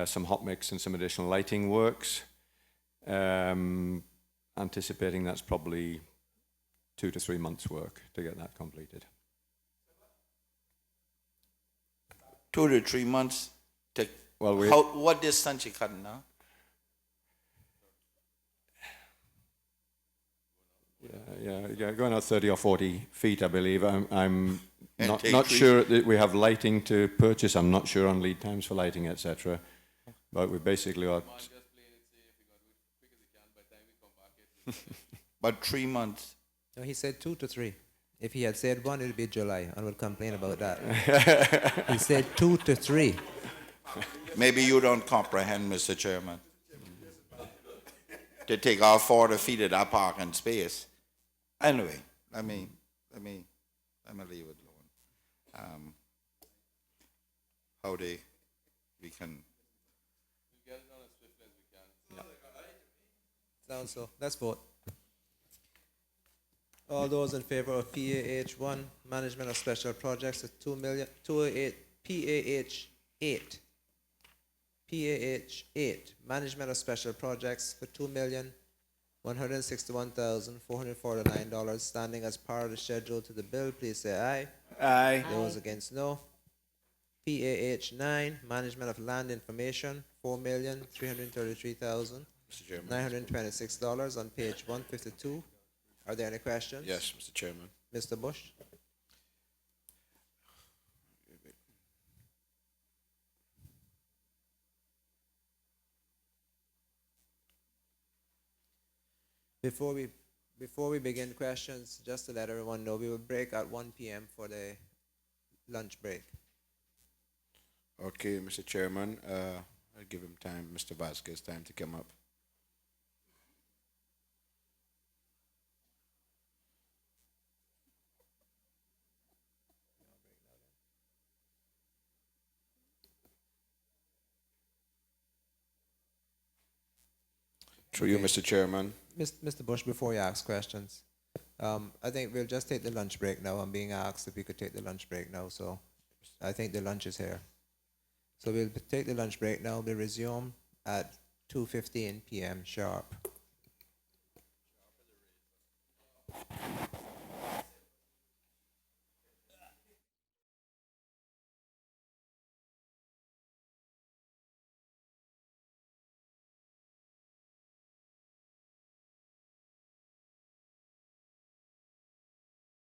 some hot mix and some additional lighting works. Anticipating that's probably 2 to 3 months work to get that completed. 2 to 3 months. Well, What distance you cutting now? Yeah, going out 30 or 40 feet, I believe. I'm not trees. sure that we have lighting to purchase. I'm not sure on lead times for lighting, etc. But we basically are. But 3 months. No, he said 2 to 3. If he had said 1, it would be July, and we'll complain about that. He said 2 to 3. Maybe you don't comprehend, Mr. Chairman. To take all 40 feet of that parking space. Anyway, let me leave it alone. We can. Sounds so. Let's vote. All those in favor of PAH1, Management of Special Projects at 208, PAH8. PAH8, Management of Special Projects for $2,161,449, standing as part of the schedule to the bill, please say aye. Aye. Those against, no. PAH9, Management of Land Information, $4,333,000. Mr. Chairman. $926 on page 152. Are there any questions? Yes, Mr. Chairman. Mr. Bush? Before we begin questions, just to let everyone know, we will break at 1 p.m. for the lunch break. Okay, Mr. Chairman, I'll give him time, Mr. Vasquez, time to come up. Through you, Okay. Mr. Chairman. Mr. Bush, before you ask questions, I think we'll just take the lunch break now. I'm being asked if we could take the lunch break now, so I think the lunch is here. So we'll take the lunch break now. We'll resume at 2:15 p.m. sharp.